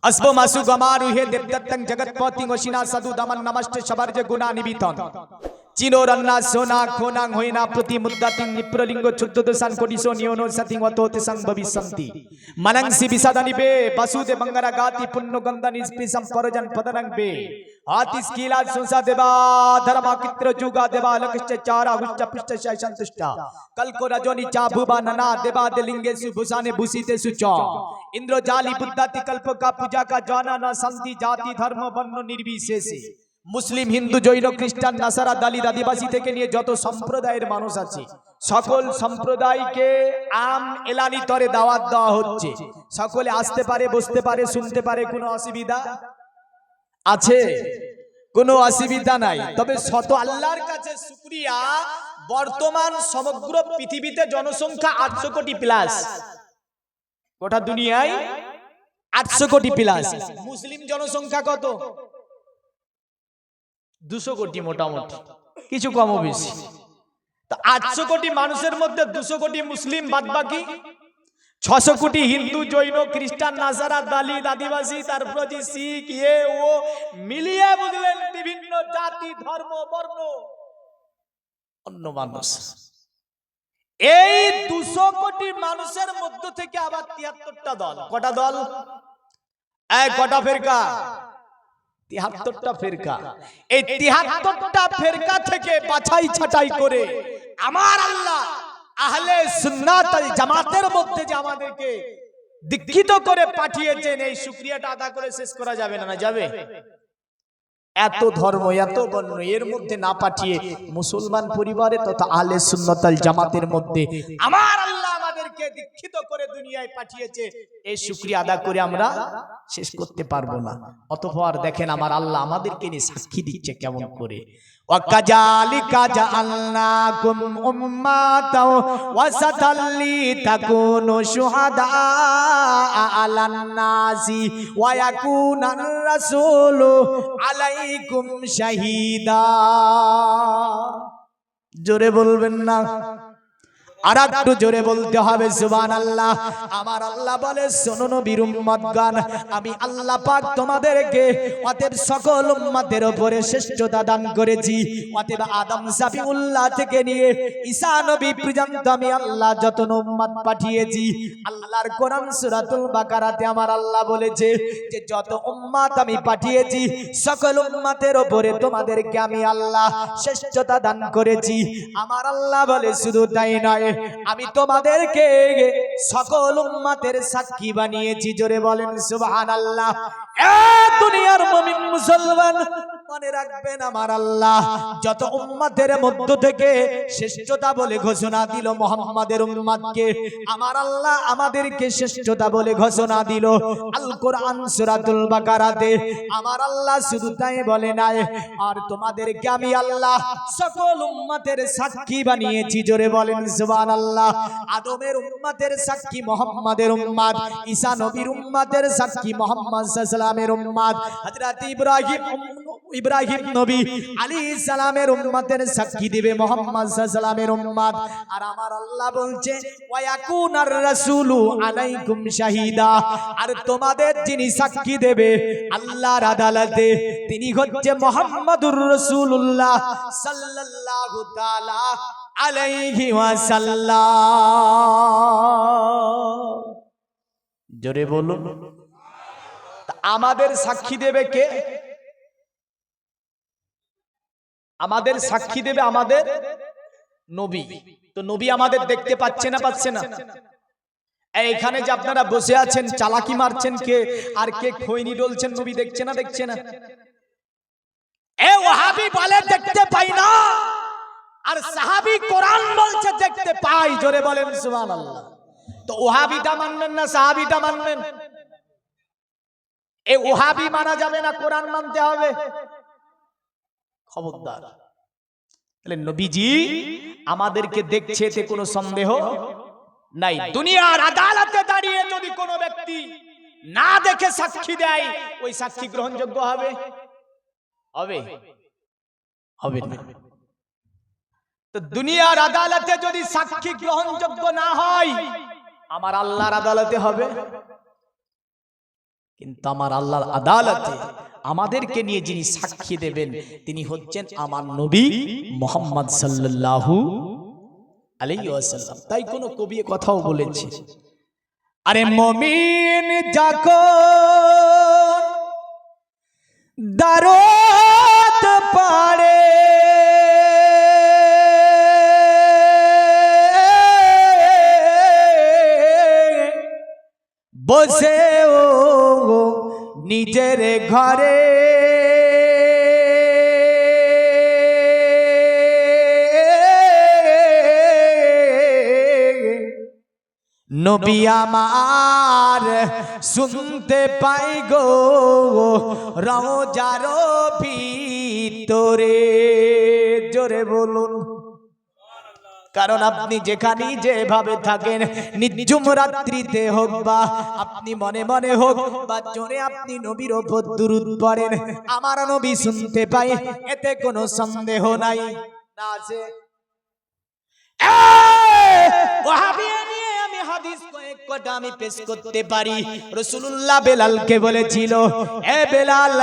अस्बो मासु गमारु हे देवदत्तं जगतपति वशिना सदु दमन नमस्ते शबर्ज गुना निबितन चिनो रन्ना सोना खोनांग होइना प्रति मुद्दातिं निप्रलिंगो चुद्ददसान कोडिसो नियोनो सतिं वतोते सं भविसन्ति मनंसि विसदनिबे बसुदे बंगरा गाति पुन्नो गंधन स्पिसं परजन पदनं बे आतिस कीला सुंसा देवा धर्मा कित्र जुगा देवा लकश्च चारा हुश्च पुश्च संतुष्टा कलको रजोनि चाभुबा नना देवा देलिंगेसु भूषाने भूषितेसु च इंद्र जाली बुद्धाति कल्प का पूजा का जाना न संति जाति धर्म वर्ण निर्विशेषे मुस्लिम हिंदू जैन ख्रिस्टान नासारा दलित आदिवासी থেকে নিয়ে যত সম্প্রদায়ের মানুষ আছে সকল সম্প্রদায়কে আম এলানি তরে দাওয়াত দেওয়া হচ্ছে সকলে আসতে পারে বসতে পারে শুনতে পারে কোনো অসুবিধা আছে কোনো অসুবিধা নাই তবে শত আল্লাহর কাছে শুকরিয়া বর্তমান সমগ্র পৃথিবীতে জনসংখ্যা 800 কোটি প্লাস গোটা দুনিয়ায় 800 কোটি প্লাস মুসলিম জনসংখ্যা কত 200 কোটি মোটামুটি কিছু কম বেশি তো 800 কোটি মানুষের মধ্যে 200 কোটি মুসলিম বাদবাকি 600 কোটি হিন্দু জৈন খ্রিস্টান নাসারা দলিত আদিবাসী তারপর যে শিখ ও মিলিয়ে বুঝলেন বিভিন্ন জাতি ধর্ম বর্ণ অন্য মানুষ এই 200 কোটি মানুষের মধ্য থেকে আবার 73টা দল কটা দল এই কটা ফিরকা 73টা ফিরকা এই 73টা ফিরকা থেকে বাছাই ছাঁটাই করে আমার আল্লাহ আহলে সুন্নাত ওয়াল জামাতের মধ্যে যে আমাদেরকে দীক্ষিত করে পাঠিয়েছেন এই শুকরিয়াটা আদা করে শেষ করা যাবে না যাবে এত ধর্ম এত বর্ণ এর মধ্যে না পাঠিয়ে মুসলমান পরিবারে তথা আহলে সুন্নাত ওয়াল জামাতের মধ্যে আমার আল্লাহ আমাদেরকে দীক্ষিত করে দুনিয়ায় পাঠিয়েছে এই শুকরিয়া আদা করে আমরা শেষ করতে পারবো না অতঃপর দেখেন আমার আল্লাহ আমাদেরকে নিয়ে সাক্ষী দিচ্ছে কেমন করে ওয়াকাজালিকা জাআলনাকুম উম্মাতাও ওয়াসাতাল লিতাকুনু শুহাদা আলান নাসি ওয়া ইয়াকুনার রাসূলু আলাইকুম শাহীদা জোরে বলবেন না আর একটু জোরে বলতে হবে সুবহানাল্লাহ আমার আল্লাহ বলে শোনো নবীর উম্মতগণ আমি আল্লাহ পাক তোমাদেরকে অতএব সকল উম্মতের উপরে শ্রেষ্ঠতা দান করেছি অতএব আদম সাফিউল্লাহ থেকে নিয়ে ঈসা নবী পর্যন্ত আমি আল্লাহ যত উম্মত পাঠিয়েছি আল্লাহর কোরআন সূরাতুল বাকারাতে আমার আল্লাহ বলেছে যে যত উম্মত আমি পাঠিয়েছি সকল উম্মতের উপরে তোমাদেরকে আমি আল্লাহ শ্রেষ্ঠতা দান করেছি আমার আল্লাহ বলে শুধু তাই নয় আমি তোমাদেরকে সকল উম্মতের সাক্ষী বানিয়েছি জোরে বলেন সুবহানাল্লাহ এ দুনিয়ার মুমিন মুসলমান মনে রাখবেন আমার আল্লাহ যত উম্মতের মধ্য থেকে শ্রেষ্ঠতা বলে ঘোষণা দিল মুহাম্মাদের উম্মতকে আমার আল্লাহ আমাদেরকে শ্রেষ্ঠতা বলে ঘোষণা দিল আল কোরআন সূরাতুল বাকারাতে আমার আল্লাহ শুধু তাই বলে নাই আর তোমাদেরকে আমি আল্লাহ সকল উম্মতের সাক্ষী বানিয়েছি জোরে বলেন সুবহানাল্লাহ আদমের উম্মতের সাক্ষী মুহাম্মাদের উম্মত ঈসা নবীর উম্মতের সাক্ষী মুহাম্মদ সাল্লাল্লাহু আলাইহি ওয়াসাল্লামের উম্মত হযরত ইব্রাহিম নবী আলাইহিস সালামের উম্মতের সাক্ষী দিবে মুহাম্মদ সাল্লাল্লাহু আলাইহি ওয়াসাল্লামের উম্মত আর আমার আল্লাহ বলছে ওয়া ইয়াকুনার রাসূলু আলাইকুম শাহীদা আর তোমাদের যিনি সাক্ষী দেবে আল্লাহর আদালতে তিনি হচ্ছে মুহাম্মদুর রাসূলুল্লাহ সাল্লাল্লাহু তাআলা আলাইহি ওয়াসাল্লাম জোরে বলুন আমাদের সাক্ষী দেবে কে আমাদের সাক্ষী দেবে আমাদের নবী তো নবী আমাদের দেখতে পাচ্ছে না এইখানে যে আপনারা বসে আছেন চালাকি মারছেন কে আর কে খৈনি ডলছেন নবী দেখছে না এ ওয়াহাবি বলে দেখতে পাই না আর সাহাবী কোরআন বলছে দেখতে পাই জোরে বলেন সুবহানাল্লাহ তো ওয়াহাবিটা মানবেন না সাহাবীটা মানবেন এই ওয়াহাবি মানা যাবে না কোরআন মানতে হবে খবরদার তাহলে নবীজি আমাদেরকে দেখছে এতে কোনো সন্দেহ নাই দুনিয়ার আদালতে দাঁড়িয়ে যদি কোনো ব্যক্তি না দেখে সাক্ষী দেয় ওই সাক্ষী গ্রহণযোগ্য হবে না তো দুনিয়ার আদালতে যদি সাক্ষী গ্রহণযোগ্য না হয় আমার আল্লাহর আদালতে হবে কিন্তু আমার আল্লাহর আদালতে আমাদেরকে নিয়ে যিনি সাক্ষী দেবেন তিনি হচ্ছেন আমার নবী মুহাম্মদ সাল্লাল্লাহু আলাইহি ওয়াসাল্লাম। তাই কোন কবি কথাও বলেছে, আরে মুমিন যখন দারুদ পাড়ে বসে ও নিজের ঘরে নবী আমার শুনতে পাই গো রওজার ভিতরে। জোরে বলুন। কারণ আপনি যেখানেই যেভাবে থাকেন, নির্জুম রাত্রিতে হোক বা আপনি মনে মনে হোক বা জোরে আপনি নবীর উপর দুরূদ পড়েন, আমার নবী শুনতে পাই, এতে কোনো সন্দেহ নাই। না আছে? ওয়াহাবিয়া নিয়ে আমি হাদিস কয়েক কটা আমি পেশ করতে পারি। রাসূলুল্লাহ বেলালকে বলেছিল, এ বেলাল,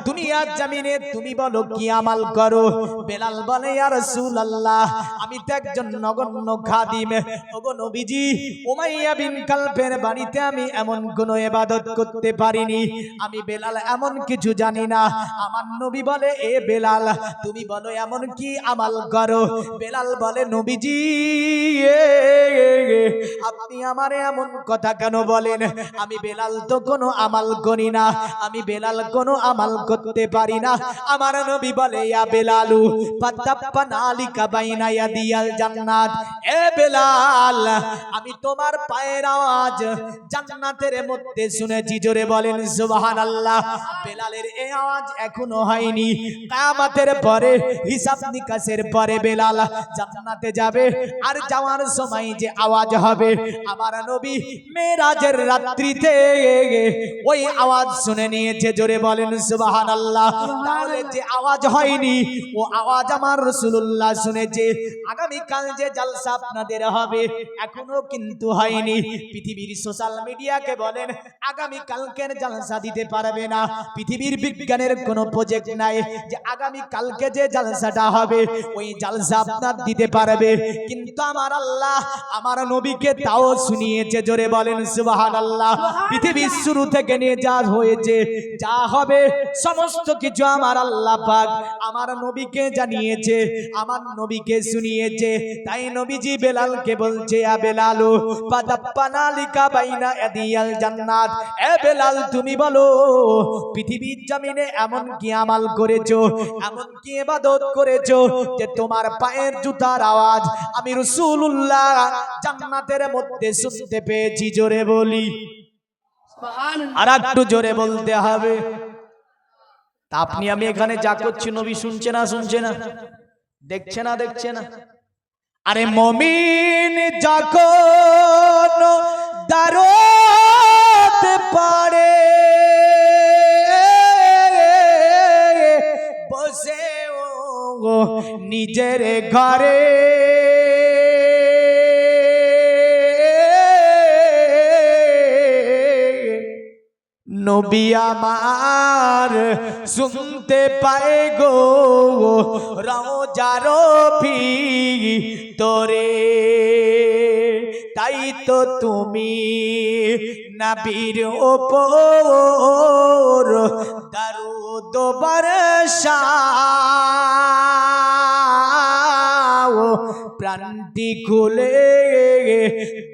দুনিয়ার জমিনে তুমি বলো কি আমাল করো? বেলাল বলে, ইয়া রাসূলুল্লাহ, আমি তো একজন নগণ্য খাদিম। ওগো নবীজি, উমাইয়া বিন কালবের বাড়িতে আমি এমন কোনো ইবাদত করতে পারিনি। আমি বেলাল এমন কিছু জানি না। আমার নবী বলে, এ বেলাল, তুমি বলো এমন কি আমাল করো? বেলাল বলে, নবীজি, আপনি আমারে এমন কথা কেন বলেন? আমি বেলাল তো কোনো আমাল করি না, আমি বেলাল কোনো আমাল করতে পারি না। আমার নবী বলে, ইয়া বেলালু ফাতাপ্পানা আলিকা বাইনা ইয়াদিয়াল জান্নাত। এ বেলাল, আমি তোমার পায়ের আওয়াজ জান্নাতের মধ্যে শুনেছি। জোরে বলেন সুবহানাল্লাহ। বেলালের এই আওয়াজ এখনো হয়নি। কিয়ামতের পরে, হিসাব নিকাশের পরে বেলাল জান্নাতে যাবে, আর যাওয়ার সময় যে আওয়াজ হবে, আমার নবী মেরাজের রাত্রিতে ওই আওয়াজ শুনে নিয়েছে। জোরে বলেন সুবহানাল্লাহ। তাহলে যে আওয়াজ হয়নি, ও আওয়াজ আমার রাসূলুল্লাহ শুনেছে। আগামী কাল যে জলসা আপনাদের হবে, এখনো কিন্তু হয়নি। পৃথিবীর সোশ্যাল মিডিয়াকে বলেন আগামী কালকের জলসা দিতে পারবে না। পৃথিবীর বিজ্ঞানের কোনো প্রজেক্ট নাই যে আগামী কালকে যে জলসাটা হবে ওই জলসা আপনার দিতে পারবে। কিন্তু আমার আল্লাহ আমার নবীকে তাও শুনিয়েছে। জোরে বলেন সুবহানাল্লাহ। পৃথিবীর শুরু থেকে নিয়ে যা হয়েছে, যা হবে, সমস্ত কিছু আমার আল্লাহ পাক আমার নবীকে জানিয়েছে, আমার নবীকে শুনিয়েছে। তাই নবীজি বেলালকে বলছে, ইয়া বেলালু ফাতাপ্পানা লিকা বাইনা ইয়াদিয়াল জান্নাত। এ বেলাল, তুমি বলো পৃথিবীর জমিনে এমন কি আমাল করেছো, এমন কি ইবাদত করেছো যে তোমার পায়ের জুতার আওয়াজ আমি রাসূলুল্লাহ জান্নাতের মধ্যে শুনতে পেয়েছি? জোরে বলি সুবহানাল্লাহ। আর একটু জোরে বলতে হবে। তা আপনি আমি এখানে যা করছি নবী শুনছে না? শুনছে না? দেখছে না? দেখছে না? আরে মুমিন যখন দারুদ পড়ে বসে ও নিজের ঘরে নবী আমার শুনতে পায় গো রওজার ভিতরে। তাই তো তুমি নবীর ওপর দরুদ বর্ষাও, প্রান্তি খুলে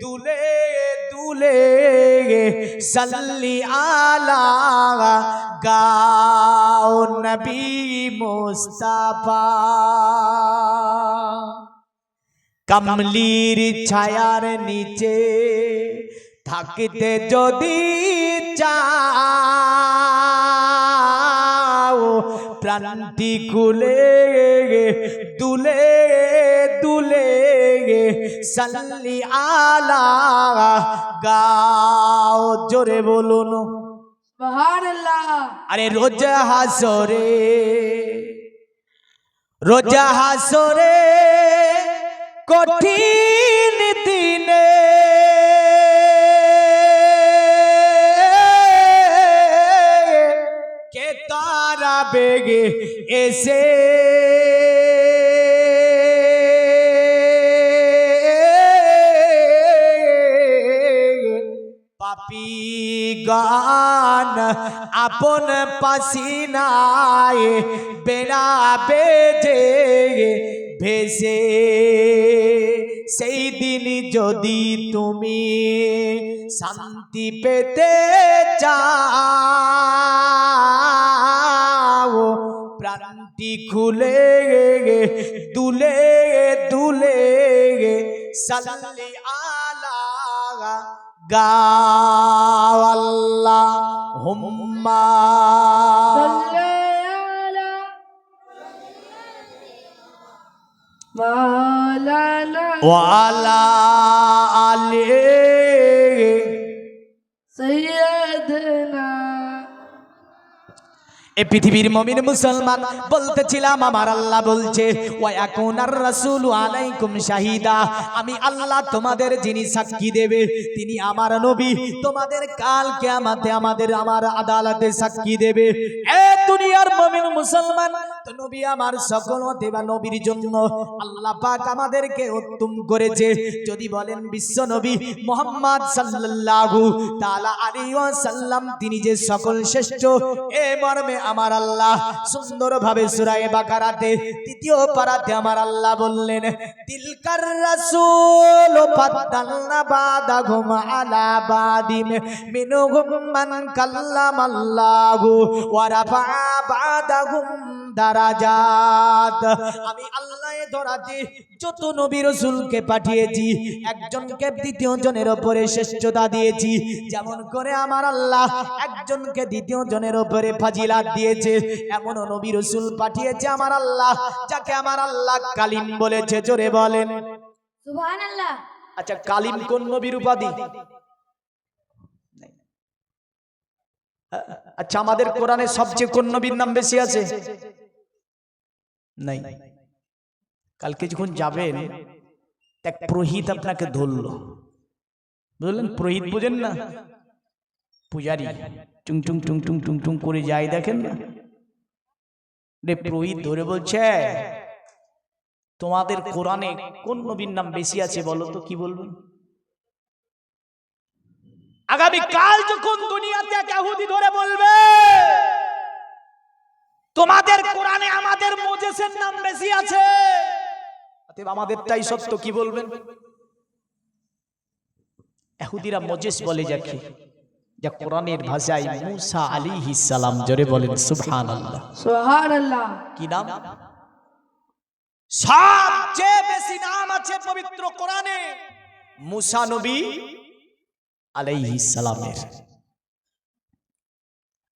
দুলে দুলে সাল্লি আলা গাও নবী মুস্তাফা। কমলির ছায়ার নিচে থাকতে যদি চাও, প্রান্তি খুলে দুলে দুলে সাল্লি আলা গাও। জোরে বলুন সুবহানাল্লাহ। আরে রোজ হাসরে, রোজ হাসরে কঠিন দিনে বেগে এসে পাপি গান আপন পাসিনায় বেড়া বেজে ভেসে সেই দিন যদি তুমি শান্তি পেতে চাও প্রাণটি খুলে দুলে দুলে সাল্লি আলা গাও আল্লাহুম্মা ওয়ালা আলি সাইয়্যিদিনা। এ পৃথিবীর মুমিন মুসলমান বলতেছিলাম আমার আল্লাহ বলছে ওয়া ইয়াকুনার রাসূলু আলাইকুম শাহিদা, আমি আল্লাহ তোমাদের যিনি সাক্ষী দেবে তিনি আমার নবী, তোমাদের কাল কিয়ামতে আমার আদালতে সাক্ষী দেবে। এ দুনিয়ার মুমিন মুসলমান, তো নবী আমার সকল দেবা নবীর জন্য আল্লাহ পাক আমাদেরকে উত্তম করেছে। যদি বলেন বিশ্ব নবী মুহাম্মদ সাল্লাল্লাহু তাআলা আলাইহি ওয়াসাল্লাম তিনি যে সকল শ্রেষ্ঠ, এ মর্মে আমার আল্লাহ সুন্দরভাবে সূরা বাকারাতে ৩য় পারাতে আমার আল্লাহ বললেন তিলকার রাসূল ফাদ্দালনা বাদাহুম আলা বাদিম মিনহুম মান কাল্লামাল্লাহু ওয়া রাফা বাদাহুম দারাজাত। আমি আল্লাহ এ ধরাতে যত নবী রাসূলকে পাঠিয়েছি একজনকে দ্বিতীয় জনের উপরে শ্রেষ্ঠতা দিয়েছি, যেমন করে আমার আল্লাহ একজনকে দ্বিতীয় জনের উপরে ফাজিলাত দিয়েছে, এমন নবী রাসূল পাঠিয়েছে আমার আল্লাহ যাকে আমার আল্লাহ কালিম বলেছে। জোরে বলেন সুবহানাল্লাহ। আচ্ছা, কালিম কোন নবীর উপাধি? আচ্ছা, আমাদের কোরআনে সবচেয়ে কোন নবীর নাম বেশি আছে? নাই। কালকে যখন যাবেন এক পুরোহিত আপনাকে ধরলো, বুঝলেন? পুরোহিত বুঝেন না? পূজারি টুং টুং টুং টুং টুং টুং করে যায়, দেখেন না? রে পুরোহিত ধরে বলছে তোমাদের কোরআনে কোন নবীর নাম বেশি আছে বলো তো, কি বলবেন? আগামী কাল যখন দুনিয়াতে এক ইহুদি ধরে বলবে তোমাদের কোরআনে আমাদের মোজেসের নাম বেশি আছে, অতএব আমাদেরটাই সত্য, কি বলবেন? ইহুদিরা মোজেস বলে যাকে, যা কোরআনের ভাষায় মুসা আলাইহিস সালাম। জোরে বলেন সুবহানাল্লাহ। সুবহানাল্লাহ। কি নাম? সবচেয়ে বেশি নাম আছে পবিত্র কোরআনে মুসা নবী আলাইহিস সালামের।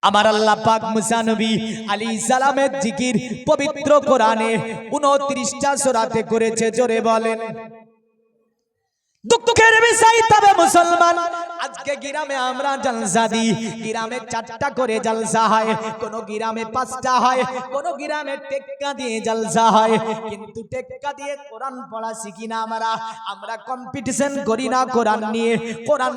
আমার আল্লাহ পাক মুসা নবী আলাইহিস সালামের জিকির পবিত্র কোরআনে 29টা সূরাতে করেছে। জোরে বলেন। দুঃখের বিষয় তবে মুসলমান, আজকে গ্রামে আমরা জলসা দিই, গ্রামে 4টা করে জলসা হয়, কোন গ্রামে 5টা হয়, কোন গ্রামে টেক্কা দিয়ে জলসা হয়, কিন্তু টেক্কা দিয়ে কোরআন পড়া শিখি না আমরা কম্পিটিশন করি না কোরআন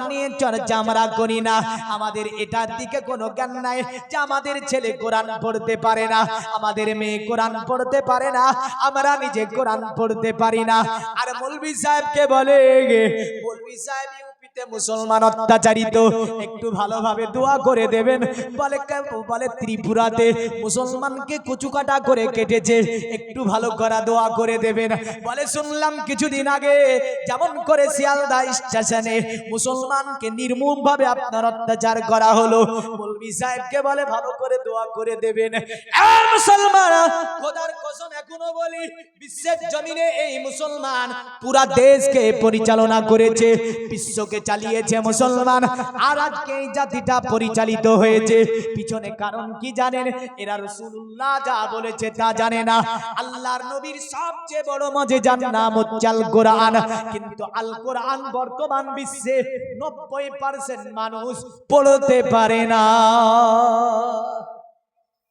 নিয়ে চর্চা আমরা করি না। আমাদের এটার দিকে কোনো জ্ঞান নাই যে আমাদের ছেলে কোরআন পড়তে পারে না, আমাদের মেয়ে কোরআন পড়তে পারে না, আমরা নিজে কোরআন পড়তে পারি না। আর মৌলভী সাহেবকে বলে মৌলভী সাহেব ইউপিতে মুসলমান অত্যাচারিত, একটু ভালোভাবে দোয়া করে দেবেন। বলে ত্রিপুরাতে মুসলমানকে কচুকাটা করে কেটেছে, একটু ভালো করা দোয়া করে দেবেন। বলে শুনলাম কিছুদিন আগে যেমন করে শিয়ালদা স্টেশনে মুসলমানকে নির্মমভাবে আপনার অত্যাচার করা হলো, মৌলভী সাহেবকে বলে ভালো করে দোয়া করে দেবেন। মুসলমান খোদার কসম এখনো বলি, বিশ্বের জমিনে এই মুসলমান পুরা দেশকে পরিচালনা করেছে, বিশ্বকে চালিয়েছে মুসলমান। আর আজকে এই জাতিটা পরিচালিত হয়েছে পিছনে কারণ কি জানেন? এরা রাসূলুল্লাহ যা বলেছে তা জানে না। আল্লাহর নবীর সবচেয়ে বড় মুজিজার নাম হচ্ছে আল কোরআন, কিন্তু আল কোরআন বর্তমান বিশ্বে 90% মানুষ পড়তে পারে না।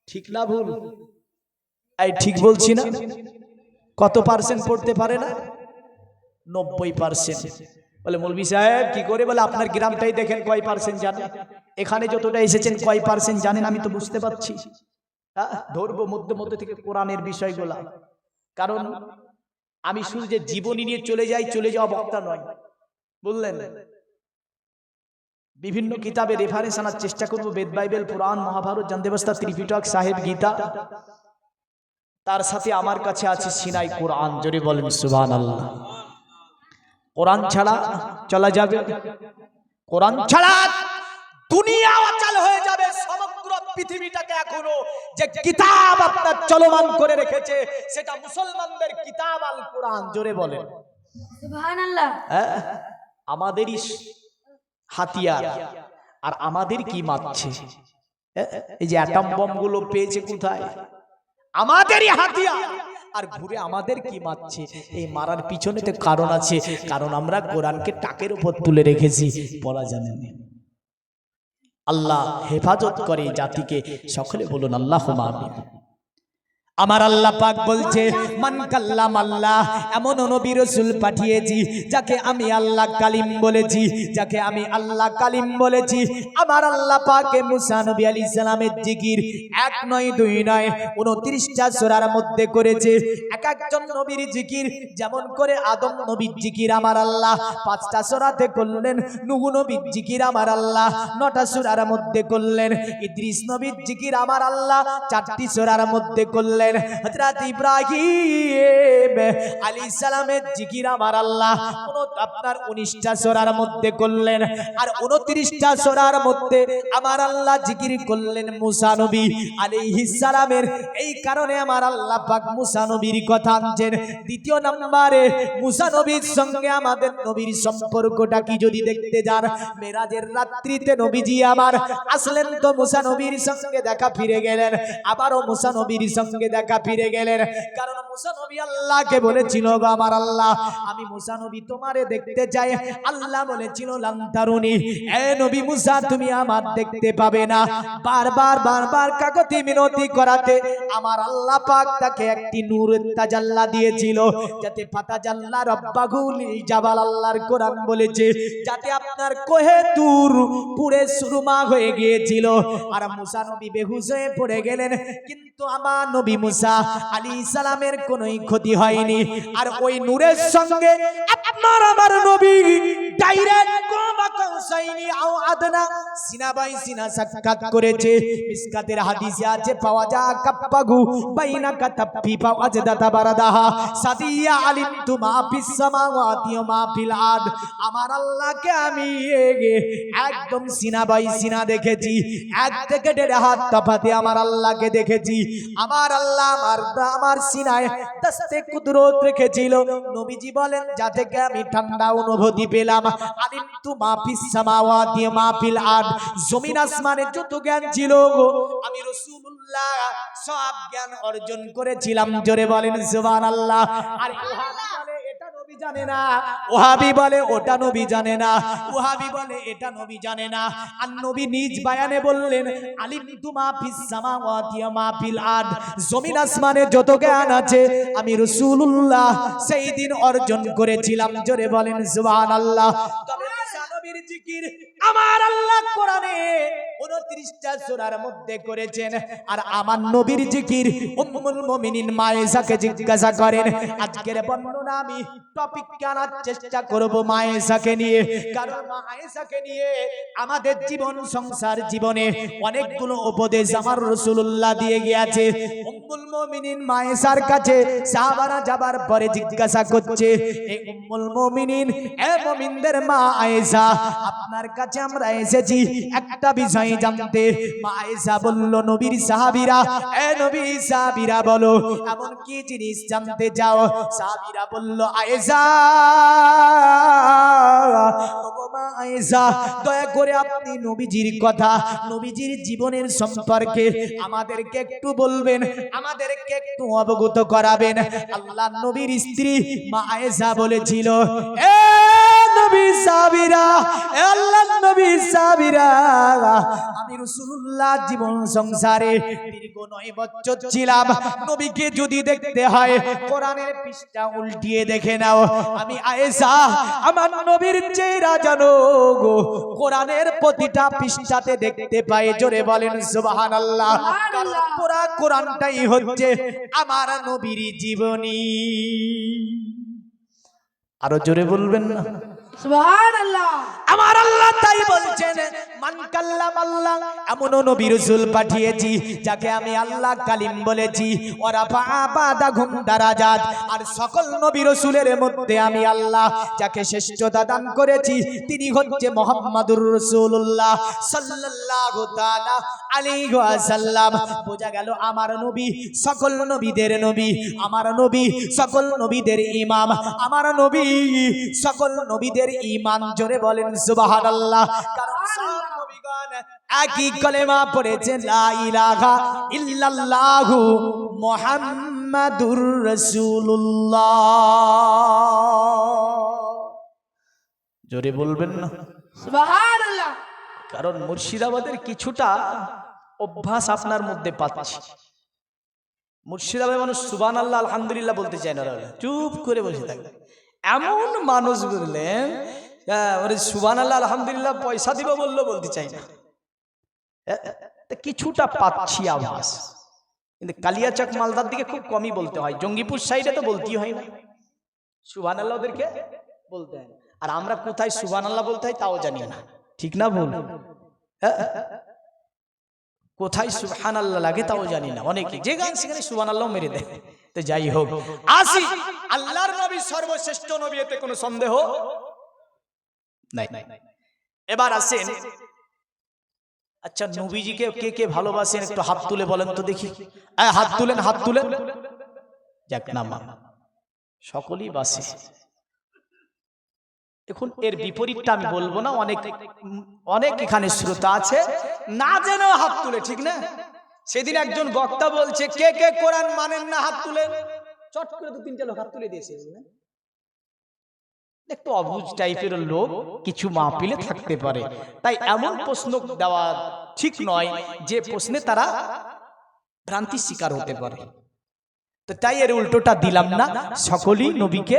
ঠিক না ভুল? এই ঠিক বলছি না? কত পার্সেন্ট পড়তে পারে না? 90%। বলে মৌলভী সাহেব কি করে? বলে আপনার গ্রামটাই দেখেন কয় পার্সেন্ট জানেন, এখানে যতটা এসেছেন কয় পার্সেন্ট জানেন? আমি তো বুঝতে পারছি। ধরবো মধ্যে মধ্যে থেকে কোরআনের বিষয়গুলা, কারণ আমি শুধু যে জীবনী নিয়ে চলে যাওয়া বক্তা নয়, বললেন বিভিন্ন কিতাবে রেফারেন্স আনার চেষ্টা করবো। বেদ, বাইবেল, পুরাণ, মহাভারত, জানদেবস্তা, ত্রিপিটক, সাহেব, গীতা, তার সাথে আমার কাছে আছে সিনাই কোরআন। জোরে বলেন সুবহানাল্লাহ। কোরআন ছাড়া চলা যাবে? কোরআন ছাড়া দুনিয়া অচল হয়ে যাবে। সমগ্র পৃথিবীটাকে এখনো যে কিতাব আপনার চলমান করে রেখেছে সেটা মুসলমানদের কিতাব আল কোরআন। জোরে বলেন সুবহানাল্লাহ। আমাদেরই হাতিয়ার, আর আমাদের কি মারছে? এই যে অ্যাটম বম গুলো পেয়েছে কোথায়? আমাদেরই হাতিয়ার, আর ঘুরে আমাদের কি মারছে? এই মারার পিছনে তো কারণ আছে, কারণ আমরা কোরআনকে টাকের উপর তুলে রেখেছি। বলা জানে না। আল্লাহ হেফাজত করে জাতিকে। সকলে বলুন আল্লাহুম্মা আমিন। আমার আল্লাহ পাক বলছে, মান কাল্লাম আল্লাহ, এমন নবী রাসূল পাঠিয়েছি যাকে আমি আল্লাহ কালিম বলেছি, যাকে আমি আল্লাহ কালিম বলেছি। আমার আল্লাহ পাকে মুসা নবী আলাইহিস সালামের জিকির 1 নয় 2 নয় 29টা সূরার মধ্যে করেছে। এক একজন নবীর জিকির, যেমন করে আদম নবীর জিকির আমার আল্লাহ 5টা সূরাতে করলেন, নূহ নবীর জিকির আমার আল্লাহ 9টা সূরার মধ্যে করলেন, ইদ্রিস নবীর জিকির আমার আল্লাহ 4টি সূরার মধ্যে করলেন, হযরত ইব্রাহিম আলাইহিস সালামের জিকির আমার আল্লাহ আপনার 19টা সূরার মধ্যে করলেন, আর 29টা সূরার মধ্যে আমার আল্লাহ জিকির করলেন মুসা নবী আলাইহিস সালামের। এই কারণে আমার আল্লাহ পাক মুসা নবীর কথা আনছেন। দ্বিতীয় নম্বরে মুসা নবীর সঙ্গে আমাদের নবীর সম্পর্কটা কি যদি দেখতে যান, মেরাজের রাত্রিতে নবীজি আমার আসলেন তো মুসা নবীর সঙ্গে দেখা ফিরে গেলেন, আবারও মুসা নবীর সঙ্গে দেখা ফিরে গেলেন। কারণ মুসা নবী আল্লাহকে বলেছিল, গো আমার আল্লাহ, আমি মুসা নবী তোমারে দেখতে চাই। আল্লাহ বলেছিল, লান তারুনি, এ নবী মুসা তুমি আমার দেখতে পাবে না। বারবার কাকতি মিনতি করাতে আমার আল্লাহ পাক তাকে একটি নূরের তাজাল্লা দিয়েছিল, যাতে ফাতাজাল্লা রাব্বাহুল জাবাল, আল্লাহর কোরআন বলেছে, যাতে আপনার কোহে তুর পুরে সুরমা হয়ে গিয়েছিল, আর মুসা নবী বেহুশ হয়ে পড়ে গেলেন। কিন্তু আমার নবী মুসা আলাইহিস সালামের কোনোই ক্ষতি হয়নি। আর ওই নূরের সঙ্গে আপনার আমার নবী ডাইরেক্ট কোমা কৌসাইনি আও আদনা সিনা বাই সিনা সাক্ষাৎ করেছে। মিসকাতের হাদিসে আছে, পাওয়া যা কাপ্পাগু বাইনা কাতাফি ফাওয়াজদা তাবারাদাহা সাদিয়া আলিমতু মা ফিস সামাওয়াতি ওয়া মা ফিল আরদ। আমার আল্লাহকে আমি একদম সিনা বাই সিনা দেখেছি, 1 থেকে 1.5 হাত তফাতে আমার আল্লাহকে দেখেছি। আমার আল্লাহ আমার সিনায় দস্তে কুদরত রেখেছিল। নবীজি বলেন, যা থেকে আমি ঠান্ডা অনুভূতি পেলাম। আলিমতু মা ফিস সামাওয়াতি ওয়া মা ফিল আরদ, জমিন আসমানের যত জ্ঞান ছিল আমি রাসূলুল্লাহ সব জ্ঞান অর্জন করেছিলাম। জোরে বলেন সুবহানাল্লাহ। আর ওহাবি বলে এটা নবী জানে না, ওহাবি বলে ওটা নবী জানে না, ওহাবি বলে এটা নবী জানে না। আর নবী নিজ বায়ানে বললেন, আলিমতু মা ফিস সামাওয়াতি ওয়া মা ফিল আরদ, জমিন আসমানে যত জ্ঞান আছে আমি রাসূলুল্লাহ সেই দিন অর্জন করেছিলাম। জোরে বলেন সুবহানাল্লাহ। তবে মুসা নবীর জিকির আমার আল্লাহ কোরআনে 29টা সূরার মধ্যে করেছেন। আর আমার নবীর জিকির উম্মুল মুমিনিন মা আয়েশাকে জিজ্ঞাসা করেন। আজকের বর্ণনা আমি টপিক আনার চেষ্টা করব মা আয়েশাকে নিয়ে, কারণ মা আয়েশাকে নিয়ে আমাদের জীবন সংসার জীবনে অনেকগুলো উপদেশ আমার রাসূলুল্লাহ দিয়ে গিয়েছে। উম্মুল মুমিনিন মা আয়েশার কাছে সাহাবারা যাবার পরে জিজ্ঞাসা করছে, এই উম্মুল মুমিনিন, এ মুমিনদের মা আয়েশা, আপনার কাছে আমরা এসেছি একটা বিষয় জানতে। মা আয়েশা বলল, নবীর সাহাবীরা, এ নবী সাহাবীরা বলো, এমন কি জিনিস জানতে চাও? সাহাবীরা বলল, আয়েশা, ওগো মা আয়েশা, দয়া করে আপনি নবীজির কথা, নবীজির জীবনের সম্পর্কে আমাদেরকে একটু বলবেন, আমাদেরকে একটু অবগত করাবেন। আল্লাহর নবীর স্ত্রী মা আয়েশা বলেছিল, এ নবী সাহাবীরা, আল্লাহর নবী সাহাবীরা, আমি রাসূলুল্লাহ জীবন সংসারে দীর্ঘ 9 বছর ছিলাম। নবীকে যদি দেখতে হয় কোরআনের পৃষ্ঠা উল্টিয়ে দেখে নাও। আমি আয়েশা আমার নবীর চেহারা জানো গো কোরআনের প্রতিটা পৃষ্ঠাতে দেখতে পাই। জোরে বলেন সুবহানাল্লাহ। কারণ পুরা কোরআনটাই হচ্ছে আমার নবীর জীবনী। আরো জোরে বলবেন না সুবহানাল্লাহ। আমার আল্লাহ তাই বলছেন মান কাল্লাম আল্লাহ, এমন নবী রাসূল পাঠিয়েছি যাকে আমি আল্লাহ কালিম বলেছি। ওরা বাদাহুম দারাজাত, আর সকল নবী রাসূলের মধ্যে আমি আল্লাহ যাকে শ্রেষ্ঠতা দান করেছি তিনি হচ্ছে মুহাম্মাদুর রাসূলুল্লাহ সাল্লাল্লাহু তাআলা আলাইহি ওয়াসাল্লাম। বোঝা গেল আমার নবী সকল নবীদের নবী, আমার নবী সকল নবীদের ইমাম, আমার নবী সকল নবীদের ঈমান। জোরে বলেন সুবহানাল্লাহ। কারণ সব নবীগণ একই কালেমা পড়েছেন লা ইলাহা ইল্লাল্লাহু মুহাম্মাদুর রাসূলুল্লাহ। জোরে বলবেন না সুবহানাল্লাহ। কারণ মুর্শিদাবাদের কিছুটা অভ্যাস আপনার মধ্যে পাচ্ছি। মুর্শিদাবাদের মানুষ সুবহানাল্লাহ আলহামদুলিল্লাহ বলতে চায় না, চুপ করে বসে থাকে। এমন মানুষ বললেন সুবহানাল্লাহ আলহামদুলিল্লাহ পয়সা দিব বললো বলতে চাই না। কিছুটা পাচ্ছি আভাস, কিন্তু কালিয়াচক মালদার দিকে খুব কমই বলতে হয়। জঙ্গিপুর সাইডে তো বলতেই হয় না সুবহানাল্লাহ, ওদেরকে বলতে হয়। আর আমরা কোথায় সুবহানাল্লাহ বলতে হয় তাও জানি না, ঠিক না ভুল? কোথায় সুবহানাল্লাহ লাগে তাও জানি না। অনেকে যে গান সেখানে সুবহানাল্লাহ মেরে দেয়। তো যাই হোক, আসি আল্লাহর নবী সর্বশ্রেষ্ঠ নবী, এতে কোনো সন্দেহ নাই। এবার আসেন, আচ্ছা নবীজিকে কে কে ভালোবাসেন একটু হাত তুলে বলেন তো দেখি। হাত তুলেন, হাত তুলেন। যাক না মা, সকলেই বাসে। এখন এর বিপরীতটা আমি বলবো না, অনেক এখানে শ্রোতা আছে না জেনেও হাত তুলে, ঠিক না? সেদিন একজন বক্তা বলছে কে কে কোরআন মানেন না হাত তুলে, চট করে 2-3টা লোক হাত তুলে দিয়েছে। একটু অবুঝ টাইপের লোক কিছু মাহফিলে থাকতে পারে, তাই এমন প্রশ্ন দেওয়া ঠিক নয় যে প্রশ্নে তারা ভ্রান্তির শিকার হতে পারে। তো তাই এর উল্টোটা দিলাম না, সকলেই নবীকে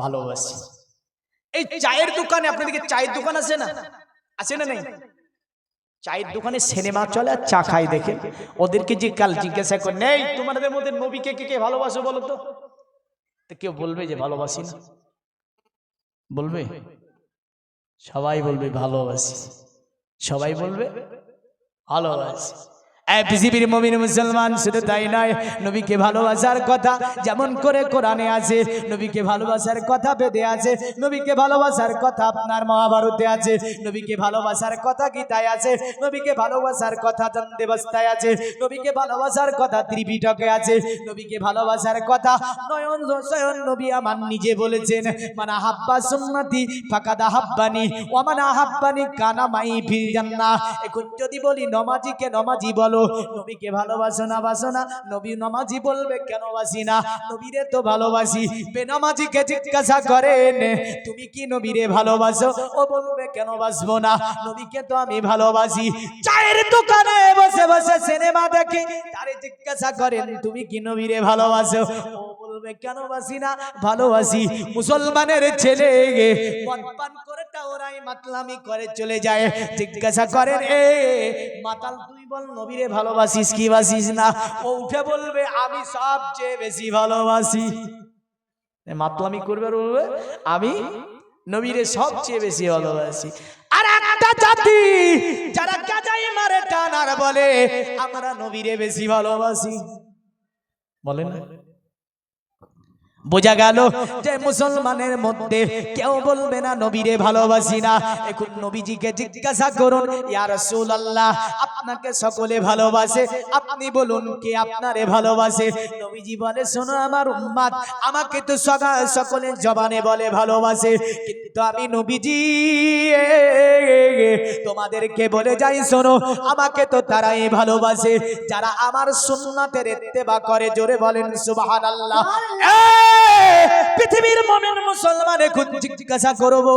ভালোবাসে। এই চায়ের দোকানে, আপনাদেরকে চায়ের দোকান আছে না, আছে না নেই? চায়ের দোকানে সিনেমা চলে আর চা খাই দেখে, ওদেরকে যে কাল জিজ্ঞাসা করে নেই তোমাদের মধ্যে নবীকে কে কে ভালোবাসো বলো তো, কেউ বলবে যে ভালোবাসি না? বলবে? সবাই বলবে ভালোবাসি, সবাই বলবে ভালোবাসি। পৃথিবীর মুমিন মুসলমান শুধু তাই নয়, নবীকে ভালোবাসার কথা যেমন করে কোরআনে আছে, নবীকে ভালোবাসার কথা বেদে আছে, নবীকে ভালোবাসার কথা আপনার মহাভারতে আছে, নবীকে ভালোবাসার কথা গীতায় আছে, নবীকে ভালোবাসার কথা দেবস্তায় আছে, নবীকে ভালোবাসার কথা ত্রিপিটকে আছে, নবীকে ভালোবাসার কথা নয়ন রসায়ন নবী আমার নিজে বলেছেন, মানা হাব্বা সুন্নতি ফাকাদ হাব্বানি ওয়া মানা হাব্বানি কানা মাই ফিল জান্নাহ। এখন যদি বলি নমাজিকে নমাজি বলো, নবীকে ভালোবাসো না বাসো না, নবী নমাজি বলবে কেন বাসি না, নবীরে তো ভালোবাসি। বেনামাজিকে জিজ্ঞাসা করেন তুমি কি নবীরে ভালোবাসো, ও বলবে কেন বাসবো না, নবীকে তো আমি ভালোবাসি। চায়ের দোকানে বসে বসে সিনেমা দেখে তারে জিজ্ঞাসা করেন তুমি কি নবীরে ভালোবাসো, ও বলবে কেন বাসি না, ভালোবাসি। মুসলমানের ছেলে মদ পান করে টাওরাই মাতলামি করে চলে যায়, জিজ্ঞাসা করেন এ মাতাল তুই বল নবীরে ভালোবাসিস কি বাসিস না, ও উঠে বলবে আমি সবচেয়ে বেশি ভালোবাসি। মাতলামি করবে আর বলবে আমি নবীরে সবচেয়ে বেশি ভালোবাসি। আর একটা জাতি যারা গাজাই মারে টান আর বলে আমরা নবীরে বেশি ভালোবাসি, বলে না? বোঝা গেল যে মুসলমানের মধ্যে কেউ বলবে না নবীরে ভালোবাসি না। এখন নবীজিকে জিজ্ঞাসা করুন ইয়া রাসূলুল্লাহ আপনাকে সকলে ভালোবাসে, আপনি বলুন কে আপনারে ভালোবাসে? নবীজি বলে শোনো আমার উম্মত, আমাকে তো সকলে জবানে বলে ভালোবাসে, কিন্তু আমি নবীজি তোমাদেরকে বলে যাই শোনো আমাকে তো তারাই ভালোবাসে যারা আমার সুন্নাতের ইত্তেবা করে। জোরে বলেন সুবহানাল্লাহ। পৃথিবীর মুমিন মুসলমান এখন জিজ্ঞাসা করব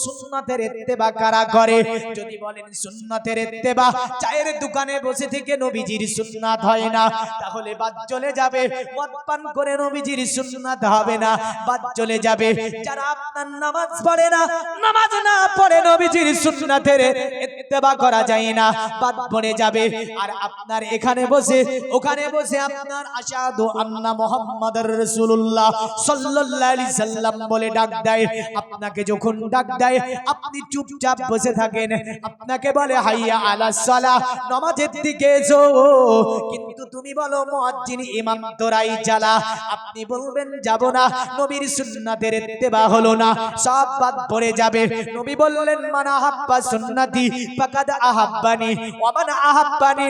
সুন্নাতের ইত্তেবা কারা করে? যদি বলেন সুন্নাতের ইত্তেবা চায়ের দোকানে বসে থেকে নবীজির সুন্নাত হয় না, তাহলে বাদ চলে যাবে। মদ পান করে নবীজির সুন্নাত হবে না, বাদ চলে যাবে। যারা আপনার নামাজ পড়ে না, নামাজ না পড়ে নবীজির সুন্নাতের ইত্তেবা করা যায় না, বাদ পড়ে যাবে। আর আপনার এখানে বসে ওখানে বসে আপনার আশহাদু আন্না মুহাম্মাদুর রাসূলুল্লাহ সাল্লাল্লাহু আলাইহি সাল্লাম বলে ডাক দেয়, আপনাকে যখন ডাক দেয় আপনি চুপচাপ বসে থাকেন। আপনাকে বলে হাইয়া আলাস সালাহ, নামাজের দিকে এসো, কিন্তু তুমি বলো মুয়াজ্জিন ইমাম তোরাই চালা। আপনি বলবেন যাব না, নবীর সুন্নাতের ইত্তেবা হলো না, সব বাদ পড়ে যাবে। নবী বললেন মান আহাব্বা সুন্নতি ফাকাদ আহাব্বানি ওয়া মান আহাব্বানি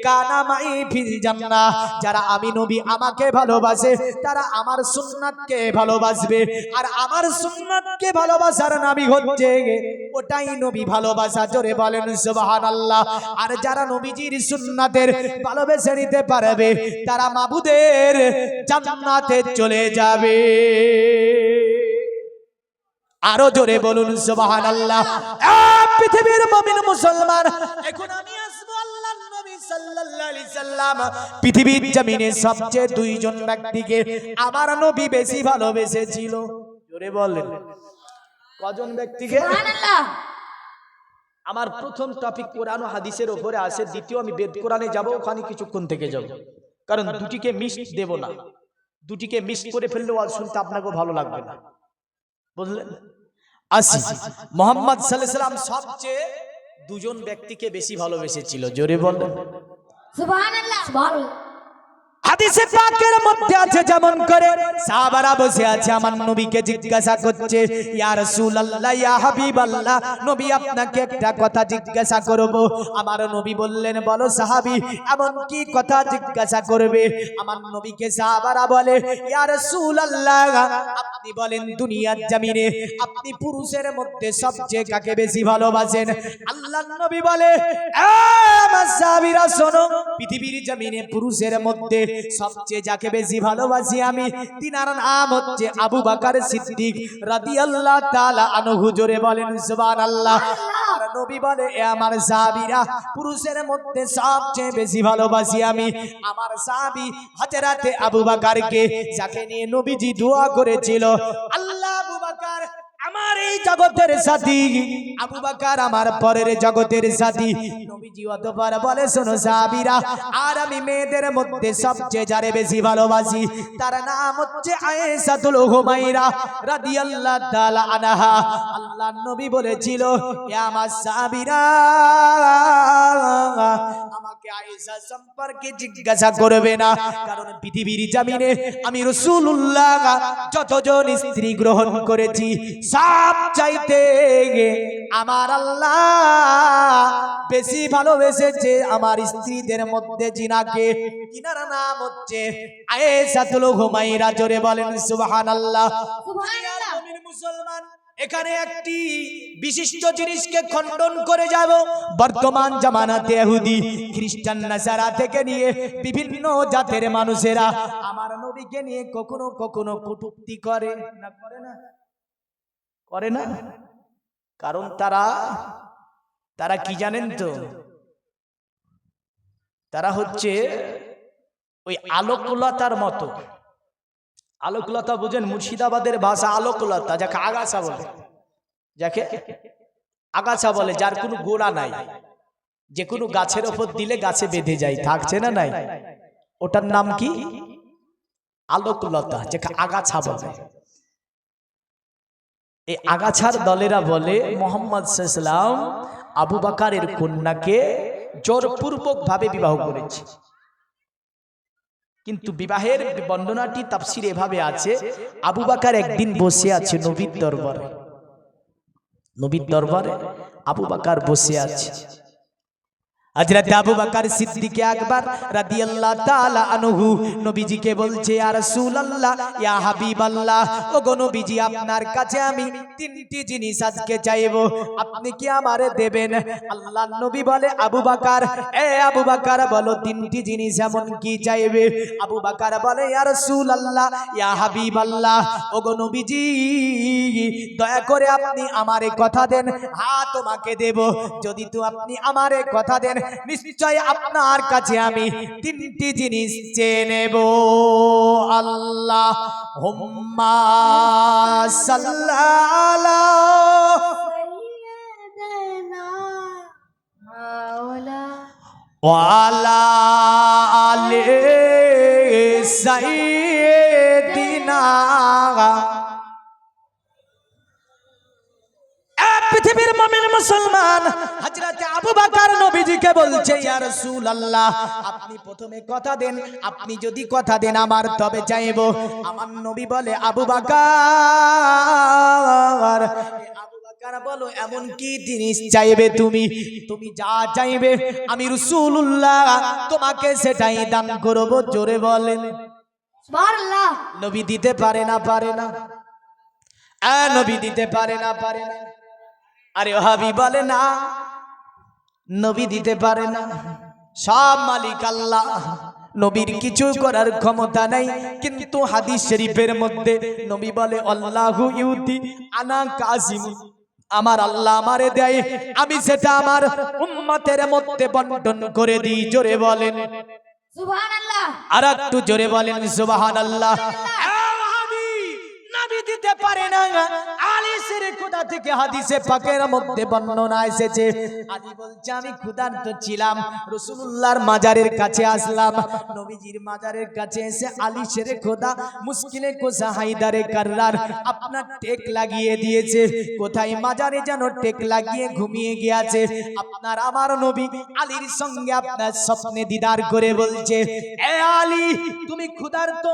কানা মাই ফিল জান্নাহ। যারা আমি নবী আমাকে ভালোবাসে তারা আমার সুন্নাতকে ভালোবাসবে, আর আমার সুন্নাতকে ভালোবাসার নামই হচ্ছে ওটাই নবী ভালোবাসা। জোরে বলেন সুবহানাল্লাহ। আর যারা নবীজির সুন্নাতের ভালোবেসে নিতে পারবে তারা মাবুদের জান্নাতে চলে যাবে। আরো জোরে বলুন সুবহানাল্লাহ। পৃথিবীর মুমিন মুসলমান, এখন আমি আসবো আল্লাহর নবী সাল্লাল্লাহু আলাইহি সাল্লাম। পৃথিবীর জমিনে সবচেয়ে দুইজন ব্যক্তিকে আমার নবী বেশি ভালোবেসেছিল। জোরে বলেন কজন ব্যক্তিকে? সুবহানাল্লাহ। আমার প্রথম টপিক কোরআন ও হাদিসের উপরে আছে, দ্বিতীয় আমি বেদ কোরআনে যাব, ওখানে কিছুক্ষণ থেকে যাব, কারণ দুটিকে মিস দেব না। দুটিকে মিস করে ফেললে ওয়াজ শুনতে আপনাকেও ভালো লাগবে না, বুঝলেন? আসি, মুহাম্মদ সাল্লাল্লাহু আলাইহি সাল্লাম সবচেয়ে দুজন ব্যক্তিকে বেশি ভালোবেসেছিল। জোরে বলেন সুবহানাল্লাহ। সুবহানাল্লাহ। হাদিসে পাকের মধ্যে আছে যেমন করে সাহাবারা বসে আছে, আমার নবীকে জিজ্ঞাসা করছে ইয়া রাসূলুল্লাহ ইয়া হাবিবাল্লাহ, নবী আপনাকে একটা কথা জিজ্ঞাসা করব। আমার নবী বললেন বলো সাহাবী, এমন কি কথা জিজ্ঞাসা করবে? আমার নবীকে সাহাবারা বলে ইয়া রাসূলুল্লাহ, আপনি বলেন দুনিয়ার জমিনে আপনি পুরুষের মধ্যে সবচেয়ে কাকে বেশি ভালোবাসেন? আল্লাহর নবী বলে আমার সাহাবীরা শোনো, পৃথিবীর জমিনে পুরুষের মধ্যে সবচেয়ে যাকে বেশি ভালোবাসি আমি, তিনার নাম হচ্ছে আবু বকর সিদ্দিক রাদিয়াল্লাহু তাআলা আনহু। জোরে বলেন সুবহানাল্লাহ। আর নবী বলে এ আমার সাহাবীরা, পুরুষের মধ্যে সবচেয়ে বেশি ভালোবাসি আমি আমার সাহাবী হযরতে আবু বকরকে, যাকে নিয়ে নবীজি দোয়া করেছিল, আল্লাহ আবু বকর আমার এই জগতের সাথী, আবু বকর আমার পরের জগতের সাথী। নবীজি অতঃপর বলে শোনো সাহাবীরা, আর আমি মেয়েদের মধ্যে সবচেয়ে যারে বেশি ভালোবাসি তার নাম হচ্ছে আয়েশাতুল হুমাইরা রাদিয়াল্লাহু তাআলা আনহা। আল্লাহর নবী বলেছিল এ আমার সাহাবীরা, আমাকে আয়েশা সম্পর্কে জিজ্ঞাসা করবে না, কারণ পৃথিবীর জমিনে আমি রাসূলুল্লাহ যতজন স্ত্রী গ্রহণ করেছি সব চাইতে আমার আল্লাহ বেশি ভালোবেসেছে আমার স্ত্রীদের মধ্যে জিনাকে, তিনার নাম হচ্ছে আয়েশাতুল হুমাইরা। জোরে বলেন সুবহানাল্লাহ। সুবহানাল্লাহ। মুমিন মুসলমান, এখানে একটি বিশিষ্ট জিনিসকে খণ্ডন করে যাব। বর্তমান জামানাতে ইহুদি খ্রিস্টান নাসারা থেকে নিয়ে বিভিন্ন জাতের মানুষেরা আমার নবীকে নিয়ে কখনো কখনো কটূক্তি করে না, করে না, করে না? কারণ তারা কি জানেন তো, তারা হচ্ছে ওই আলোকলতার মতো। আলোকলতা বুঝেন? মুর্শিদাবাদের ভাষা আলোকলতা, যাকে আগাছা বলে, যাকে আগাছা বলে, যার কোনো গোড়া নাই, যে কোনো গাছের ওপর দিলে গাছে বেঁধে যায়, থাকছে না নাই, ওটার নাম কি? আলোকলতা, যাকে আগাছা বলে। এই আগাছার দলেরা বলে মুহাম্মদ সাল্লাল্লাহু আলাইহি ওয়াসাল্লাম আবু বকরের কন্যাকে জোরপূর্বক ভাবে বিবাহ করেছে। কিন্তু বিবাহের বর্ণনাটি তাফসীরে এভাবে আছে, আবু বকর একদিন বসে আছে নবীর দরবারে, নবীর দরবারে আবু বকর বসে আছে। হযরত আবু বকর সিদ্দিক আকবর রাদিয়াল্লাহু তাআলা আনহু নবীজিকে বলছে ইয়া রাসূলুল্লাহ ইয়া হাবিবাল্লাহ ওগো নবীজি আপনার কাছে আমি তিনটি জিনিস আজকে চাইবো আপনি কি আমারে দেবেন আল্লাহর নবী বলে আবু বকর এ আবু বকর বলো তিনটি জিনিস এমন কি চাইবে আবু বকর বলে ইয়া রাসূলুল্লাহ ইয়া হাবিবাল্লাহ ওগো নবীজি দয়া করে আপনি আমারে কথা দেন হ্যাঁ তোমাকে দেব যদি তো আপনি আমারে কথা দেন নিশ্চয় আপনার কাছে আমি তিনটি জিনিস চেয়ে নেব আল্লাহুম্মা সাল্লাল্লাহু سيدنا مولا ওয়ালা আলি সাইয়্যিদিনা পৃথিবীর মুমিন মুসলমান হযরত আবু বকর নবীজিকে বলছে ইয়া রাসূলুল্লাহ আপনি প্রথমে কথা দেন আপনি যদি কথা দেন আমার তবে চাইবো আমার নবী বলে আবু বকর আবু বকর বলো এমন কি জিনিস চাইবে তুমি তুমি যা চাইবে আমি রাসূলুল্লাহ তোমাকে সেটাই দান করব জোরে বলেন سبحان الله নবী দিতে পারে না নবী দিতে পারে না আরে হাবিব বলে না নবী দিতে পারে না সব মালিক আল্লাহ নবীর কিছু করার ক্ষমতা নাই কিন্তু হাদিস শরীফের মধ্যে নবী বলে আল্লাহু ইউতি আনা কাসিম আমার আল্লাহ আমারে দেয় আমি সেটা আমার উম্মতের মধ্যে বন্টন করে দিই জোরে বলেন سبحان الله আর একটু জোরে বলেন সুবহানাল্লাহ নবী দিতে পারে না আলিসের খোদা থেকে হাদিসে পাকের মধ্যে বর্ণনা এসেছে আলী বলছে আমি ক্ষুধার্ত ছিলাম রাসূলুল্লাহর মাজারের কাছে আসলাম নবীজির মাজারের কাছে এসে আলিসের খোদা মুশকিলে কোসা হায়দারে কাররার আপনার টেক লাগিয়ে দিয়েছে কোথায় মাজারে যেন টেক লাগিয়ে ঘুমিয়ে গিয়েছে আপনার আমার নবী আলীর সঙ্গে আপনার স্বপ্নে দিদার করে বলছে এ আলী তুমি ক্ষুধার্ত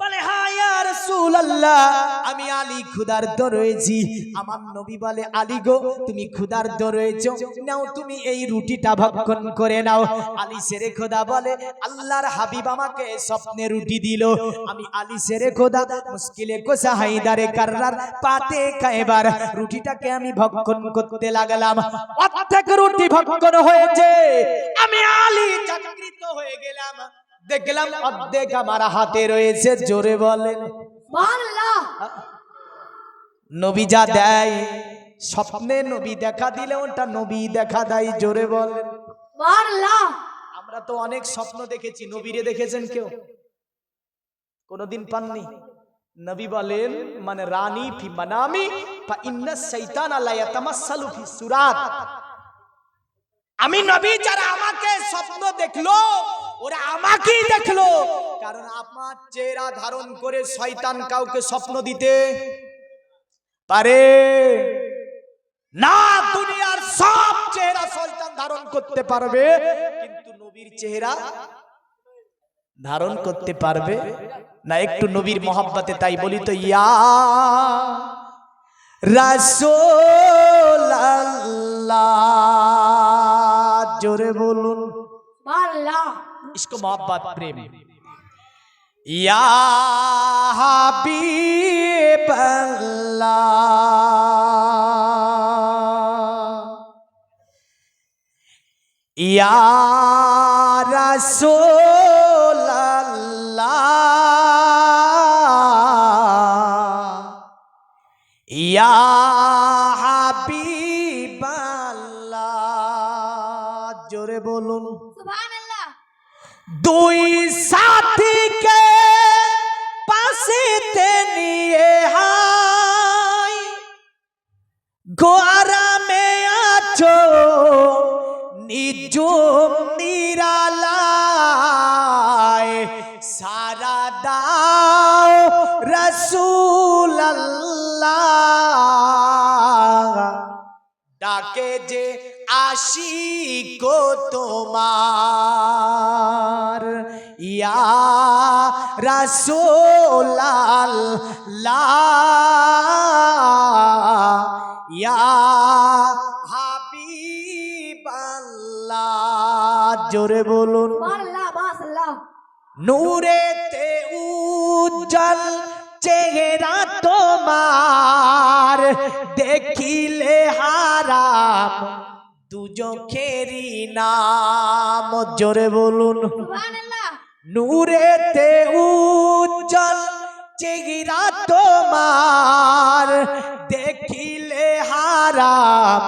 বলে হ্যাঁ ইয়া রাসূলুল্লাহ আমি আলী ক্ষুধার্ত রয়েছি আমার নবী বলে আলী গো তুমি ক্ষুধার্ত রয়েছো নাও তুমি এই রুটিটা ভক্ষণ করে নাও আলী শেরে খোদা বলে আল্লাহর হাবিব আমাকে স্বপ্নে রুটি দিল আমি আলী শেরে খোদা মুশকিলে কোসা হায়দারে কাররার পাতে খাইবার রুটিটাকে আমি ভক্ষণ করতে লাগলাম অর্ধেক রুটি ভক্ষণ হয়েছে আমি আলী জাগৃত হয়ে গেলাম দেখলাম অর্ধেক আমার হাতে রয়েছে জোরে বলেন سبحان الله নবী যা দেয় স্বপ্নে নবী দেখা দিলে ওটা নবী দেখা দেয় জোরে বলেন سبحان الله আমরা তো অনেক স্বপ্ন দেখেছি নবীরে দেখেছেন কেউ কোনদিন পাননি নবী বলেন মানে রানী ফি মানামি ফা ইন্না শাইতানা লা ইয়াতামাসসালু ফি সুরাত আমি নবী যারা আমাকে স্বপ্ন দেখলো ওরা আমাকেই দেখলো কারণ আমার চেহারা ধারণ করে শয়তান কাউকে স্বপ্ন দিতে পারে না দুনিয়ার সব চেহারা শয়তান ধারণ করতে পারবে কিন্তু নবীর চেহারা ধারণ করতে পারবে না একটু নবীর মহব্বতে তাই বলি তো ইয়া রাসূলুল্লাহ জোরে বলুন سبحان الله इसको मोहब्बत प्रेम या हबीब अल्लाह या रसूल अल्लाह या हबीब अल्लाह जोरे बोलूं سبحان الله দুই সাথীকে পাশেতে নিয়ে হাই গোয়ারামে আছো নিজুম নিরালায় সারা দাও রাসূলুল্লাহ ডাকে যে আশিক তোমার ইয়া রাসূলুল্লাহ ইয়া হাবিবাল্লাহ জোরে বলুন সুবহানাল্লাহ মাশাআল্লাহ নূরেতে উজ্জ্বল চেহারা তোমার দেখিলে হারাম দুজখেরি নাম জোরে বলুন সুবহানাল্লাহ নূরেতে উজ্জ্বল চেহারা তোমার দেখিলে হারাম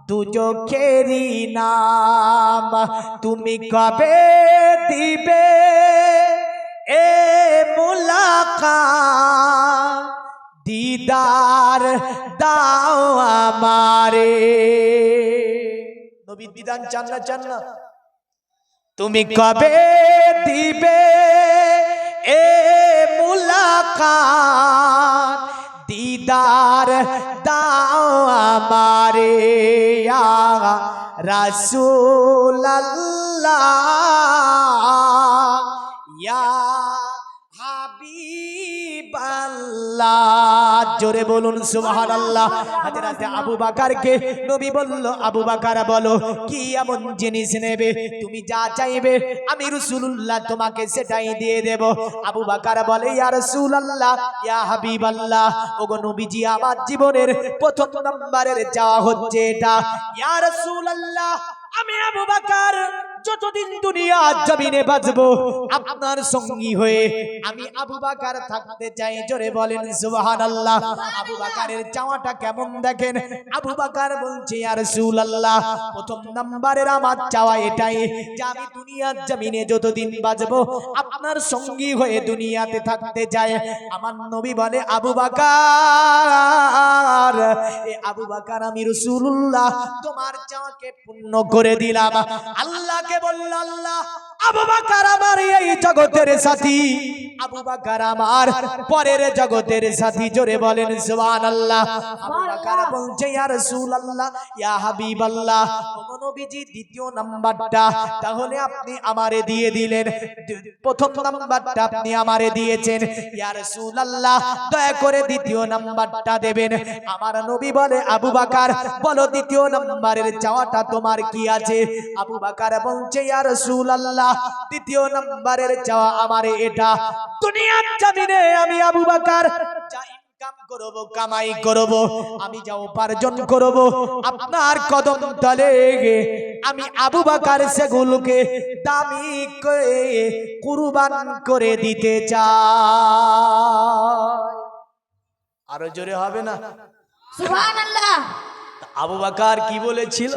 দুজখেরি নাম তুমি কবে দিবে এ মুলাকাত দিদার দাও আমারে নবী দিদান চান না তুমি কবে দিবে এ মুলাকাত দিদার দাও আমারে ইয়া রাসূলুল্লাহ ইয়া হাবিবাল্লাহ জোরে বলুন সুবহানাল্লাহ হযরত আবু বকরকে নবী বলল আবু বকর বলো কি এমন জিনিস নেবে তুমি যা চাইবে আমি রাসূলুল্লাহ তোমাকে সেটাই দিয়ে দেব আবু বকর বলে ইয়া রাসূলুল্লাহ ইয়া হাবিবাল্লাহ ওগো নবীজি আমার জীবনের প্রথম নম্বরের চাওয়া হচ্ছে এটা ইয়া রাসূলুল্লাহ আমি আবু বকর যতদিন দুনিয়া জমিনে বাঁচবো আপনার সঙ্গী হয়ে আমি আবু বকর থাকতে চাই জোরে বলেন সুবহানাল্লাহ আবু বকরের চাওয়াটা কেমন দেখেন আবু বকর বলছে ইয়া রাসূলুল্লাহ প্রথম নম্বরের আমার চাওয়া এটাই যে আমি দুনিয়ার জমিনে যতদিন বাঁচবো আপনার সঙ্গী হয়ে দুনিয়াতে থাকতে চাই আমার নবী বলে আবু বকর এ আবু বকর আমি রাসূলুল্লাহ তোমার চাওয়াকে পূর্ণ করে দিলাম আল্লাহকে বলল আল্লাহ আবু বকর আমার এই জগতের সাথী আবু বকর আমার পরের জগতের সাথী জোরে বলেন সুবহানাল্লাহ আবু বকর বলছে ইয়া রাসূলুল্লাহ ইয়া হাবিবাল্লাহ ও নবীজি দ্বিতীয় নাম্বারটা তাহলে আপনি আমারে দিয়ে দিলেন প্রথম নাম্বারটা আপনি আমারে দিয়েছেন ইয়া রাসূলুল্লাহ দয়া করে দ্বিতীয় নাম্বারটা দেবেন আমার নবী বলে আবু বকর বলো দ্বিতীয় নাম্বারের চাওয়াটা তোমার কি আছে আবু বকর বলছে ইয়া রাসূলুল্লাহ দ্বিতীয় নাম্বারের চাওয়া আমারে এটা দুনিয়ার জমিনে আমি আবু বকর যা ইনকাম করব কামাই করব আমি যা উপার্জন করব আপনার কদম তলে আমি আবু বকর সেগুলোকে দামি করে কুরবান করে দিতে চাই আরো জোরে হবে না সুবহানাল্লাহ আবু বকর কি বলেছিল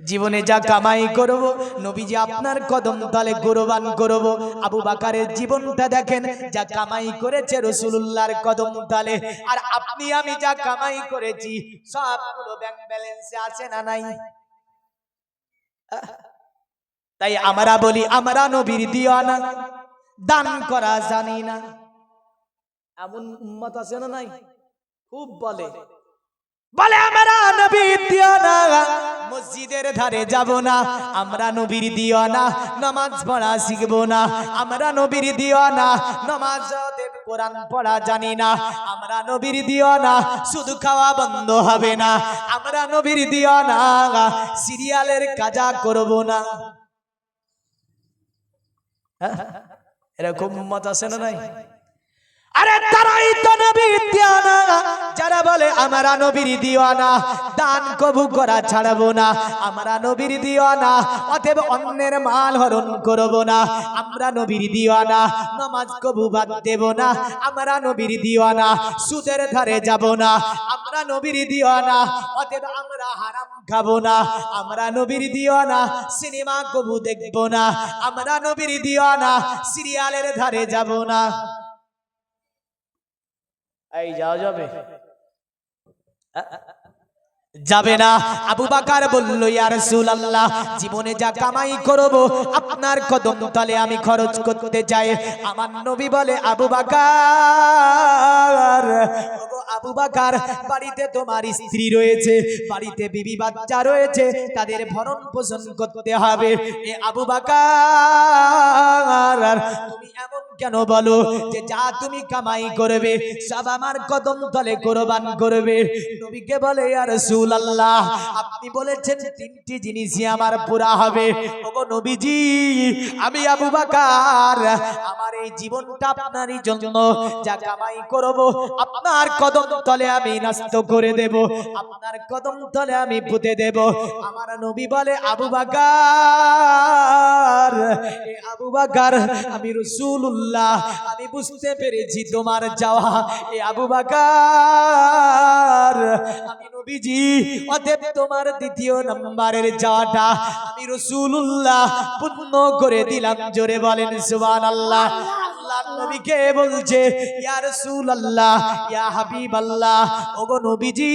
জীবনে যা কামাই করব নবীজি আপনার কদম তলে কুরবান করব আবু বকরের জীবনটা দেখেন যা কামাই করেছে রাসূলুল্লাহর কদম তলে আর আপনি আমি যা কামাই করেছি সবগুলো ব্যাংক ব্যালেন্সে আছে না নাই তাই আমরা বলি আমরা নবীর দিওয়ানা দান করা জানি না এমন উম্মত আছে না নাই খুব বলে আমরা নবীর দিওয়ানা মসজিদের ধারে যাব না আমরা নবীর দিওয়ানা নামাজ পড়া শিখব না আমরা নবীর দিওয়ানা নামাজ কোরআন পড়া জানি না আমরা নবীর দিওয়ানা শুধু খাওয়া বন্ধ হবে না আমরা নবীর দিওয়ানা সিরিয়ালের কাজা করব না এরকম উম্মত আছে না নাই আরে তারাই তো নবীর দিওয়ানা যারা বলে আমরা নবীর দিওয়ানা দান কবু করা ছাড়বো না আমরা নবীর দিওয়ানা অতএব অন্যের মাল হরণ করব না আমরা নবীর দিওয়ানা নামাজ কবু বাদ দেব না আমরা নবীর দিওয়ানা সুদের ধারে যাব না আমরা নবীর দিওয়ানা অতএব আমরা হারাম খাবো না আমরা নবীর দিওয়ানা সিনেমা কবু দেখব না আমরা নবীর দিওয়ানা সিরিয়ালের ধারে যাব না এই যাওয়া যাবে না আবু বকর বলল ইয়া রাসূলুল্লাহ জীবনে যা কামাই করব আপনার কদম তলে আমি খরচ করতে চাই আমার নবী বলে আবু বকর ওগো আবু বকর বাড়িতে তোমার স্ত্রী রয়েছে বাড়িতে বিবি বাচ্চা রয়েছে তাদের ভরণ পোষণ করতে হবে এ আবু বকর তুমি এমন কেন বলো যে যা তুমি কামাই করবে সব আমার কদম তলে কুরবান করবে। নবীকে বলে ইয়া রাসূলুল্লাহ আপনি বলেছেন তিনটি জিনিসই আমার পুরা হবে। ওগো নবীজি আমি আবু বকর আমার এই জীবনটা আপনারই জন্য যা কামাই করব আপনার কদম তলে আমি নষ্ট করে দেব, আপনার কদম তলে আমি পুঁতে দেব। আমার নবী বলে আবু বকর আবু বকর আমি রাসূলুল্লাহ আমি বুঝতে পেরেছি তোমার যাওয়া এ আবু বকর আমি নবীজি অতএব তোমার দ্বিতীয় নম্বরের যাওয়াটা আমি রাসূলুল্লাহ পূর্ণ করে দিলাম। জোরে বলেন সুবহানাল্লাহ। আল্লাহর নবীকে বলছে ইয়া রাসূলুল্লাহ ইয়া হাবিবাল্লাহ ওগো নবীজি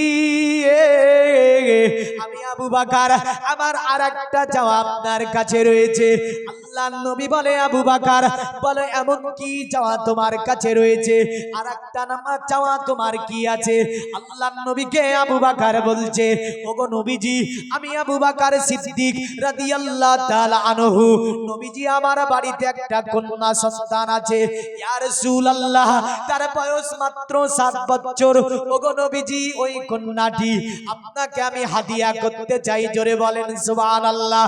আমি আবু বকর আমার আরেকটা চাওয়া আপনার কাছে রয়েছে। আল্লাহর নবী বলে আবু বকর বলে এমন কি চাওয়া তোমার কাছে রয়েছে, আরেকটা নামাজ চাওয়া তোমার কি আছে? আল্লাহর নবীকে আবু বকর বলছে ওগো নবীজি আমি আবু বকর সিদ্দিক রাদিয়াল্লাহু তাআলা আনহু নবীজি আমার বাড়িতে একটা কন্যা সন্তান আছে ইয়া রাসূলুল্লাহ তার বয়স মাত্র 7 বছর। ওগো নবীজি ওই কন্যাটি আপনাকে আমি হাদিয়া করতে চাই। জোরে বলেন সুবহানাল্লাহ।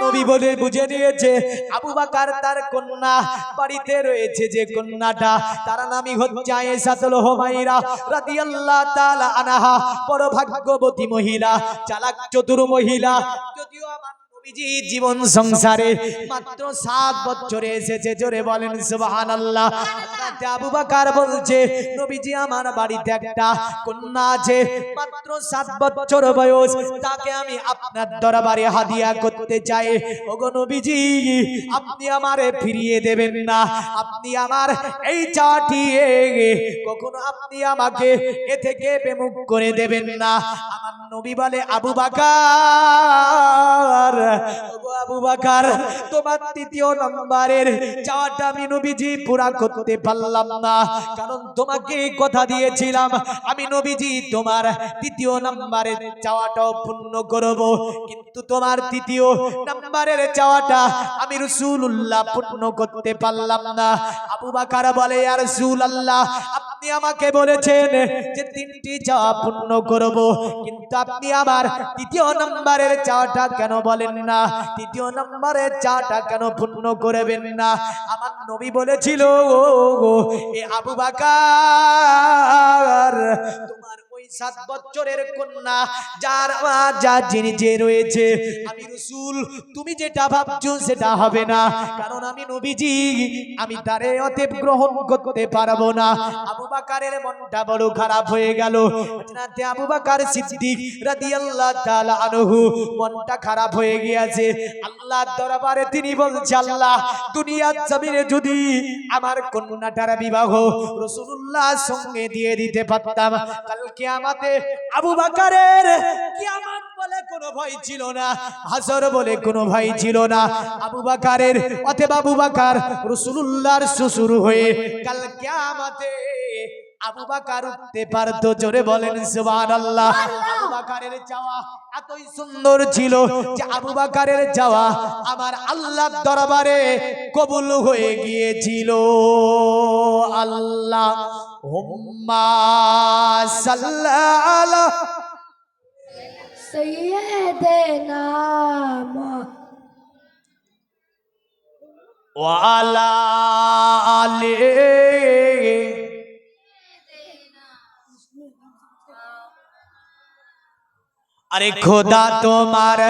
নবী বলে বুঝে নিয়েছে আবু বকর তার কন্যা বাড়িতে রয়েছে, যে কন্যাটা তার নামই হচ্ছে আয়েশাতুল হুমায়রা রাদিয়াল্লাহু তাআলা আনহা। বড় ভাগ্যবতী মহিলা, চালাক চতুর মহিলা। যদিও আমার নবীজি জীবন সংসারে মাত্র 7 বছরে এসেছে। জোরে বলেন সুবহানাল্লাহ। হযরত আবু বকর বলছে নবীজি আমার বাড়িতে একটা কন্যা আছে মাত্র 7 বছর বয়স, তাকে আমি আপনার দরবারে হাদিয়া করতে চাই। ওগো নবীজি আপনি আমারে ফিরিয়ে দেবেন না, আপনি আমার এই চাটি কখনো আপনি আমাকে এ থেকে বিমুখ করে দেবেন না। আমার নবী বলে আবু বকর ওগো আবু বকর তোমার তৃতীয় নম্বরের চাওয়াটা আমি নবীজি পুরা করতে পারলাম না, কারণ তোমাকে কথা দিয়েছিলাম আমি নবীজি তোমার তৃতীয় নম্বরের চাওয়াটাও পূর্ণ করব, কিন্তু তোমার তৃতীয় নম্বরের চাওয়াটা আমি রাসূলুল্লাহ পূর্ণ করতে পারলাম না। আবু বকর বলে ইয়া রাসূলুল্লাহ আপনি আমাকে বলেছেন যে তিনটি চাওয়া পূর্ণ করব, কিন্তু আপনি আমার তৃতীয় নম্বরের চাওয়াটা কেন বলেন না, তৃতীয় নম্বরের চাওয়াটা কেন পূর্ণ করবেন না? আমার নবী বলেছিল এ আবু বকর তোমার ওই 7 বছরের কন্যা যার যা জিনিসে রয়েছে আমি রাসূল তুমি যেটা ভাবছো সেটা হবে না, কারণ আমি নবীজি আমি তারে অতএব গ্রহণ করতে পারবো না। আবু বকরের মনটা বড় খারাপ হয়ে গেল। হযরত আবু বকর সিদ্দিক রাদিয়াল্লাহু তাআলা আনহু মনটা খারাপ হয়ে গিয়েছে। আল্লাহর দরবারে তিনি বলছে আল্লাহ দুনিয়ার জমিনে যদি আমার কন্যাটার বিবাহ রাসূলুল্লাহর সঙ্গে দিয়ে দিতে পারতাম, কাল কিয়ামতে আবু বকরের কিয়ামত বলে কোনো ভয় ছিল না, হাসর বলে কোনো ভয় ছিল না। আবু বকরের অতএব আবু বকর রাসূলুল্লাহর শ্বশুর হয়ে কাল কিয়ামতে আবু বকর উঠতে পারতো। জোরে বলেন সুবহানাল্লাহ। আবু বকরের চাওয়া এতই সুন্দর ছিল যে আবু বকরের চাওয়া আমার আল্লাহর দরবারে কবুল হয়ে গিয়েছিল। আল্লাহুম্মা সাল্লি আলা সাইয়্যিদিনা ওয়া আলা আলি আরে খোদা তোমার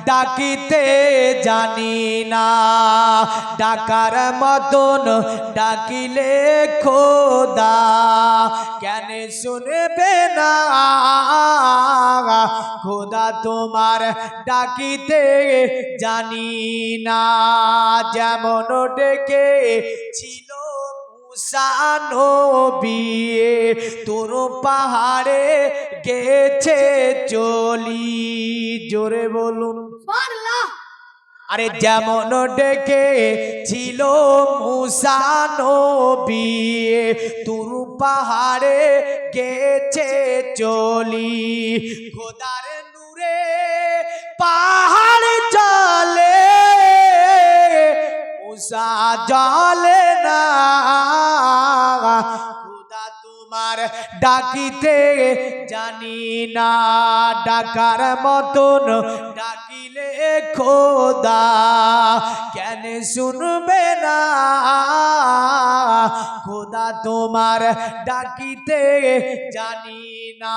ডাকিতে জানি না, ডাকার মতন ডাকিলে খোদা কেন শুনবে না, খোদা তোমার ডাকিতে জানি না, যেমন ডেকে ছিল মুসা নবী তোর পাহাড়ে গেছে চলি। জোরে বলুন সুবহানাল্লাহ। আরে যেমন ডেকে ছিল মুসা নবী তোর পাহাড়ে গেছে চলি, খোদার নূরে পাহাড় চলে মুসা জলে না খোদা তোমার ডাকিতে জানি না ডাকার মতন ডাকিলে খোদা কেন শুনবে না খোদা তোমার ডাকিতে জানি না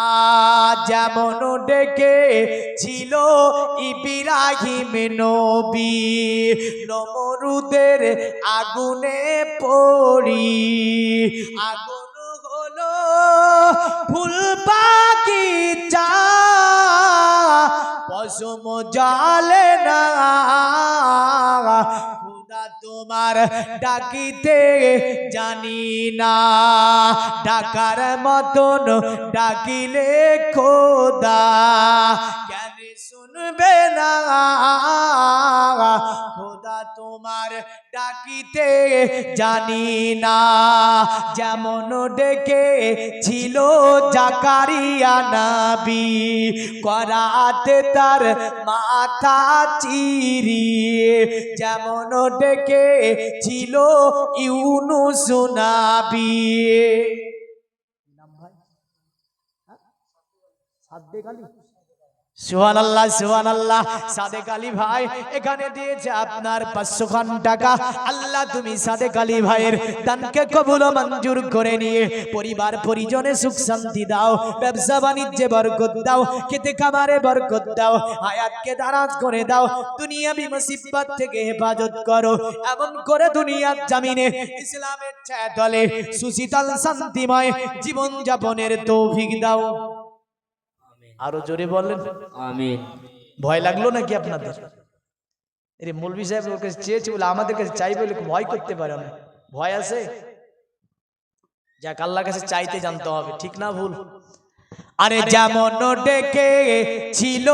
যেমন ডেকে ছিল ইব্রাহিম নবী নমরুদের আগুনে পড়ি আগুন হলো ফুল বাগিচা পশম জালে না খোদা তোমার ডাকিতে জানি না ডাকার মতন ডাকিলে খোদা কেন শুনবে না খোদা তোমার ডাকিতে জানি না যেমন ডেকে ছিল জাকারিয়া নবী করাতে তার মাথা চিরিয়ে যেমন ডেকে ছিল ইউনুস নবী সুবহানাল্লাহ সুবহানাল্লাহ সাদেক আলী ভাই এখানে দিয়েছে আপনার 500 টাকা আল্লাহ তুমি সাদেক আলী ভাইয়ের দানকে কবুল ও মঞ্জুর করে নিয়ে পরিবার পরিজনে সুখ শান্তি দাও ব্যবসা বাণিজ্যে বরকত দাও খেতে খামারে বরকত দাও হায়াতকে দারাজ করে দাও দুনিয়াবি মুসিবত থেকে হেফাজত করো এমন করে দুনিয়ার জমিনে ইসলামের ছায়া তলে সুশীতল শান্তিময় জীবন যাপনের তৌফিক দাও আরো জোরে বলেন আমিন। ভয় লাগলো নাকি আপনাদের আরে মৌলভী সাহেব ওর কাছে চেয়েছে বলে আমাদের কাছে চাইবে বলে ভয় করতে পারে না ভয় আছে যাক আল্লাহর কাছে চাইতে জানতে হবে ঠিক না ভুল আরে যেমন ডেকে ছিল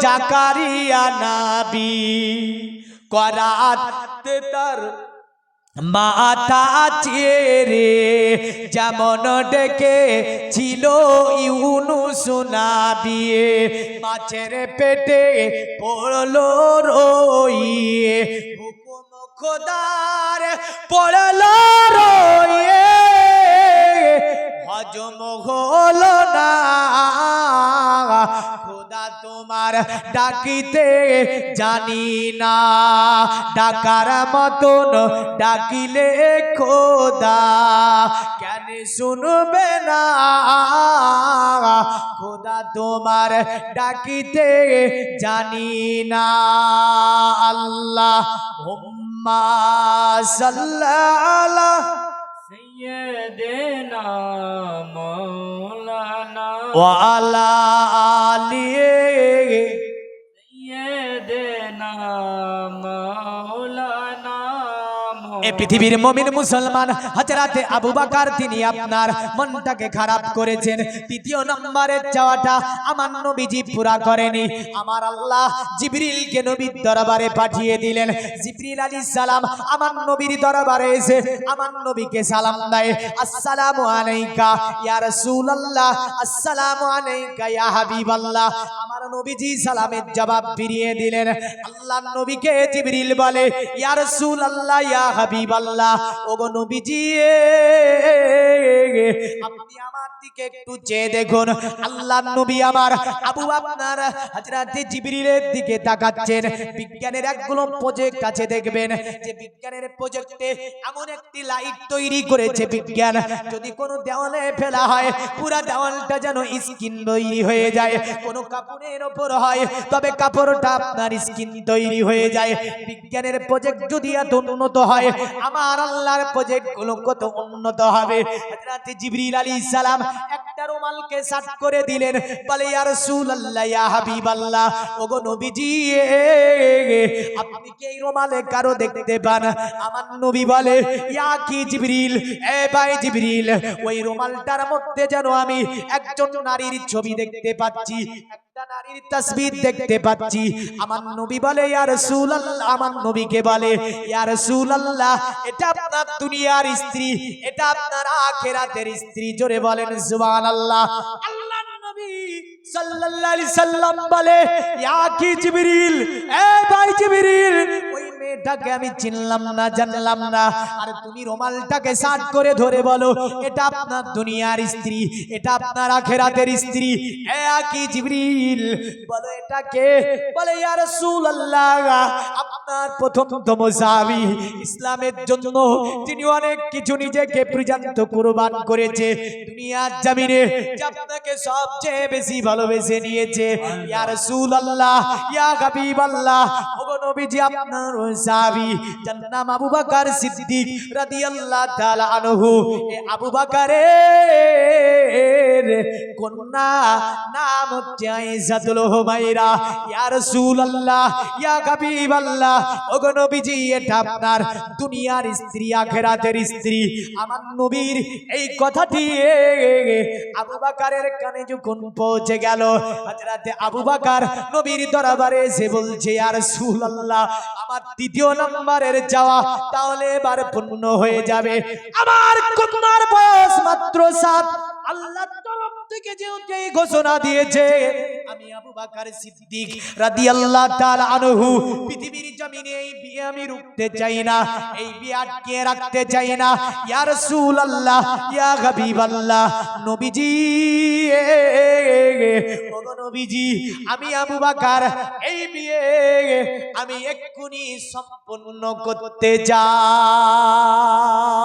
জাকারিয়া নবী করাতে তার মাথা চিরে যেমন ডেকে ছিল ইউনুস নবী মাছের পেটে পড়লো রইয়ে হুকুম খোদার পড়লো রইয়ে হজম হলো না খোদা তোমার ডাকিতে জানি না ডাকার মতন ডাকিলে খোদা কেন শুনবে না খোদা তোমার ডাকিতে জানি না আল্লাহ হুম্মা সাল্লাল্লাহ সৈয়দেনা মৌলানা ওয়া আলা আলিহি সৈয়দেনা মৌলানা এ পৃথিবীর মুমিন মুসলমান হযরতে আবু বকর তিনি আপনার মনটাকে খারাপ করেছেন তৃতীয় নম্বরের চাওয়াটা আমার নবীজি পুরা করেনি আমার আল্লাহ জিবরিলকে নবীর দরবারে পাঠিয়ে দিলেন জিবরিল আলাইহিস সালাম আমার নবীর দরবারে এসে আমার নবীকে সালাম দেয় আসসালামু আলাইকা ইয়া রাসূলুল্লাহ আসসালামু আলাইকা ইয়া হাবিবাল্লাহ আমার নবীজি সালামের জবাব ফিরিয়ে দিলেন আল্লাহর নবীকে জিবরিল বলে ইয়া রাসূলুল্লাহ ইয়া হাবিবাল্লাহ ওগো নবীজি আপনি আমার দিকে একটু চেয়ে দেখুন আল্লাহর নবী আমার আবু আপনার হযরতে জিবরিলের দিকে তাকাচ্ছেন বিজ্ঞানের একগুলো প্রজেক্ট আছে দেখবেন যে বিজ্ঞানের প্রজেক্টে এমন একটি লাইট তৈরি করেছে বিজ্ঞান যদি কোনো দেওয়ালে ফেলা হয় পুরো দেওয়ালটা যেন স্কিন তৈরি হয়ে যায় কোনো কাপড়ের উপর হয় তবে কাপড়টা আপনার স্কিন তৈরি হয়ে যায় বিজ্ঞানের প্রজেক্ট যদি এত উন্নত হয় আমার আল্লাহর প্রজেক্ট গুলো কত উন্নত হবে হযরতে জিবরিল আলাইহিস সালাম একটা রুমালকে সাট করে দিলেন বলে ইয়া রাসূলুল্লাহ ইয়া হাবিবাল্লাহ ওগো নবীজি আপনি কি এই রুমালে কারো দেখতে পান আমার নবী বলে ইয়া কি জিবরিল এ ভাই জিবরিল ওই রুমালটার মধ্যে যেন আমি একজন নারীর ছবি দেখতে পাচ্ছি একটা নারীর তাসবির দেখতে পাচ্ছি আমার নবী বলে ইয়া রাসূলুল্লাহ আমার নবীকে বলে ইয়া রাসূলুল্লাহ এটা আপনার দুনিয়ার স্ত্রী এটা আপনার আখিরাতের স্ত্রী জোরে বলেন সুবহানাল্লাহ আল্লাহর নবী সাল্লাল্লাহু আলাইহি সাল্লাম বলে ইয়া কি জিবরিল এ ভাই জিবরিল ওই মেয়েটাকে আমি চিনলাম না, জানলাম না। আর তুমি রুমালটাকে সাট করে ধরে বলো এটা আপনার দুনিয়ার স্ত্রী, এটা আপনার আখিরাতের স্ত্রী। এ কি জিবরিল, বলো এটা কে? বলে ইয়া রাসূলুল্লাহ, আপনার প্রথমতম সাহাবী, ইসলামের জন্য যিনি অনেক কিছু নিজেকে পর্যন্ত কুরবান করেছে, দুনিয়ার জমিনে যে আপনাকে সবচেয়ে বেশি ভালোবেসে নিয়েছে। ইয়া রাসূলুল্লাহ, ইয়া হাবিবাল্লাহ, ওগো নবীজি আপনার সাহাবী যার নাম আবু বকর সিদ্দিক রাদিয়াল্লাহু তাআলা আনহু। এ আবু বকরের কন্যা নাম হচ্ছে আয়েশাতুল হুমায়রা। ইয়া রাসূলুল্লাহ, ইয়া হাবিবাল্লাহ, ওগো নবীজি এটা আপনার দুনিয়ার স্ত্রী, আখিরাতের স্ত্রী। আমার নবীর এই কথাটি আবু বকরের কানে যখন পৌঁছে গেল, হযরতে আবু বকর নবীর দরবারে এসে বলছে ইয়া রাসূলুল্লাহ, আমার দ্বিতীয় নম্বরের যাওয়া তাহলে এবার পূর্ণ হয়ে যাবে। আমার কন্যার বয়স মাত্র 7। আল্লাহর তরফ থেকে যেহেতু এই ঘোষণা দিয়েছে, আমি আবু বকর সিদ্দিক রাদিয়াল্লাহু তাআলা আনহু পৃথিবীর জমিনে এই বিয়ে আমি রুখতে চাই না, এই বিয়ে আটকে রাখতে চাই না। ইয়া রাসূলুল্লাহ, ইয়া হাবিবাল্লাহ, নবীজি, ওগো নবীজি, আমি আবু বকর এই বিয়ে আমি এক্ষুনি সম্পূর্ণ করতে চাই।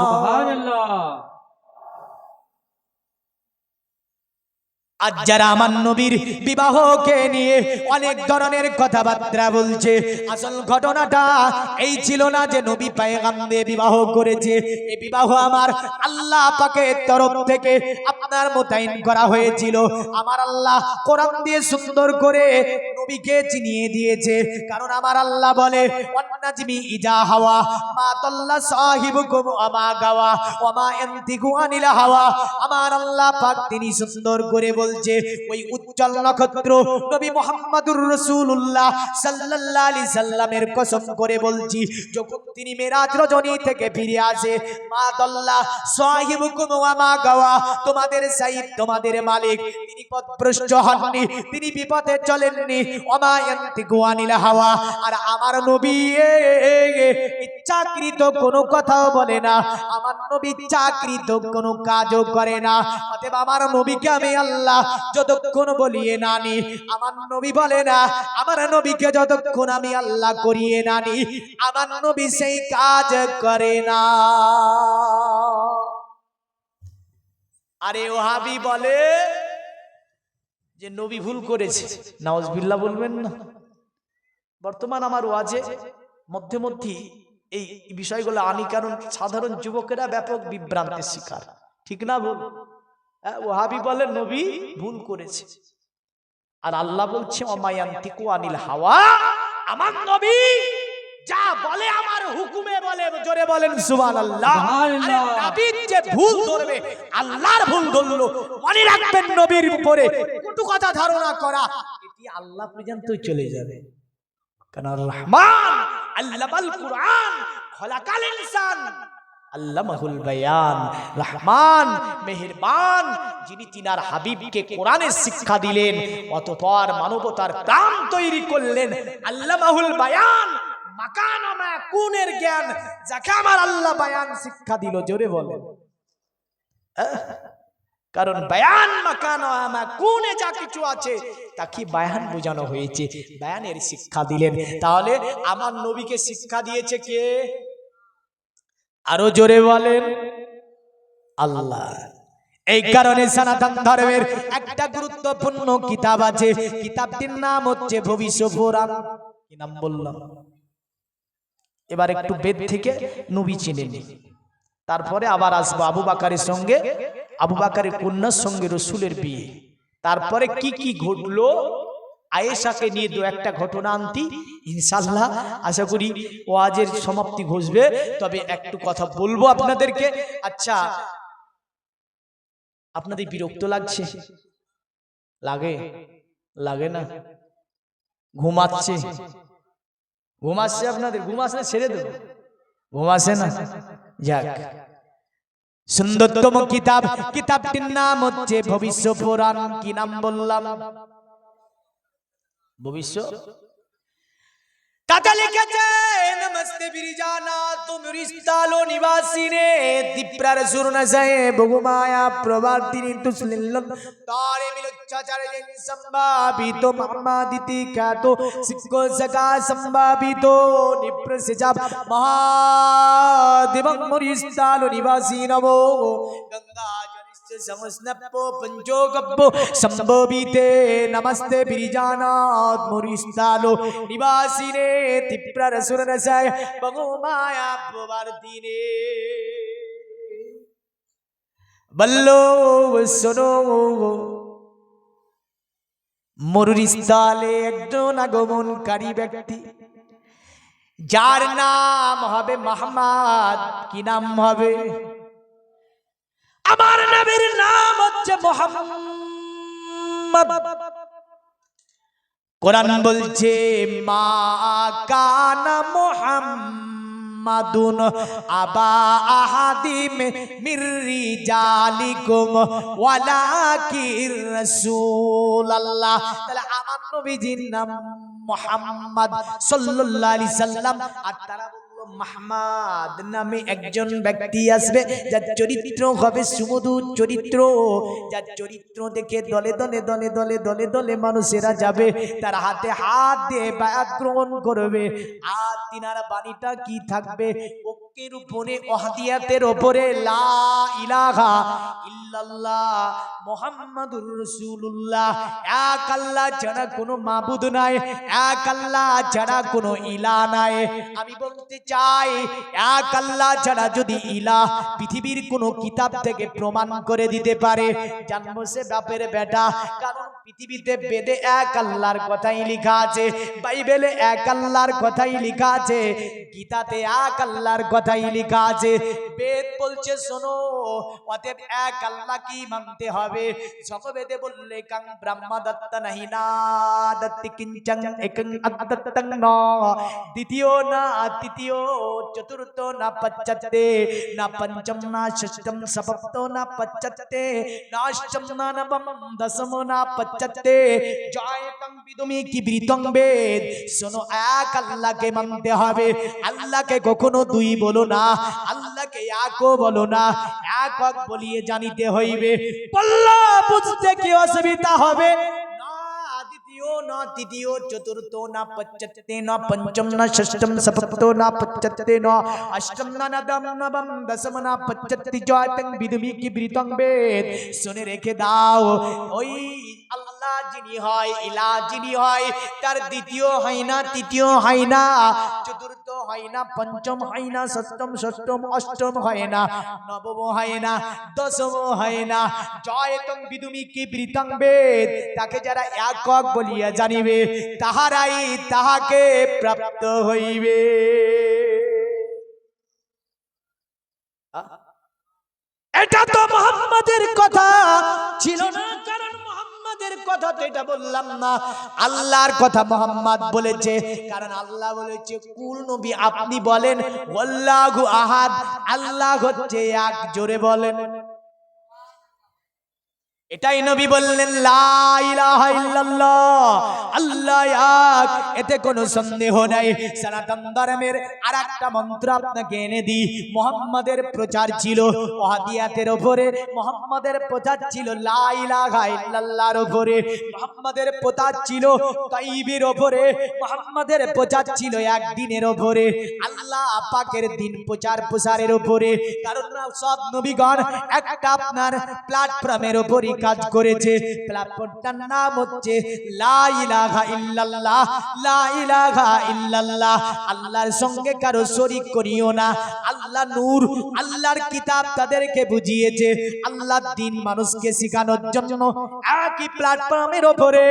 সুবহানাল্লাহ। আজ যারা আমার নবীর বিবাহকে নিয়ে অনেক ধরনের কথাবার্তা বলছে, আসল ঘটনাটা এই ছিল না যে নবী পয়গম্বর বিবাহ করেছে। এই বিবাহ আমার আল্লাহ পাকের তরফ থেকে আপনার মোতায়েন করা হয়েছিল। আমার আল্লাহ কোরআন দিয়ে সুন্দর করে নবীকে চিনিয়ে দিয়েছে। কারণ আমার আল্লাহ বলে ওয়ান্নাজমি ইজা হাওয়া মা তাল্লা সাহিবুকুম আমা গাওয়া ওয়া মা ইয়ানতিকু আনিল হাওয়া। আমার আল্লাহ পাক তিনি সুন্দর করে বলছে ওই উজ্জ্বল নক্ষত্র নবী মুহাম্মদুর রাসূলুল্লাহ সাল্লাল্লাহু আলাইহি সাল্লামের কসম করে বলছি, যখন তিনি মেরাজ রজনী থেকে ফিরে আসে, মা দাল্লা সাহিবুকুম ওয়া মা গাওয়া, তোমাদের সাইয়্যিদ তোমাদের মালিক তিনি পথভ্রষ্ট হননি, তিনি বিপথে চলেননি। ওয়া মা ইয়ানতিকু আনিল হাওয়া, আর আমার নবী ইচ্ছাকৃত কোনো কথাও বলে না, আমার নবী ইচ্ছাকৃত কোনো কাজও করে না। অতএব আমার নবীকে আমি আল্লাহ যতক্ষণ বলিয়ে না নি, আমার নবী বলে না, আমার নবীকে যতক্ষণ আমি আল্লাহ করিয়ে না নি, আমার নবী সেই কাজ করে না। আরে ওহাবি বলে যে নবী ভুল করেছে, নাউজুবিল্লাহ বলবেন না। বর্তমান আমার ওয়াজে মধ্যে মধ্যে এই বিষয়গুলো আনি, কারণ সাধারণ যুবকেরা ব্যাপক বিভ্রান্তির শিকার। ঠিক না বল? ওহাবি বলে নবী ভুল করেছে, আর আল্লাহ বলছে ওমায়ান্তিকু আনিল হাওয়া, আমার নবী যা বলে আমার হুকুমে বলে। জোরে বলেন সুবহানাল্লাহ। আরে নবীর যে ভুল ধরবে, আল্লাহর ভুল ধরলো, মনে রাখবেন নবীর উপরে কটু কথা ধারণা করা এটি আল্লাহ পর্যন্ত চলে যাবে। কারণ রহমান আল্লামাল কুরআন খলাকাল ইনসান আল্লামাহুল বায়ান। রহমান মেহেরবান, যিনি তিনার হাবিবকে কোরআনের শিক্ষা দিলেন, অতঃপর মানবতার প্রাণ তৈরি করলেন। আল্লামাহুল বায়ান, মাকান ও মাকুনের জ্ঞান যাকে আমার আল্লাহ বায়ান শিক্ষা দিল। জোরে বলেন। কারণ বায়ান মাকান ও মাকুনে যা কিছু আছে তাকে বায়ান বোঝানো হয়েছে, বায়ানের শিক্ষা দিলেন। তাহলে আমার নবীকে শিক্ষা দিয়েছে কে? আরো জোরে বলেন আল্লাহ। এই কারণে সনাতন ধর্মের একটা গুরুত্বপূর্ণ কিতাব আছে, কিতাবটির নাম হচ্ছে ভবিষ্য পুরাণ। কি নাম বললাম? এবার একটু বেদ থেকে নবী চিনে নিন, তারপরে আবার আসবো আবু বকরের সঙ্গে, আবু বকরের কন্যার সঙ্গে রাসূলের বিয়ে। তারপরে কি কি ঘটলো আয়েশাকে নিয়ে দু একটা ঘটনা আনতি, ইনশাআল্লাহ আশা করি ওয়াজের সমাপ্তি ঘটবে। তবে একটু কথা বলবো আপনাদেরকে। আচ্ছা, আপনাদের বিরক্ত লাগছে? লাগে? লাগে না? ঘুমাচ্ছে? ঘুমাচ্ছে আপনাদের? ঘুমাচ্ছে ছেড়ে দেবো, ঘুমাচ্ছে না? যাক, সুন্দরতম কিতাব, কিতাবটির নাম হচ্ছে ভবিষ্য পুরাণ। কি নাম বললাম? ভবিষ্য। দাদা লিখেছে নমস্তে বিরিজানা তুম রিস্তালো নিবাসিনে দিপ্রার সুরনা যায় বহুমায়া প্রবার্তিনি তুসলিল্লন তারে মিলুচ্চাচারে জেন সম্ভাবিত মাম্মাদিতি খ্যাত সিক্কো সকা সম্ভাবিত নিপ্রসিজাব মহাদেবং মরিস্তালো নিবাসী নবো গঙ্গা समस्नप्पो पंचोगप्पो संभविते नमस्ते बिरिजानाथ मुरिस्तालो निवासिने तिप्ररसुररसाय भगोमाया प्रवर्तिने बल्लो सुनो मुरिस्ताले एकজন আগমনকারী ব্যক্তি যার নাম হবে মোহাম্মদ কি নাম হবে আমার নবীর নাম হচ্ছে মুহাম্মদ কোরআন বলছে মা কানা মুহাম্মাদুন আবা আহাদিম মির রিজালিকুম ওয়ালাকির রাসূলুল্লাহ তাহলে আমার নবীজির নাম মুহাম্মদ সাল্লাল্লাহু আলাইহি সাল্লাম আর তারা মোহাম্মদ নামে একজন ব্যক্তি আসবে যার চরিত্র হবে সুমধুর চরিত্র যার চরিত্র দেখে দলে দলে দলে দলে দলে দলে মানুষেরা যাবে তার হাতে হাত দিয়ে বায়াত গ্রহণ করবে আর তিনার বাণীটা কি থাকবে বুকের উপরে ওয়াহদিয়াতের উপরে লা ইলাহা ইল্লাল্লাহ মুহাম্মাদুর রাসূলুল্লাহ এক আল্লাহ ছাড়া কোনো মাবুদ নাই এক আল্লাহ ছাড়া কোনো ইলাহ নাই আমি বলতে চাই এক আল্লাহ ছাড়া যদি ইলাহ পৃথিবীর কোনো কিতাব থেকে প্রমাণ করে দিতে পারে জন্ম সে বাপের বেটা কারণ পৃথিবীতে বেদে এক আল্লাহর কথাই লেখা আছে বাইবেলে এক আল্লাহর কথাই লেখা আছে গীতাতে এক আল্লাহর কথাই লেখা আছে বেদ বলছে শোনো অতএব এক আল্লাহ কি মানতে হবে সকবেদে বললে কাং ব্রহ্মা দত্ত নাহি না দত্তি কিঞ্চং একং আদত্তং ন দ্বিতীয় না তৃতীয় চতুর্থ না পঞ্চতে না পঞ্চম না ষষ্ঠম সপ্তম না পঞ্চতে না অষ্টম না নবম দশম না পঞ্চতে জয়তং বিদুমি কিবৃতং বেদ শোনো এক আল্লাহকে মানতে হবে আল্লাহকে কখনো দুই বলো না আল্লাহকে একও বলো না একক বলিয়ে জানিতে হইবে বললা বুঝতে কি অসুবিধা হবে না তৃতীয় চতুর্থ না পঞ্চতে না পঞ্চম না ষষ্ঠম সপ্তম না পঞ্চতে না অষ্টম না নবম দশম না পঞ্চতি জয়তং বিদুমি কিবৃতং বেদ শুনে রেখে দাও ওই আল্লাহ যিনি হয় ইলাহ যিনি হয় তার দ্বিতীয় হয় না তৃতীয় হয় না চতুর্থ হয় না পঞ্চম হয় না ষষ্ঠম অষ্টম হয় না নবম হয় না দশম হয় না জয়তং বিদুমি কিবৃতং বেদ তাকে যারা একক বলিয়া জানিবে তাহারাই তাহাকে প্রাপ্ত হইবে এটা তো মুহাম্মাদের কথা ছিল না কারণ মুহাম্মাদের কথা তো এটা বললাম না আল্লাহর কথা মুহাম্মদ বলেছে কারণ আল্লাহ বলেছে কুল নবী আপনি বলেন আল্লাহু আহাদ আল্লাহ হচ্ছে এক জোরে বলেন এটাই নবী বললেন লা ইলাহা ইল্লাল্লাহ আল্লাহ এক এতে কোনো সন্দেহ নাই সনাতন ধর্মের আরেকটা মন্ত্র আপনাকে এনে দিই মুহাম্মাদের প্রচার ছিল ওয়াহদিয়াতের উপরে মুহাম্মাদের প্রচার ছিল লা ইলাহা ইল্লাল্লাহর উপরে মুহাম্মাদের প্রচার ছিল গায়বের উপরে মুহাম্মাদের প্রচার ছিল একদিনের উপরে আল্লাহ পাকের দিন প্রচারের উপরে কারণ সব নবীগণ একটা আপনার প্ল্যাটফর্মের উপরে কাজ করেছে প্ল্যাটফর্মটার নাম হচ্ছে লা ইলাহা ইল্লাল্লাহ লা ইলাহা ইল্লাল্লাহ আল্লাহর সঙ্গে কারো শরীক করিও না আল্লাহ নূর আল্লাহর কিতাব তাদেরকে বুঝিয়েছে আল্লাহর দ্বীন মানুষকে শেখানোর জন্য একই প্ল্যাটফর্মের উপরে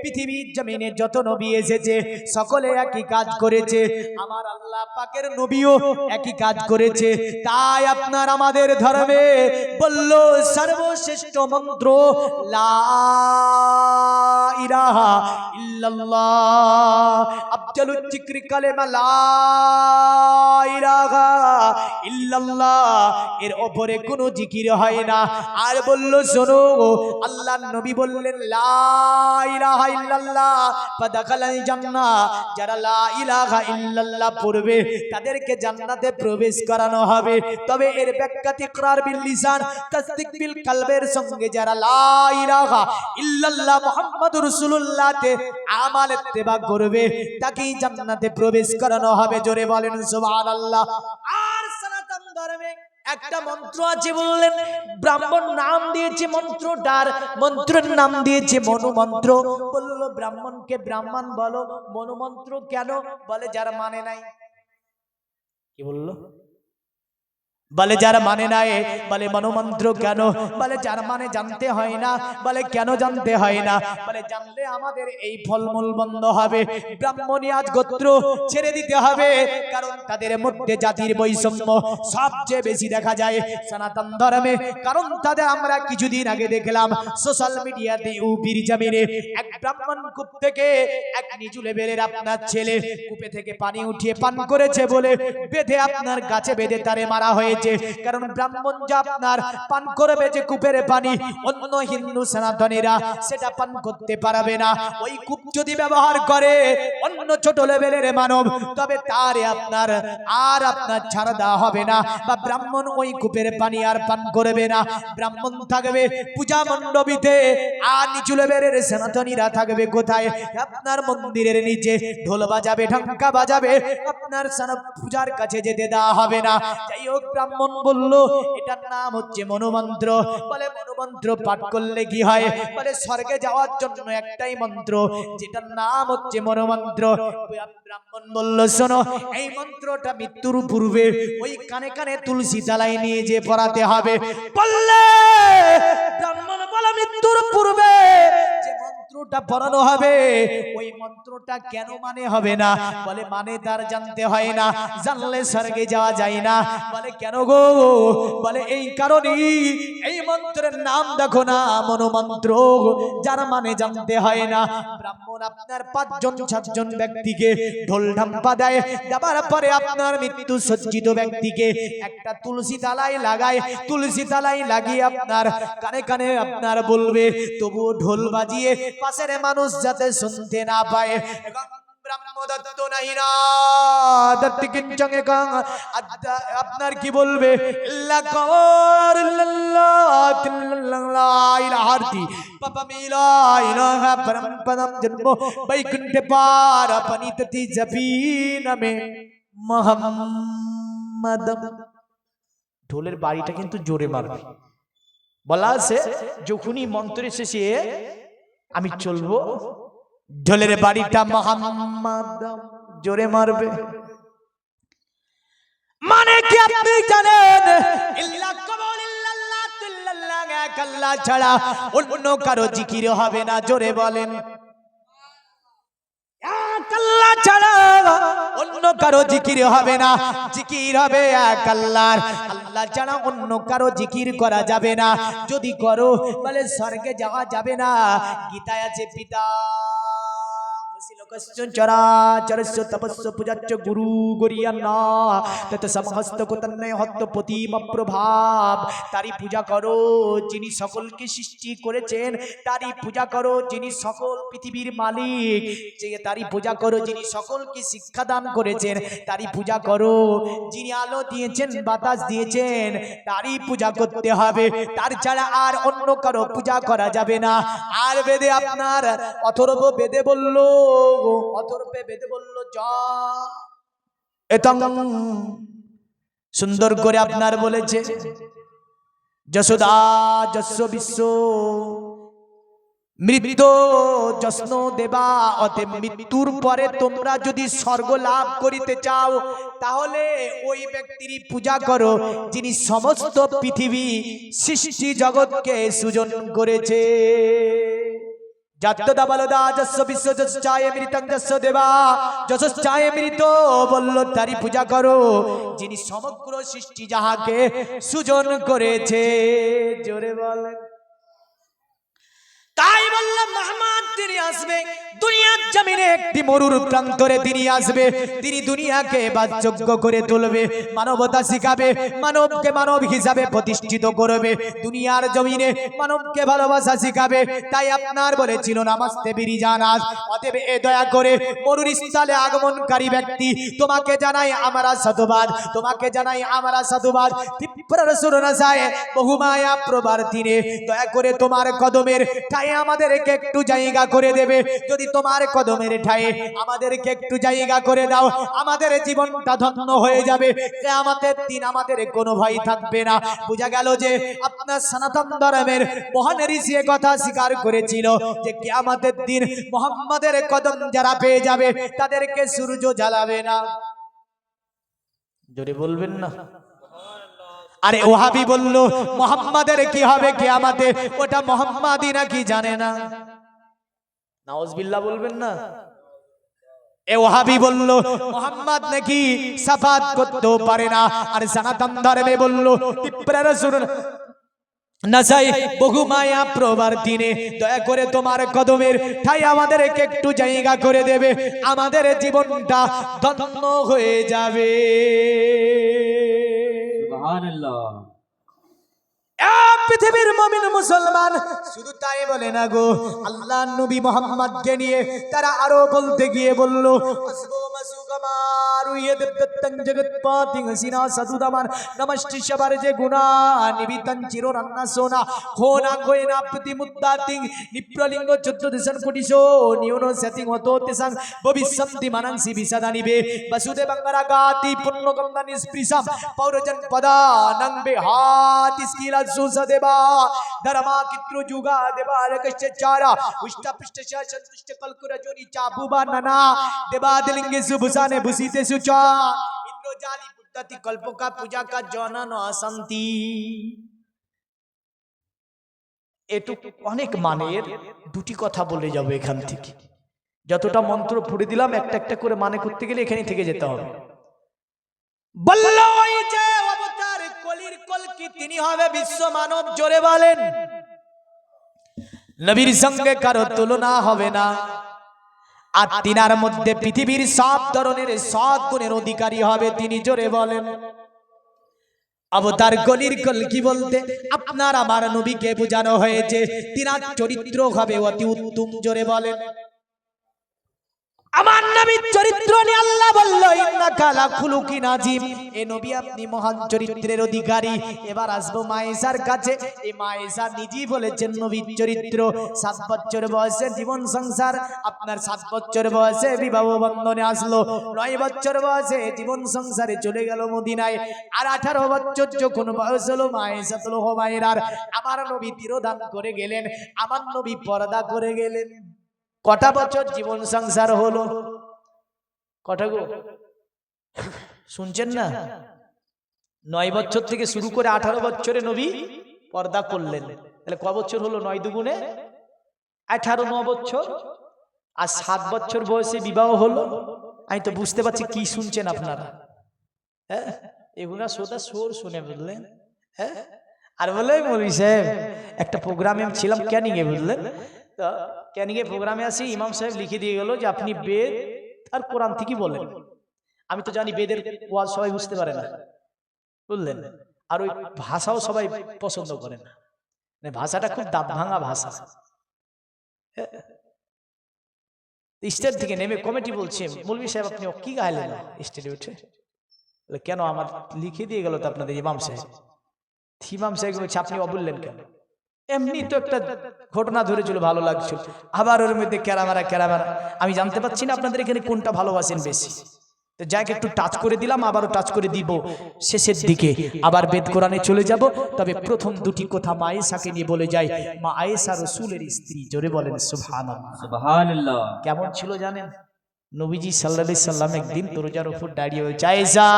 পৃথিবীর জমিনে যত নবী এসেছে সকলে একই কাজ করেছে আমার আল্লাহ পাকের নবীও একই কাজ করেছে তাই আপনার আমাদের ধর্মে বলল সর্বশ্রেষ্ঠ মন্ত্র লা ইলাহা ইল্লাল্লাহ। আফজালুল যিকরি কালেমা লা ইলাহা ইল্লাল্লাহ, এর উপরে কোনো জিকির হয় না। আর বলল শোনো, আল্লাহর নবী বললেন লা ইলাহা ইল্লাল্লাহ ফাদাখালাল জান্নাহ, যারা লা ইলাহা ইল্লাল্লাহ পড়বে তাদেরকে জান্নাতে প্রবেশ করানো হবে। তবে এর ব্যাখ্যা ইকরার বিল লিসান তাসদিক বিল কলবের সঙ্গে যারা লা ইলাহা ইল্লাল্লাহ মুহাম্মাদুর রাসূলুল্লাহ তে আমাল ইত্তেবা করবে তাকেই জান্নাতে প্রবেশ করানো হবে। জোরে বলেন সুবহানাল্লাহ। আর সনাতন ধর্মে একটা মন্ত্র আছে, বললেন ব্রাহ্মণ নাম দিয়েছে মন্ত্রটার, মন্ত্রের নাম দিয়েছে মনোমন্ত্র। বলল ব্রাহ্মণকে ব্রাহ্মণ বলো, মনোমন্ত্র কেন? বলে যারা মানে নাই। কি বললো? বলে যারা মানে নাই। বলে মনোমন্ত্র কেন? বলে যার মানে জানতে হয় না। বলে কেন জানতে হয় না? বলে জানলে আমাদের এই ফলমূল বন্ধ হবে, ব্রাহ্মণিয়াজ গোত্র ছেড়ে দিতে হবে, কারণ তাদের মধ্যে জাতির বৈষম্য সবচেয়ে বেশি দেখা যায় সনাতন ধর্মে। কারণ তাদের আমরা কিছুদিন আগে দেখলাম সোশ্যাল মিডিয়াতে ইউপির জমিনে এক ব্রাহ্মণ কূপ থেকে এক নিচু লেভেলের আপনার ছেলে কূপে থেকে পানি উঠিয়ে পান করেছে বলে বেঁধে আপনার গাছে বেঁধে তারে মারা হয়েছে। কারণ ব্রাহ্মণ যা আপনার পান করবে যে কূপের পানি, অন্য হিন্দু সনাতনীরা সেটা পান করতে পারবে না। ওই কূপ যদি ব্যবহার করে অন্য ছোট লেভেলের মানব, তবে তারে আপনার ছাড়া দেওয়া হবে না, বা ব্রাহ্মণ ওই কূপের পানি আর পান করবে না। ব্রাহ্মণ থাকবে পূজা মণ্ডপীতে, আর নিচু লেভেলের সনাতনীরা থাকবে কোথায়? আপনার মন্দিরের নিচে ঢোল বাজাবে, ঢাঙ্কা বাজাবে, আপনার পূজার কাছে যেতে দেওয়া হবে না। যাই হোক, ব্রাহ্মণ বলল এটার নাম হচ্ছে মনোমন্ত্র। বলে মনোমন্ত্র পাঠ করলে কি হয়? বলে স্বর্গে যাওয়ার জন্য একটাই মন্ত্র, যেটার নাম হচ্ছে মনোমন্ত্র। ব্রাহ্মণ বলল শোনো, এই মন্ত্রটা মৃত্যুর পূর্বে ওই কানে কানে তুলসী তলাই নিয়ে যে পড়াতে হবে। বললে ব্রাহ্মণ বলে মৃত্যুর পূর্বে যে মন্ত্রটা পড়ানো হবে, ওই মন্ত্রটা কেন মানে হবে না? বলে মানে তার জানতে হয় না, জানলে স্বর্গে যাওয়া যায় না। বলে কেন গো? বলে এই কারণেই এই মন্ত্রের নাম দেখো না মনোমন্ত্র, যার মানে জানতে হয় না। ব্রাহ্মণ আপনার 5 জন 7 জন ব্যক্তিকে ঢোল ঢাম্পা দেয়, দেওয়ার পরে আপনার মৃত্যু সজ্জিত ব্যক্তিকে একটা তুলসী তালাই লাগায়, তুলসী তালাই লাগিয়ে আপনার কানে কানে আপনার বলবে, তবুও ঢোল বাজিয়ে পাশের মানুষ যাতে শুনতে না পায়। ব্রাহ্মদত্ত নাহি না দত্তি কিঞ্চঙ্গে কাং, আপনার কি বলবে? বৈকুণ্ঠে পার পনিততি জবিনমে মুহাম্মাদম। ঢোলের বাড়িটা কিন্তু জোরে মারবে। বলা আছে যখনই মন্ত্রের শেষে আমি চলবো, ঢোলের বাড়িটা মুহাম্মাদ জোরে মারবে। মানে কি আপনি জানেন? ইল্লা কবুল ইল্লাল্লাহ তিল্লাল্লাহ, এক আল্লাহ ছাড়া অন্য কারো জিকির হবে না। জোরে বলেন, এক আল্লাহ ছাড়া অন্য কারো জিকির হবে না। জিকির হবে এক আল্লাহর, আল্লাহ ছাড়া অন্য কারো জিকির করা যাবে না। যদি করো বলে স্বর্গে যাওয়া যাবে না। গীতায় আছে পিতা চরাচরস্য তপস্য পূজাচ্চ গুরু গরিয়ান্না তত সমহস্ত কোতন্নয় হত্ত প্রতিম প্রভাব। তারই পূজা করো যিনি সকলকে সৃষ্টি করেছেন, তারই পূজা করো যিনি সকল পৃথিবীর মালিক, তারই পূজা করো যিনি সকলকে শিক্ষা দান করেছেন, তারই পূজা করো যিনি আলো দিয়েছেন বাতাস দিয়েছেন, তারই পূজা করতে হবে। তার ছাড়া আর অন্য কারো পূজা করা যাবে না। আর বেদে আপনার অথর্ব বেদে বলল, অথর্বে বেদে বলল যা এতং, সুন্দর করে আপনার বলেছে যশোদা যস্য বিশ্ব মৃত্যু যশ্ন দেবা। অতএব মৃত্যুর পরে তোমরা যদি স্বর্গ লাভ করিতে চাও, তাহলে ওই ব্যক্তির পূজা করো যিনি সমস্ত পৃথিবী সৃষ্টি জগৎকে সৃজন করেছে। জাত্যদা বলদা যস্য বিশ্ব যশ্চায় মৃতং যস্য দেবা, যশশ্চায় মৃত বলল তারই পূজা করো যিনি সমগ্র সৃষ্টি যাহাকে সৃজন করেছে। জোরে বলেন। তাই বললাম মুহাম্মদ তিনি আসবে দুনিয়ার জমিনে একটি মরুর প্রান্তরে তিনি আসবে, তিনি দুনিয়াকে বাসযোগ্য করে তুলবে, মানবতা শিখাবে, মানবকে মানব হিসাবে প্রতিষ্ঠিত করবে, দুনিয়ার জমিনে মানবকে ভালোবাসা শিখাবে। তাই আপনার বলেছিল নামাজতে বিরি জানাজ। অতএব এ দয়া করে মরুর স্থলে আগমনকারী ব্যক্তি তোমাকে জানাই আমরা সাধুবাদ, তোমাকে জানাই আমরা সাধুবাদ। তিপ্রার সুরনাসায় বহুমায়া প্রবার দিনে দয়া করে তোমার কদমের ঠায়ে আমাদেরকে একটু জায়গা করে দেবে। যদি তোমার কদমের ঠায়ে আমাদেরকে একটু জায়গা করে দাও, আমাদের জীবনটা ধন্য হয়ে যাবে। কিয়ামতের দিন আমাদের কোনো ভয় থাকবে না। বোঝা গেল যে আপনার সনাতন ধর্মের মহান ঋষি কথা স্বীকার করেছিল যে কিয়ামতের দিন মুহাম্মাদের কদম যারা পেয়ে যাবে তাদেরকে সূর্য জ্বালাবে না। জোরে বলবেন না। আরে ওহাবি বলল মুহাম্মাদের কি হবে কিয়ামতে, ওটা মুহাম্মাদি নাকি জানে না। নাউজুবিল্লাহ বলবেন না। এ ওহাবি বলল মুহাম্মদ নাকি সাফাত করতে পারে না। আর সনাতন ধর্মে বলল তিপ্রার সুর নাসাই বহুমায়া প্রবার দিনে দয়া করে তোমার কদমের ঠাই আমাদেরকে একটু জায়গা করে দেবে, আমাদের জীবনটা ধন্য হয়ে যাবে। সুবহানাল্লাহ। পৃথিবীর মুমিন মুসলমান শুধু তাই বলে না গো, আল্লাহ নবী মুহাম্মদকে নিয়ে তারা আরো বলতে গিয়ে বলল আসবো মাসুকামারু ইয়েদত্তং জগৎপাতিং সিনা সাদুদামান নমষ্টি সবার যে গুণা নিবিতং চিররান্না সোনা খোনা খোয়না প্রতিমুদ্দাতিং নিপ্রলিঙ্গ 14 দেশন কোটিশো নিউনো সেটিং হতো তেসাং ভবিষ্যন্তি মানাংসি বিসাদানিবে বসুদেব অঙ্গরাগাতি পুণ্যগঙ্গা নিস্পৃশাম পৌরজন পদানং বেহাতি স্কিলা সুসদেবা ধর্মা কিত্রু যুগা দেবা রকশ্চ চারা উষ্টা পৃষ্ঠ সন্তুষ্ট কলকুরজনি চাবুবা নানা দেবা দিলিঙ্গে সুবুসানে বুসিতে সুচা ইন্দ্রজালি বুদ্ধতি কল্পকা পূজা কা জনন অসন্তি। এটুকু অনেক মানের দুটি কথা বলে যাবে এখান থেকে। যতটা মন্ত্র পড়ে দিলাম একটা একটা করে মানে করতে গেলে এখানে থেকে যেতে হবে। বলল ওই যে অবতার কলির কলকি তিনি হবে বিশ্ব মানব, জোরে বলেন। নবীর সঙ্গে কারো তুলনা হবে না। আর তিনার মধ্যে পৃথিবীর সব ধরনের সৎ গুণের অধিকারী হবে তিনি, জোরে বলেন। অবতার কলির কলকি বলতে আপনার আমার নবীকে বোঝানো হয়েছে তিনার চরিত্র হবে অতি উত্তম, জোরে বলেন। আমার নবীর চরিত্র নিয়ে আল্লাহ বলল ইন্নাকা লা খুলুকিন আযীম, এ নবী আপনি মহান চরিত্রের অধিকারী। এবার আসবো মায়েশার কাছে। এই মায়েশা নিজেই বলেছেন নবীর চরিত্র 7 বছর বয়সে জীবন সংসার, আপনার 7 বছর বয়সে বিবাহ বন্ধনে আসলো, 9 বছর বয়সে জীবন সংসারে চলে গেল মদিনায়। আর 18 বছর যখন বয়স হলো মায়েশাতুল হুমায়রার, আমার নবী তিরোধান করে গেলেন, আমার নবী পর্দা করে গেলেন। কটা বছর জীবন সংসার হলো? কটা গো শুনছেন না? 9 বছর থেকে শুরু করে 18 বছরে নবী পর্দা করলেন। তাহলে ক বছর হলো? 9 দুগুণে 18, 9 বছর। আর 7 বছর বয়সে বিবাহ হলো। আমি তো বুঝতে পারছি কি শুনছেন আপনারা। হ্যাঁ, এগুলা সোদা সোর শুনে বুঝলেন। হ্যাঁ, আর বলে মৌলভী সাহেব একটা প্রোগ্রামে ছিলাম ক্যানিং এ, বুঝলেন তো। ক্যানিং এ প্রোগ্রামে আসি, ইমাম সাহেব লিখে দিয়ে গেল যে আপনি বেদ আর কোরআন থেকে বলেন। আমি তো জানি বেদের ওয়াজ সবাই বুঝতে পারে না, বুঝলেন। আর ওই ভাষাও সবাই পছন্দ করে না, ভাষাটা খুব দাঁত ভাঙা ভাষা। স্টেজ থেকে নেমে কমিটি বলছে মৌলভী সাহেব আপনি কি গাইলেন স্টেজে উঠে? কেন? আমার লিখে দিয়ে গেল তো আপনাদের ইমাম সাহেব। ইমাম সাহেব বলছে আপনি অবললেন কেন? এমনি তো একটা ঘটনা ধরেছিল, ভালো লাগছিল। আবার ওর মধ্যে ক্যারামারা। আমি জানতে পারছি না আপনাদের এখানে কোনটা ভালোবাসেন বেশি। তো যাকে একটু টাচ করে দিলাম, আবারও টাচ করে দিব শেষের দিকে। আবার বেদ কোরআনে চলে যাব। তবে প্রথম দুটি কথা মা আয়েশাকে নিয়ে বলে যাই। মা আয়েশা রাসূলের স্ত্রী, জোরে বলেন সুবহানাল্লাহ। সুবহানাল্লাহ। কেমন ছিল জানেন? নবীজি সাল্লাল্লাহু আলাইহি সাল্লাম একদিন দরজার উপর দাঁড়িয়ে বলছে আয়েশা,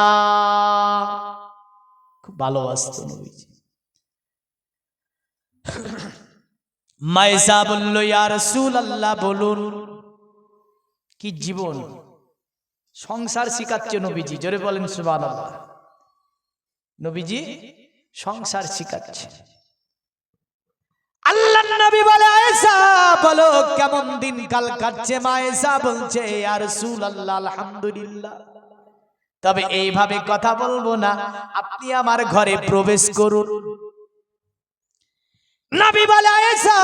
খুব ভালোবাসতো নবীজি। মায়েশা বলল ইয়া রাসূলুল্লাহ বলুন। কি জীবন সংসার শিখাচ্ছে নবীজি, জোরে বলেন সুবহানাল্লাহ। নবীজি সংসার শিখাচ্ছে। আল্লাহ আল্লাহর নবী বলে আয়েশা বলো কেমন দিন কাল কাটছে মা আয়েশা বলছে ইয়া রাসূলুল্লাহ আলহামদুলিল্লাহ তবে এইভাবে কথা বলবো না আপনি আমার ঘরে প্রবেশ করুন নবী বলে আয়েশা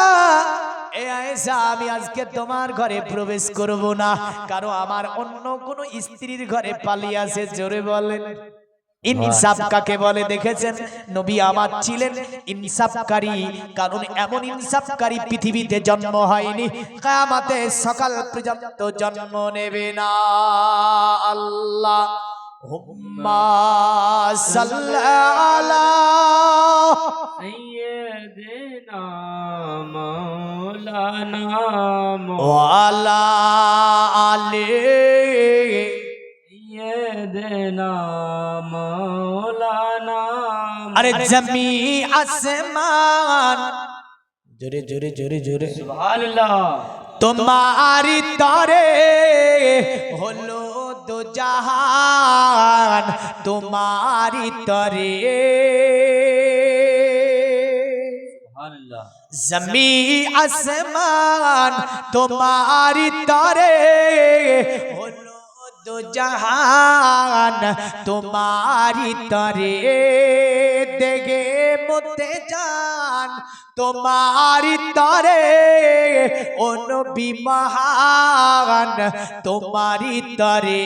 এ আয়েশা আমি আজকে তোমার ঘরে প্রবেশ করব না কারণ আমার অন্য কোন স্ত্রীর ঘরে পালিয়ে আছে জোরে বলেন ইনসাফ কাকে বলে দেখেছেন নবী আমার ছিলেন ইনসাফকারী কারণ এমন ইনসাফকারী পৃথিবীতে জন্ম হয়নি কিয়ামতে সকাল পর্যন্ত জন্ম নেবে না আল্লাহ হুম্মা সাল্লাল্লাহু সাইয়্যিদিনা মাওলানা ওয়ালা আলী সাইয়্যিদিনা মাওলানা আরে জমি আসমান জোরে জোরে জোরে জোরে সুবহানাল্লাহ তোমারি তরে হলো দো জাহান তোমারি তরে সুবহানাল্লাহ জমি আসমান তোমারি তরে হলো দো জাহান তোমারি তরে দেগে মতে জান তোমারি তরে ও নবী মহান তোমারি তরে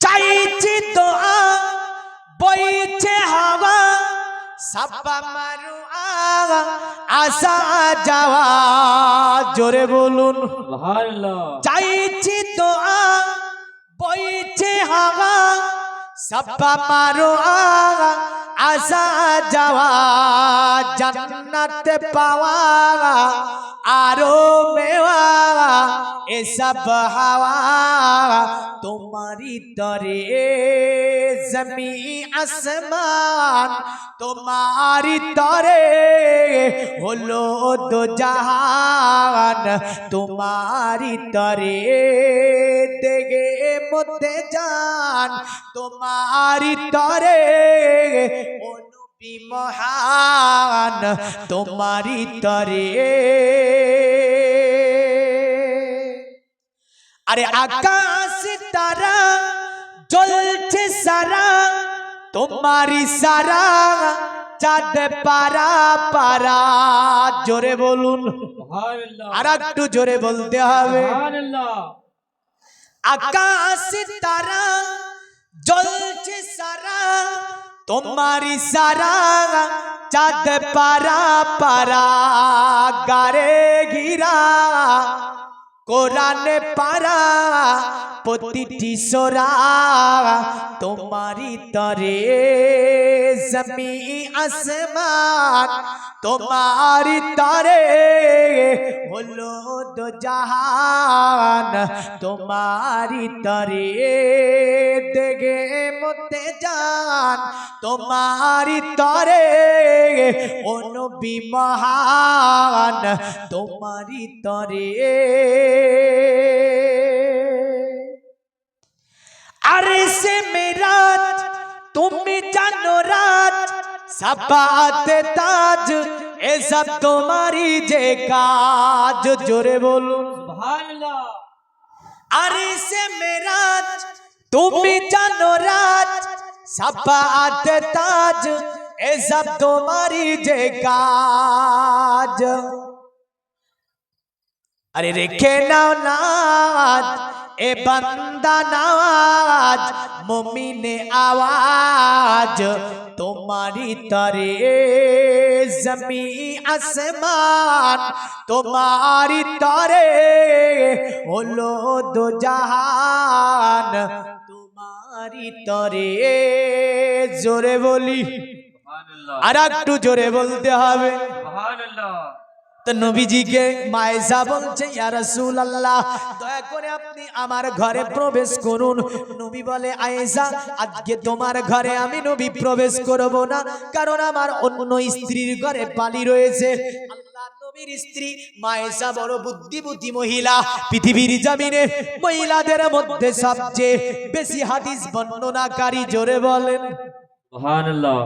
চাইছি দোয়া বইছে হাওয়া সাপা মারু আসা যাওয়া জোরে বলুন সুবহানাল্লাহ চাইছি দোয়া বইছে হাওয়া সাপা মারু আসা যাওয়া জান্নাত পাওয়া আরো মেওয়া এসব হাওয়া তোমারি তরে জমি আসমান তোমারি তরে হলো দো জাহান তোমারি তরে দেগে মধ্যে জান তোমারি তরে ও নবী মহান তোমারি তরে আরে আকাশ তারা জ্বলছে সারা তোমারি সারা চাঁদ পারা পারা জোরে বলুন সুবহানাল্লাহ আর একটু জোরে বলতে হবে সুবহানাল্লাহ আকাশ তারা জ্বলছে সারা তোমারি সারা চাঁদ পারা পারা গারে ঘিরা কোরআনে পারা প্রতিটি সোরা তোমারি তরে জমি আসমান তোমারি তরে হলো দো জাহান তোমারি তরে দেগে মতে জান তোমারি তরে ও নবী মহান তোমারি তরে আরে সে মেরাজ তুমি জানো রাত সাবাতে তাজ এসব তোমারি যে কাজ জোরে বলুন সুবহানাল্লাহ আরে সে মেরাজ তুমি জানো রাত সাবাতে তাজ এসব তোমারি যে কাজ আরে রেখে নাও নাজ এ বান্দা নওয়াজ মুমিনে আওয়াজ তোমারি তরে জমি আসমান তোমারি তরে হলো দো জাহান তোমারি তরে জোরে বলি সুবহানাল্লাহ আর একটু জোরে বলতে হবে সুবহানাল্লাহ তো নবীজিকে মায়েশা বলছে ইয়া রাসূলুল্লাহ দয়া করে আপনি আমার ঘরে প্রবেশ করুন নবী বলে আয়েশা আজকে তোমার ঘরে আমি নবী প্রবেশ করব না কারণ আমার অন্য স্ত্রীর ঘরে পালি রয়েছে আল্লাহ নবীর স্ত্রী মায়েশা বড় বুদ্ধিমতী মহিলা পৃথিবীর জমিনে মহিলাদের মধ্যে সবচেয়ে বেশি হাদিস বর্ণনাকারী জোরে বলেন সুবহানাল্লাহ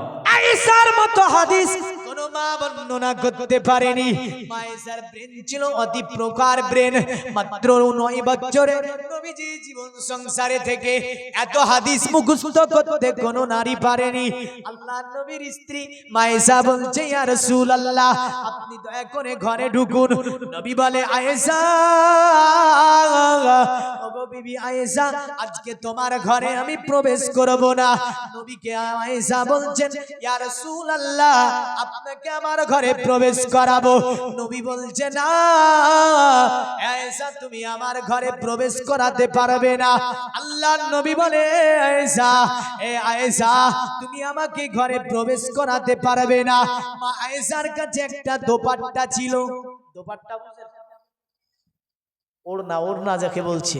আয়েশার মতো হাদিস কোন মা বর্ণনা করতে পারেনি। আয়েশার ব্রেন ছিল অতি প্রকার ব্রেন। মাত্র 9 বছরে নবীজি জীবন সংসারে থেকে এত হাদিস মুখস্থ করতে কোন নারী পারেনি। আল্লাহর নবীর স্ত্রী আয়েশা বলছে, ইয়া রাসূলুল্লাহ, আপনি দয়া করে ঘরে ঢুকুন। নবী বলে, আয়েশা, ওগো বিবি আয়েশা, আজকে তোমার ঘরে আমি প্রবেশ করব না। নবীকে আয়েশা বলছেন, ইয়া রাসূলুল্লাহ, আপনাকে আমার ঘরে প্রবেশ করাবো। নবী বলছে, না আয়েশা, তুমি আমার ঘরে প্রবেশ করাতে পারবে না। আল্লাহর নবী বলে, আয়েশা, এ আয়েশা, তুমি আমাকে ঘরে প্রবেশ করাতে পারবে না। মা আয়েশার কাছে একটা দোপাট্টা ছিল। দোপাট্টা বুঝেন? ওড়না, ওড়না যাকে বলছে।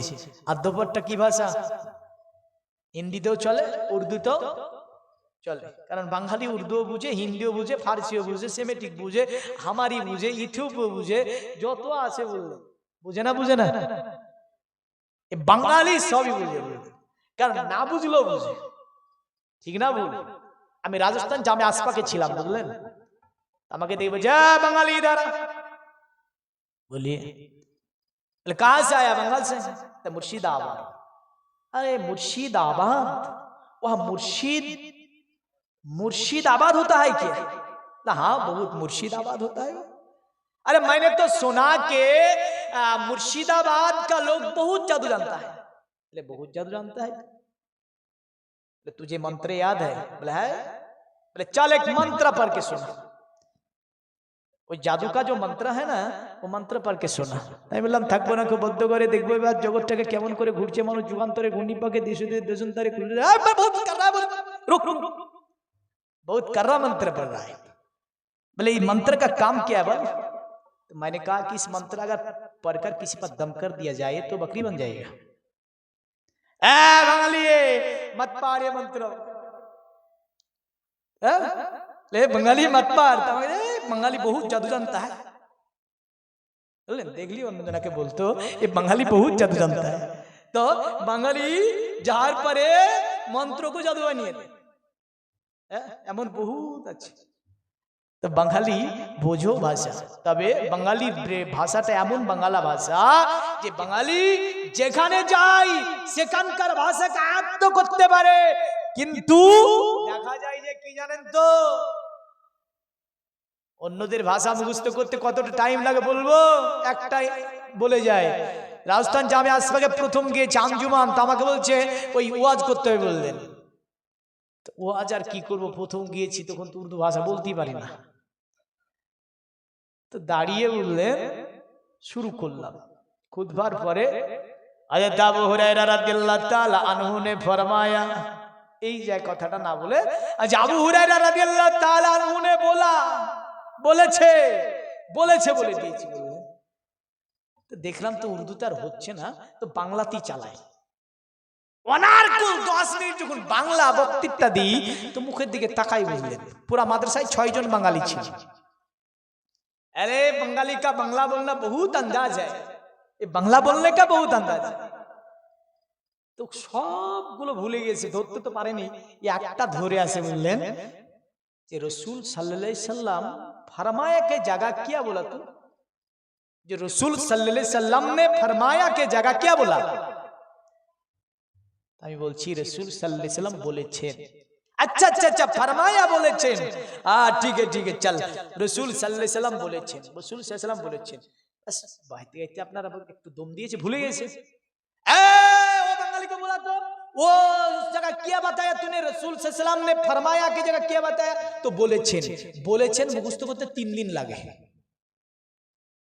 আর দোপাট্টা কি ভাষা? হিন্দিতেও চলে, উর্দুতেও চলে। কারণ বাঙালি উর্দুও বুঝে, হিন্দিও বুঝে, ফার্সিও বুঝে, সেমেটিক বুঝে, হামারি বুঝে, ইথিওপিও বুঝে, যত আছে বললো বুঝে না? বুঝে না? বাঙালি সবই বুঝে, কারণ না বুঝলেও বুঝে। ঠিক না ভুল? আমি রাজস্থান জামে আসপাকে ছিলাম, বুঝলেন? আমাকে দেখবে, যা বাঙালি দ্বারা बोलिए, कहाँ से आया? बंगाल से। तो मुर्शिदाबाद। अरे मुर्शिदाबाद, वह मुर्शिदाबाद होता है क्या? ना, हाँ बहुत मुर्शिदाबाद होता है। अरे मैंने तो सुना के मुर्शिदाबाद का लोग बहुत जादू जानता है। बोले बहुत जादू जानता है? बोले तुझे मंत्र याद है? बोले है। बोले चल एक मंत्र पढ़ के सुना। ওই জাদু কা যে মন্ত্র है না, ও মন্ত্র পড় কে শোনা। তাই বললাম থাকবো না, খুব বদ্ধ করে দেখবো এবার জগৎটাকে কেমন করে ঘুরছে মানুষ, যুগান্তরে ঘূর্ণি পাকে দেশান্তরে খুলে। बहुत कर रहा है, रुक रुक, बहुत कर रहा मंत्र पढ़ रहा है। बोले ये मंत्र का काम क्या है? बोल। तो मैंने कहा कि इस मंत्र अगर पढ़कर किसी पर दम कर दिया जाए तो बकरी बन जाएगा। ए बंगाली, मत पढ़ ये मंत्र। ले बंगाली मत पार, बंगाली बहुत जादू जानता है। देख लियो अन्य के बोलते ये बंगाली बहुत जादू जानता है। तो बंगाली जहार परे मंत्रों को जादू बानिए दे, एमन बहुत अच्छे। तो बंगाली बोझो भाषा, तबे बंगाली भाषाटा एमन बांगला भाषा जे बंगाली जेखाने जाई सेखानकार भाषाके आयत्त करते पारे। किन्तु देखा যায় যে কি জানেন তো, অন্যদের ভাষা মুখস্থ করতে কতটা টাইম লাগে বলবো, একটাই বলে যায়। রাজস্থান জামে আসপাকে প্রথম গিয়ে চাঞ্জুমান তো আমাকে বলছে ওই ওয়াজ করতে হবে বললেন। তো ওয়াজ আর কি করব, প্রথম গিয়েছি তখন তো উর্দু ভাষা বলতেই পারি না। তো দাঁড়িয়ে বললেন শুরু করলাম। খুতবার পরে হযরত আবু হুরায়রা রাদিয়াল্লাহু তাআলা আনহু ने फरमाया, এই যে কথাটা না বলে আজ আবু হুরায়রা রাদিয়াল্লাহু তাআলা আনহু ने বলেছে বলে দিয়েছি। তো দেখলাম তো উর্দুতে আর হচ্ছে না, তো বাংলাতেই চালাই। অনারকুল 10 মিনিট যখন বাংলা বক্তৃতা দিই তো মুখের দিকে তাকাই, বুঝলেন? পুরা মাদ্রাসায় 6 জন বাঙালি ছিল। अरे बंगाली का बांग्ला बोलना बहुत अंदाज है, ये बांग्ला बोलने का बहुत अंदाज है। तो সবগুলো ভুলে গেছে, ধরতে তো পারেনি। একটা ধরে আছে, বললেন যে रसूल सल्लल्लाहु अलैहि वसल्लम फरमाया के जगह क्या बोला? तू जो रसूल सल्लल्लाहु अलैहि वसल्लम ने फरमाया के जगह क्या बोला? আমি বলছি रसूल सल्लल्लाहु अलैहि वसल्लम বলেছেন। अच्छा अच्छा अच्छा, फरमाया बोलेছেন। ठीक है चल, रसूल सल्लल्लाहु अलैहि वसल्लम बोलेছেন, रसूल सल्लल्लाहु अलैहि वसल्लम बोलेছেন। बस বাইতে বাইতে আপনারা একটু দম দিয়েছে, ভুলে গেছে। वो बंगाली को बोला तो वो उस जगह क्या बताया तूने? रसूल सल्लल्लाहु अलैहि वसल्लम ने फरमाया की जगह क्या बताया? तो बोलेছেন मुखস্থ করতে 3 দিন লাগে,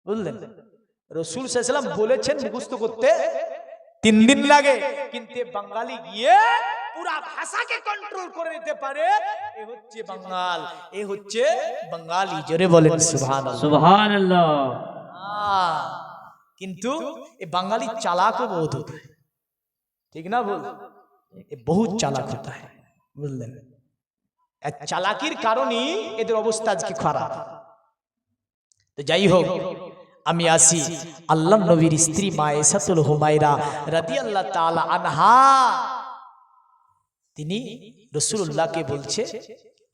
বুঝলেন? रसूल सल्लल्लाहु अलैहि वसल्लम बोलेছেন मुखস্থ করতে 3 दिन লাগে, কিন্তু বাঙালি গিয়ে পুরা ভাষাকে কন্ট্রোল করে নিতে পারে। এ হচ্ছে বাঙাল, এ হচ্ছে বাঙালি। জোরে বলেন সুবহানাল্লাহ, সুবহানাল্লাহ। কিন্তু এই বাঙালি চালাক ও বহুত होता है, ঠিক না? বল, এ বহুত চালাক होता है, বুঝলেন? এই চালাকির কারণেই এদের অবস্থা আজকে খারাপ। তো যাই হোক, আমি আসি আল্লাহর নবীর স্ত্রী মা আয়েশাতুল হুমায়রা রাদিয়াল্লাহু তাআলা আনহা, তিনি রাসূলুল্লাহকে বলছে,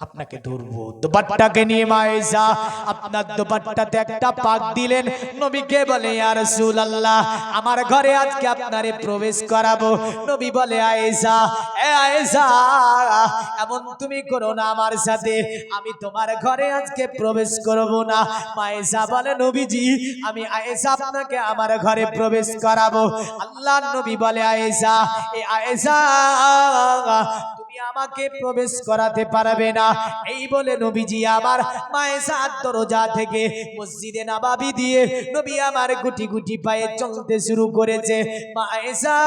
আপনাকে ধরবো। দোপাট্টাকে নিয়ে মা আয়েশা আপনার দোপাট্টাতে একটা পাক দিলেন, নবীকে বলে ইয়া রাসূলুল্লাহ আমার ঘরে আজকে আপনারে প্রবেশ করাবো। নবী বলে আয়েশা, এ আয়েশা এমন তুমি করো না আমার সাথে, আমি তোমার ঘরে আজকে প্রবেশ করব না। মা আয়েশা বলে নবীজি আমি আয়েশা আপনাকে আমার ঘরে প্রবেশ করাবো। আল্লাহর নবী বলে আয়েশা, এ আয়েশা তুমি আমাকে প্রবেশ করাতে পারবে না। এই বলে নবীজি আবার মায়েশার দরজা থেকে মসজিদে নববী দিয়ে নবী আমার গুটি গুটি পায়ে চলতে শুরু করেছে। মায়েশা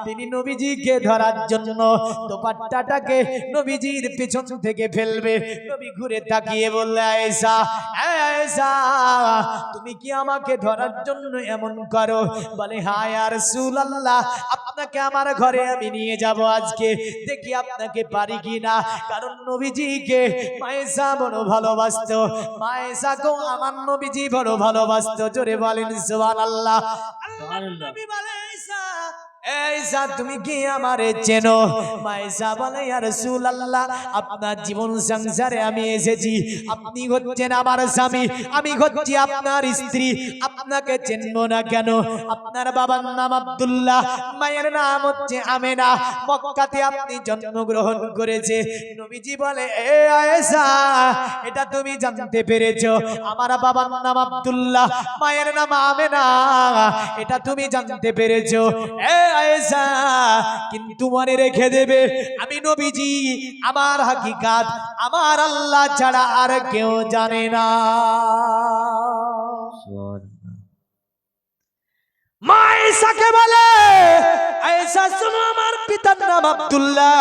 তিনি নবীজিকে ধরার জন্য দোপাট্টাটাকে নবীজির পেছন থেকে ফেলবে। নবী ঘুরে তাকিয়ে বললে আয়েশা, আয়েশা তুমি কি আমাকে ধরার জন্য এমন করো? বলে হ্যাঁ ইয়া রাসূলুল্লাহ আপনাকে আমার ঘরে আমি নিয়ে যাব আজকে, দেখি আপনাকে পারি কিনা। কারণ নবীজিকে মায়েশা বড় ভালোবাসতো, মায়েশাকেও আমার নবীজি বড় ভালোবাসতো। জোরে বলেন সুবহানাল্লাহ। আল্লাহর নবী বলে আয়েশা, আয়েশা তুমি কি আমারে চেনো? মায়েশা বলে ইয়া রাসূলুল্লাহ আপনার জীবন সংসারে আমি এসেছি, আপনি হচ্ছেন আমার স্বামী, আমি হচ্ছি আপনার স্ত্রী, আপনাকে চিনবো না কেন? আপনার বাবার নাম আব্দুল্লাহ, মায়ের নাম হচ্ছে আমেনা, মক্কাতে আপনি জন্মগ্রহণ করেছে। নবীজি বলে এ আয়েশা এটা তুমি জানতে পেরেছো আমার বাবার নাম আব্দুল্লাহ, মায়ের নাম আমেনা, এটা তুমি জানতে পেরেছো? এ আয়েশা কিন্তু মনে রেখে দেবে আমি নবীজি আমার হাকিকাত আমার আল্লাহ ছাড়া আর কেউ জানে না। মা আয়েশাকে বলে আয়েশা শুনো আমার পিতার নাম আব্দুল্লাহ,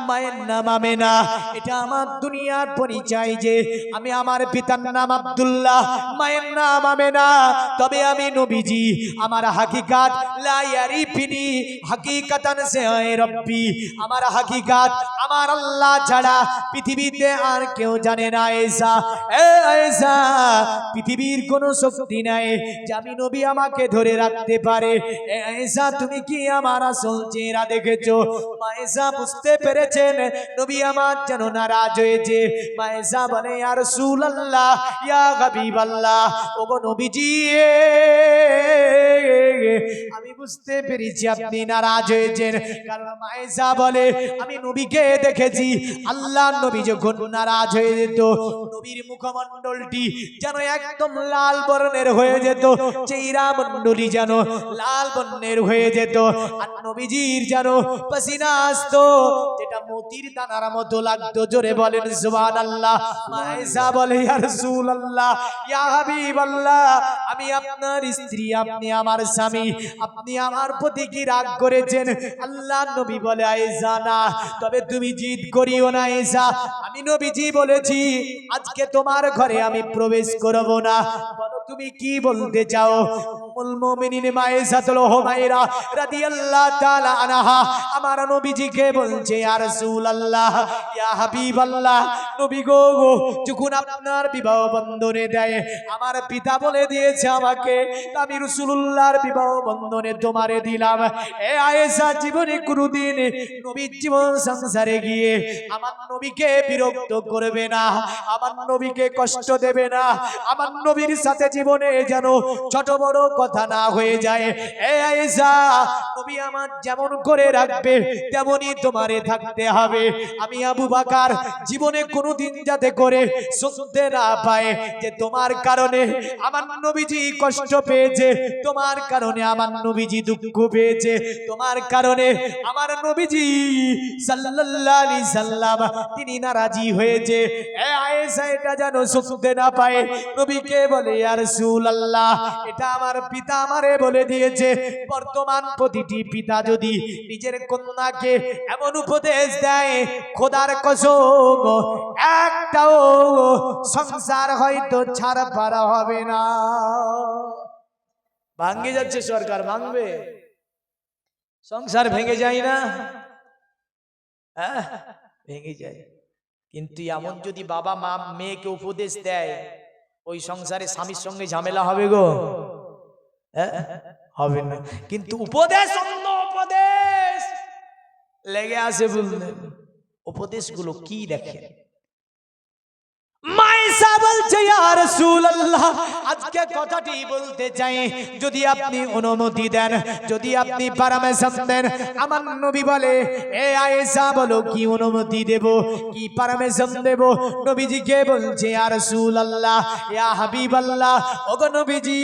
মায়ের নাম আমেনা, এটা আমার দুনিয়ার পরিচয় যে আমি আমার পিতার নাম আব্দুল্লাহ, মায়ের নাম আমেনা, তবে আমি নবীজি আমার হাকিকাত লা ইয়ারিফিনি হাকিকাতান সে রব্বি, আমার হাকিকাত আমার আল্লাহ ছাড়া পৃথিবীতে আর কেউ জানে না। আয়েশা এ আয়েশা পৃথিবীর কোনো শক্তি নাই যে আমি নবী আমাকে ধরে রাখতে পারে। এ আয়েশা তুমি কি আমার আসল চেহারা দেখেছো? মায়েশা বুঝতে পেরেছেন নবী আমার যেন নারাজ হয়েছে। মায়েশা বলে ইয়া রাসূলুল্লাহ ইয়া হাবিবাল্লাহ ওগো নবীজি আমি বুঝতে পেরেছি আপনি নারাজ হয়েছেন। কারণ মায়েশা বলে আমি নবীকে দেখেছি, আল্লাহর নবী যখন নারাজ হয়ে যেত নবীর মুখমণ্ডলটি যেন একদম লাল বর্ণের হয়ে যেত, চেহারা মণ্ডলী যেন লাল বর্ণের হয়ে যেত, আর নবীজির যেন পসিনা আসতো যেটা মতির দানার মতো লাগতো। জোরে বলেন সুবহানাল্লাহ। মায়েশা বলে ইয়া রাসূলুল্লাহ ইয়া হাবিবাল্লাহ আমি আপনার স্ত্রী, আপনি আমার স্বামী, আপনি আমার প্রতি কি রাগ করেছেন? আল্লাহর নবী বলে আয়েশা না, তবে তুমি জিদ করিও না আয়েশা, আমি নবীজি বলেছি আজকে তোমার ঘরে আমি প্রবেশ করব না। বলো তুমি কি বলতে চাও? উম্মুল মুমিনিন মায়েশাতুল হুমায়রা রাদিয়াল্লাহু তাআলা আনহা আমার নবীজিকে বলছে ইয়া রাসূলুল্লাহ ইয়া হাবিবাল্লাহ নবী গো যখন আপনার বিবাহ বন্ধনে দেয় আমার পিতা বলে দিয়েছে আমাকে, আমি রাসূলুল্লাহর বিবাহ বন্ধনে তোমারে দিলাম। এ আয়েশা জীবনে কোনোদিন নবীর জীবন সংসারে গিয়ে আমার নবীকে বিরক্ত করবে না, আমার নবীকে কষ্ট দেবে না, আমার নবীর সাথে জীবনে যেন ছোট বড় কথা না হয়ে যায়। এ আয়েশা নবী আমার যেমন করে রাখবে তেমনই তোমারে থাকতে হবে। আমি আবু বকর জীবনে কোনোদিন যাতে করে শুনতে না পায় যে তোমার কারণে আমার নবীজি কষ্ট পেয়েছে, তোমার কারণে আমার নবীজি দুঃখ পেয়েছে, তোমার কারণে আমার নবীজি সাল্লাল্লাহু আলাইহি সাল্লাম তিনি নারাজি হয়েছে। এ আয়েশা এটা যেন শুনতে না পায়। নবীকে বলে ইয়া রাসূলুল্লাহ এটা আমার পিতা আমারে বলে দিয়েছে। বর্তমান প্রতিটি পিতা যদি নিজের কন্যাকে এমন উপদেশ দেয় খোদার কসম একটাও সংসার হয়তো ছাড় পারা হবে না। ভাঙে যাচ্ছে সরকার, ভাঙবে, সংসার ভেঙে যায় না? হ্যাঁ ভেঙে যায়। কিন্তু এমন যদি বাবা মা মেয়েকে উপদেশ দেয় ওই সংসারে স্বামীর সঙ্গে ঝামেলা হবে গো? হবে না। কিন্তু উপদেশ অন্য উপদেশ লেগে আসে বুঝলেন। উপদেশগুলো কি দেখেন। মায়েশা বলছে ইয়া রাসূলুল্লাহ, আজকে কথাটি বলতে চাই, যদি আপনি অনুমতি দেন, যদি আপনি পারমিশন দেন। আমার নবী বলে, এ আয়েশা বলো কি অনুমতি দেব, কি পারমিশন দেব। নবীজিকে বলছে ইয়া রাসূলুল্লাহ, ইয়া হাবিবাল্লাহ, ওগো নবীজি,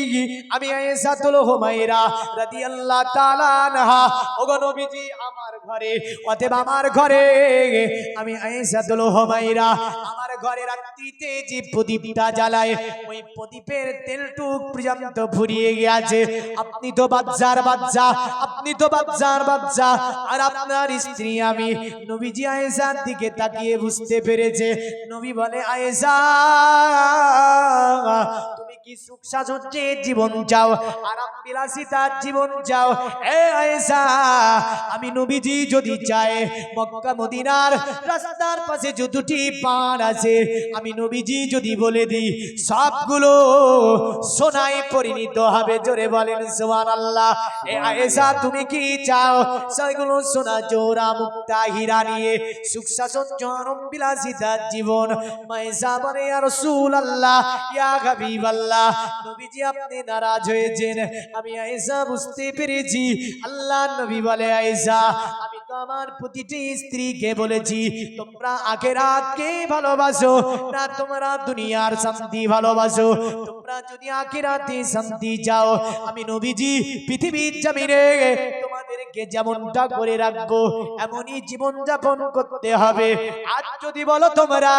আমি আয়েশাতুল হুমায়রা রাদিয়াল্লাহু তাআলা আনহা, ওগো নবীজি আমার ঘরে, অতএব আমার ঘরে আমি আয়েশাতুল হুমায়রা আমার ঘরে রাত্রিতে যে প্রদীপটা জ্বালায়, ওই প্রদীপের তেলটুক পর্যন্ত ফুরিয়ে গেছে। আপনি তো বাচ্চার বাচ্চা, আপনি তো বাচ্চার বাচ্চা, আর আপনার স্ত্রী আমি। নবীজি আয়েশার দিকে তাকিয়ে বুঝতে পেরেছে। নবী বলে, আয়েশা, তুমি কি সুখ সাজুজ্যের জীবন চাও, আরাম বিলাসিতার জীবন চাও? এ আয়েশা, আমি নবীজি যদি চায়, মক্কা মদিনার রাস্তার পাশে যতটি পান আছে, আমি নবীজি যদি বলে দিই, সবগুলো সোনায় পরিণত হবে। জোরে বলেন সুবহানাল্লাহ। এ আয়েশা, তুমি কি চাও? সেগুলো সোনা জোড়া মুক্তা হীরা নিয়ে সুখ সাজুজ্য আরাম বিলাসিতার জীবন। আয়েশা বলে, ইয়া রাসূলুল্লাহ, ইয়া হাবিবাল্লাহ, নবীজি আপনি নারাজ হয়েছেন। আমি আয়েশা বুঝতে পেরেছি। আল্লাহর নবী বলে, আয়েশা, আমি তো আমার প্রতিটি স্ত্রীকে বলেছি, তোমরা আখিরাতকে ভালোবাসো না তোমরা দুনিয়ার শান্তি ভালোবাসো? তোমরা যদি আখিরাতে শান্তি চাও, আমি নবীজি পৃথিবীর জমিনে তোমাদেরকে যেমনটা করে রাখবো, এমনই জীবন যাপন করতে হবে। আজ যদি বলো তোমরা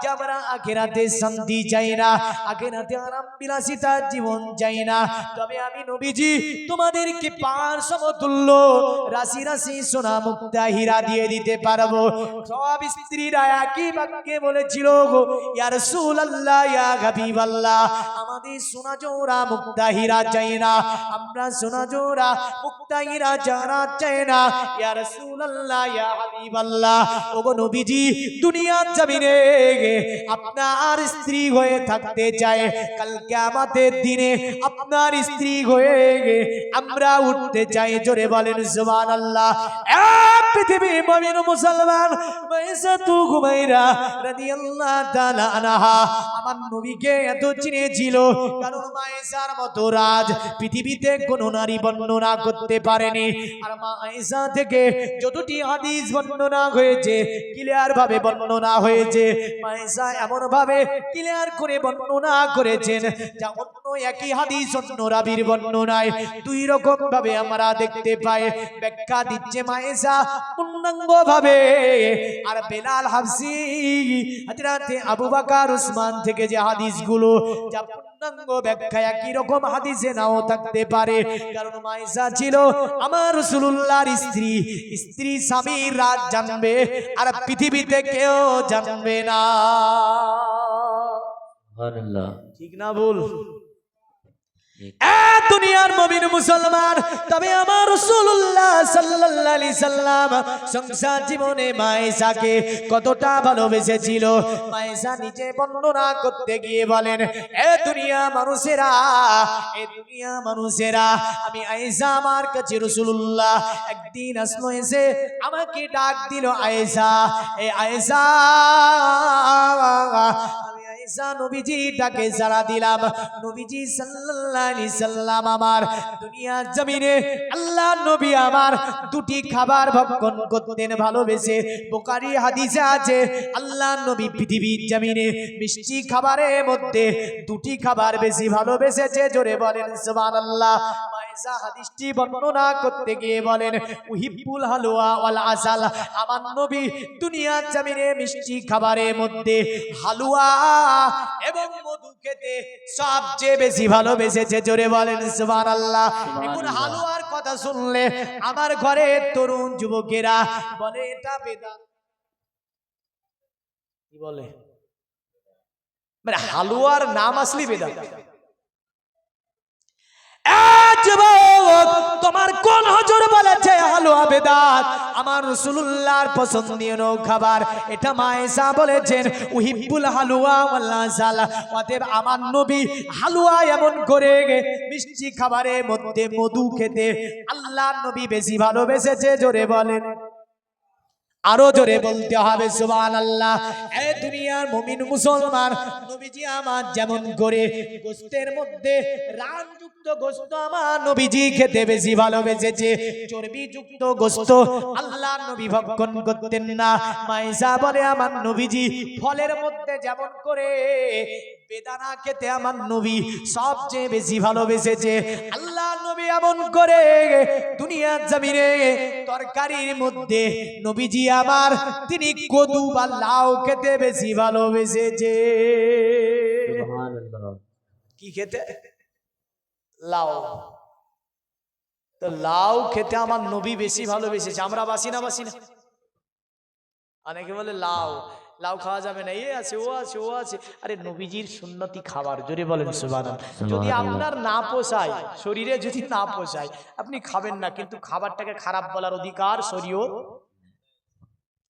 যে আমরা আখিরাতে শান্তি চাই না, আখিরাতে আরাম বিলাসিতার জীবন চাই না, তবে আমি নবীজি তোমাদেরকে পার সমতুল্য রাশি রাশি সোনা মুক্তা হীরা দিয়ে দিতে পারবো। সব স্ত্রীরা একই বাক্যে বলেছিল, ইয়া রাসূলুল্লাহ, ইয়া হাবিবাল্লাহ, আমাদের সোনা জোড়া মুক্তা হীরা চাই না, আমরা সোনা জোড়া মুক্তা হীরা যারা চাই না। ইয়া রাসূলুল্লাহ, ইয়া হাবিবাল্লাহ, ওগো নবীজি, দুনিয়ার জমিনে আপনার স্ত্রী হয়ে থাকতে চায়, কাল কিয়ামতের দিনে আপনার স্ত্রী হয়ে আমরা উঠতে চাই। জোরে বলেন সুবহানাল্লাহ। পৃথিবীর মুমিন মুসলমান আয়েশাতু হুমায়রা রাদিয়াল্লাহু তাআলা আনহা আমার নবীকে এত চিনেছিল, কারণ আয়েশার মতো রাজ পৃথিবীতে কোনো নারী বর্ণনা করতে পারেনি। আর মা আয়েশা থেকে যতটি হাদিস বর্ণনা হয়েছে, ক্লিয়ার ভাবে বর্ণনা হয়েছে। আয়েশা এমন ভাবে ক্লিয়ার করে বর্ণনা করেছেন, যা অন্য একই হাদিস অন্য রাবীর বর্ণনায় দুই রকম ভাবে আমরা দেখতে পাই। ব্যাখ্যা দিচ্ছে আয়েশা পূর্ণাঙ্গ ভাবে, আর বেলাল হাফসি হযরতে আবু বকর উসমান থেকে যে হাদিসগুলো, যা পূর্ণাঙ্গ ব্যাখ্যা একই রকম হাদিসে নাও থাকতে পারে। কারণ আয়েশা ছিল আমার রাসূলুল্লাহর স্ত্রী। স্ত্রী স্বামীর রাজ জানবে, আর পৃথিবীতে কেউ জানবে না। সুবহানাল্লাহ। ঠিক না ভুল? দুনিয়ার মুমিন মুসলমান, তবে আমার রাসূলুল্লাহ সাল্লাল্লাহু আলাইহি সাল্লাম সংসার জীবনে আয়েশাকে কতটা ভালোবেসেছিল, আয়েশা নিজে বর্ণনা করতে গিয়ে বলেন, এ দুনিয়া মানুষেরা, এ দুনিয়া মানুষেরা, আমি আয়েশা আমার কাছে রাসূলুল্লাহ একদিন আসলো, এসে আমাকে ডাক দিল, আয়েশা, এ আয়েশা। আয়েশা নবীজি ডাকে সাড়া দিলাম। নবীজি সাল্লাল্লাহু আলাইহি সাল্লাম আমার দুনিয়ার জমিনে আল্লাহর নবী আমার দুটি খাবার ভক্ষণ করতেন ভালোবেসে। বুখারী হাদিসে আছে, আল্লাহর নবী পৃথিবীর জমিনে মিষ্টি খাবারের মধ্যে দুটি খাবার বেশি ভালোবেসেছে। জোরে বলেন সুবহানাল্লাহ। আয়েশা হাদিসটি বর্ণনা করতে গিয়ে বলেন, উহিব্বুল হালুয়া ওয়াল আসাল, আমার নবী দুনিয়ার জমিনে মিষ্টি খাবারের মধ্যে হালুয়া এবং মধু খেতে সবচেয়ে বেশি ভালোবেসেছে। জোরে বলেন সুবহানাল্লাহ। এখন হালুয়ার কথা শুনলে আমার ঘরে তরুণ যুবকেরা বলে, এটা বেদাত। কি বলে? মানে হালুয়ার নাম আসলে বেদাত। তোমার কোন হুজুর বলেছে হালুয়া বেদাত? আমার রাসূলুল্লাহর পছন্দনীয় খাবার, এটা আয়েশা বলেছেন, উহিব্বুল হালুয়া ওয়াল আসাল, অতএব আমার নবী হালুয়া এমন করে মিষ্টি খাবারের মধ্যে মধু খেতে আল্লাহর নবী বেশি ভালোবেসেছে। জোরে বলেন। আরো জোরে বলতে হবে সুবহানাল্লাহ। এই দুনিয়ার মুমিন মুসলমান, নবীজি আমার যেমন করে গোশতের মধ্যে রানযুক্ত গোশত আমার নবীজি খেতে বেশি ভালোবেসেছে, চর্বিযুক্ত গোশত আল্লাহ নবী ভক্ষণ করতেন না। মায়েশা বলে আমার নবীজি ফলের মধ্যে যেমন করে বেদানা খেতে আমার নবী সবচেয়ে বেশি ভালোবেসেছে, আল্লাহ নবী এমন করে দুনিয়ার জমিনে তরকারির মধ্যে নবীজি আমার তিনি কদু বা লাউ খেতে বেশি ভালোবেসেছে। সুবহানাল্লাহ। কি খেতে? লাউ। তো লাউ খেতে আমার নবী বেশি ভালোবেসেছে, আমরা বাসি না বাসি না? অনেকে বলে লাউ লাউ খাওয়া যাবে না, এ আছে ও আছে ও আছে। আরে নবীজির সুন্নতি খাবার, জোরে বলেন সুবহানাল্লাহ। যদি আপনার না পোষায়, শরীরে যদি না পোষায় আপনি খাবেন না, কিন্তু খাবারটাকে খারাপ বলার অধিকার শরীয়ত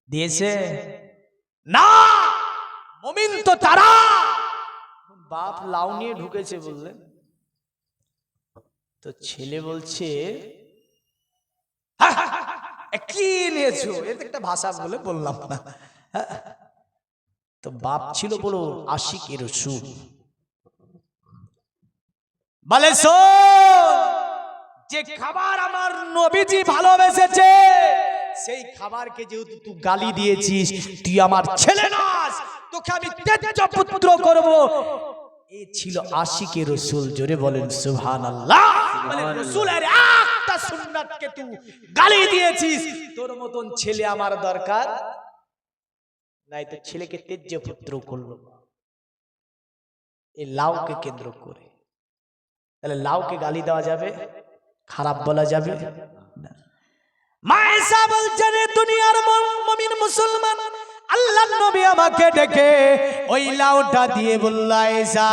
দিয়েছে না। মুমিন তো তারা, বাপ লাউ নিয়ে ঢুকেছে বললেন, তো ছেলে বলছে কি নিয়েছো, এটা একটা ভাষা বলে বললাম না। তো বাপ ছিল বলো আশিকের রসূল, বলে যে খাবার আমার নবীজি ভালোবেসেছে সেই খাবারকে যেহেতু তুই গালি দিয়েছিস, তুই আমার ছেলে নস, তোকে আমি তেজ পুত্র করব। এই ছিল আশিকের রসূল, জোরে বলেন সুবহানাল্লাহ। মানে রসূলের একটা সুন্নাতকে তুই গালি দিয়েছিস, তোর মতন ছেলে আমার দরকার নাই, তো ছেলেকে তেজ পুত্র করলো এই লাউকে কেন্দ্র করে। তাহলে লাউকে গালি দেওয়া যাবে, খারাপ বলা যাবে না। মায়েশা বলছেন দুনিয়ার মুমিন মুসলমান, আল্লাহ নবী আমাকে ডেকে ওই লাউটা দিয়ে বলল আয়েশা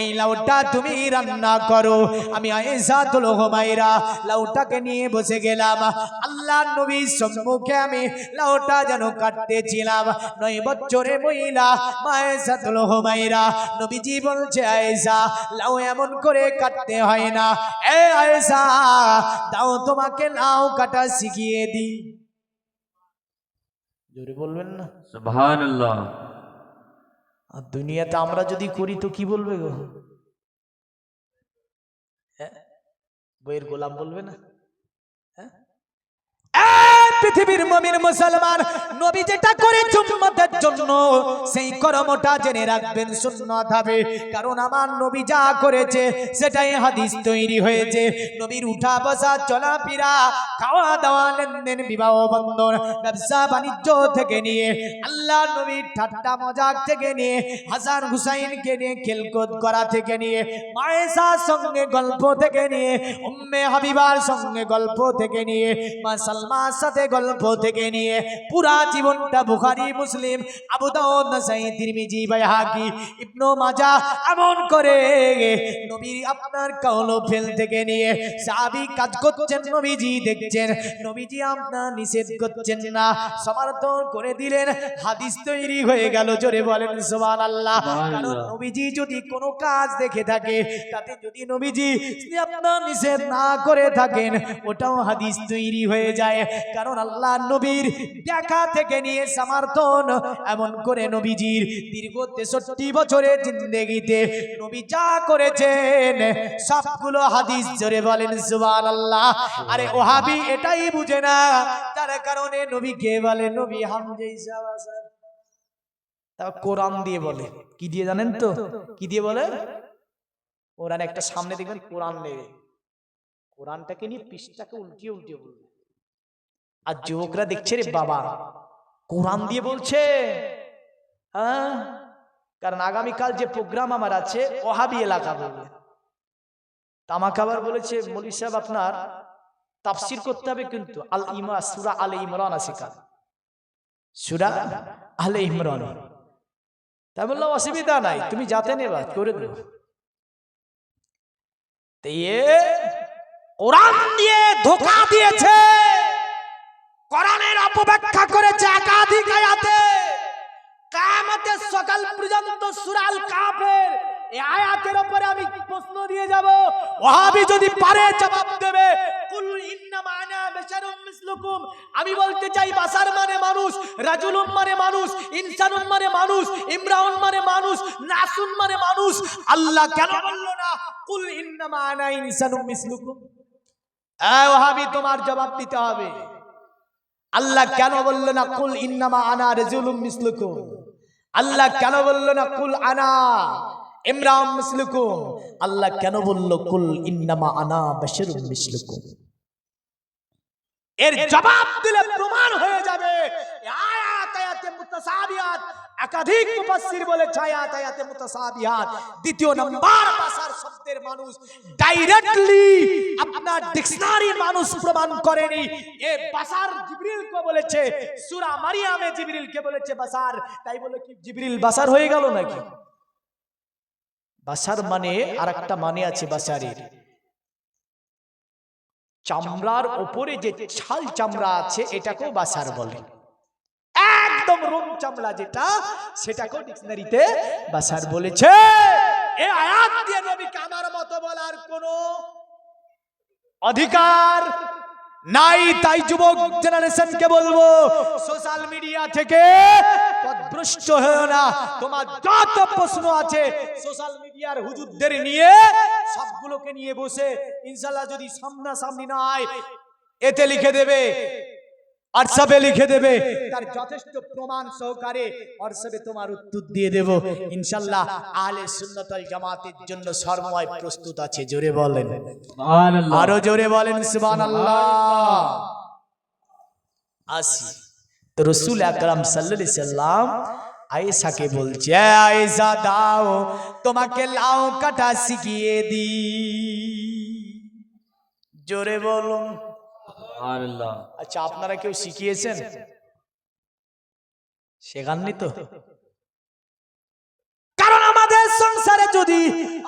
এই লাউটা তুমি রান্না করো। আমি আয়েশা তুল হুমায়রা লাউটাকে নিয়ে বসে গেলাম, আল্লাহ নবীর সম্মুখে আমি লাউটা যেন কাটতেছিলাম। 9 বছরের মহিলা আয়েশা তুল হুমায়রা, নবীজি বলছে আয়েশা লাউ এমন করে কাটতে হয় না, এ আয়েশা দাও তোমাকে লাউ কাটা শিখিয়ে দিই। জোরে বলবেন না সুবহানাল্লাহ। আর দুনিয়াতে আমরা যদি করি তো কি বলবে গো? বইয়ের গোলাম বলবে না? পৃথিবীর মুমিন মুসলমান, নবী যেটা করেছে উম্মতের জন্য সেই কর্মটা জেনে রাখবেন সুন্নাত হবে। কারণ আমার নবী যা করেছে সেটাই হাদিস তৈরি হয়েছে। নবীর উঠা বসা চলাফেরা খাওয়া দাওয়া লেনদেন বিবাহ বন্ধন ব্যবসা বাণিজ্য থেকে নিয়ে আল্লাহ নবীর ঠাট্টা মজাক থেকে নিয়ে হাসান হুসাইনকে নিয়ে খেলকুদ করা থেকে নিয়ে মায়েশার সঙ্গে গল্প থেকে নিয়ে উম্মে হাবিবার সঙ্গে গল্প থেকে নিয়ে মা সালমার সাথে গল্প থেকে নিয়ে পুরা জীবনটা বুখারী মুসলিম আবু দাউদ নাসাই তিরমিজি বাইহাকি ইবনে মাজাহ এমন করে নবী আপনার কাউলো ফেল থেকে নিয়ে সাহাবী কাজ করছেন, নবীজি দেখছেন, নবীজি আপনার নিষেধ করছেন না, সমর্থন করে দিলেন, হাদিস তৈরি হয়ে গেল। জোরে বলেন সুবহানাল্লাহ। কারণ নবীজি যদি কোনো কাজ দেখে থাকে তাতে যদি নবীজি আপনার নিষেধ না করে থাকেন ওটাও হাদিস তৈরি হয়ে যায়। কারণ আল্লাহ নবীর দেখা থেকে নিয়ে সমর্থন এমন করে নবীজির দীর্ঘ 63 বছরের জিন্দেগিতে নবী যা করেছেন সবগুলো হাদিস। জোরে বলেন সুবহানাল্লাহ। আরে ওহাবি এটাই বুঝে না, তার কারণে নবী কে বলে নবী হামজা তা কোরআন দিয়ে বলে। কি দিয়ে জানেন তো? কি দিয়ে বলে? কোরআন একটা সামনে দেখবেন কোরআন নেবে, কোরআনটাকে নিয়ে পৃষ্ঠাকে উল্টিয়ে উল্টিয়ে বলবে। আর যুবকরা দেখছে রে বাবা কোরআন দিয়ে বলছে, হ্যাঁ, কারণ আগামীকাল যে প্রোগ্রাম আমার আছে ওহাবি এলাকা বলবে। তামাক আবার বলেছে মৌলী সাহেব আপনার তাফসির করতে হবে, কিন্তু আল ইমা সূরা আলে ইমরান আছে, কাল সূরা আলে ইমরান। তাই বললাম অসুবিধা নাই, তুমি যাতে নেবা করে দেবো। কোরআন দিয়ে ধোঁকা দিয়েছে, কোরআনের অপব্যাখ্যা করেছে একাধিক আয়াতে। কিয়ামতের সকাল পর্যন্ত সূরা আল কাফের এই আয়াতের উপরে আমি প্রশ্ন দিয়ে যাব, ওহাবি যদি পারে জবাব দেবে, কুল ইন্নামা আনা বাশারুম মিসলুকুম, আমি বলতে চাই বাশার মানে মানুষ, রাজুলুম মানে মানুষ, ইনসানুম মানে মানুষ, ইমরাউন মানে মানুষ, নাসুন মানে মানুষ। আল্লাহ কেন বললো না কুল ইন্নামা আনা ইনসানুম মিসলুকুম? ওয়াহাবি তোমার জবাব দিতে হবে। আল্লাহ কেন বললো না কুল ইন্নামা আনা রাজুলুম মিসলুকুম? আল্লাহ কেন বললো না কুল আনা ইমরান মিসলুকুম? আল্লাহ কেন বললো কুল ইন্নামা আনা বাশারুম মিসলুকুম? এর জবাব দিলে প্রমাণ হয়ে যাবে আয়াত আয়াতে মুতাসাবিহাত। একাধিক মুফাসসির বলেছে আয়াত আয়াতে মুতাসাবিহাত। দ্বিতীয় নাম্বার বাশার শব্দের মানুষ ডাইরেক্টলি আপনার ডিকশনারির মানুষ প্রমাণ করেনি। এ বাশার জিবরিলকে বলেছে, সূরা মারিয়ামে জিবরিলকে বলেছে বাশার, তাই বলে কি জিবরিল বাশার হয়ে গেল নাকি? বাশার মানে আরেকটা মানে আছে বাশারের, চামড়ার উপরে যে ছাল চামড়া আছে এটাকেও বাশার বলে। একদম রোম চামড়া যেটা, সেটাকেও ডিকশনারিতে বাশার বলেছে। এই আয়াত দিয়ে নবীকে আমার মত বলার কোনো অধিকার নাই। তাই যুবক জেনারেশনকে বলবো, সোশ্যাল মিডিয়া থেকে পথভ্রষ্ট হয়েও না। তোমার যত প্রশ্ন আছে সোশ্যাল মিডিয়ার হুজুরদের নিয়ে সবগুলোকে নিয়ে বসে ইনশাআল্লাহ যদি সামনাসামনি না হয় এতে লিখে দেবে, হোয়াটসঅ্যাপে লিখে দেবে, তার যথেষ্ট প্রমাণ সহকারে হোয়াটসঅ্যাপে তোমার উত্তর দিয়ে দেব ইনশাআল্লাহ। আহলে সুন্নাত ওয়াল জামাতের জন্য সর্বময় প্রস্তুত আছে। জোরে বলেন সুবহানাল্লাহ। আরো জোরে বলেন সুবহানাল্লাহ। আসি তো রাসূল আকরাম সাল্লাল্লাহু আলাইহি সাল্লাম আয়েশাকে বলছে, আয়েশা দাও তোমাকে লাউ কাটা শিখিয়ে দি। জোরে বলুন সুবহানাল্লাহ। আচ্ছা, আপনারা কেউ শিখিয়েছেন? শেখাননি তো? কারণ আমাদের সংসারে যদি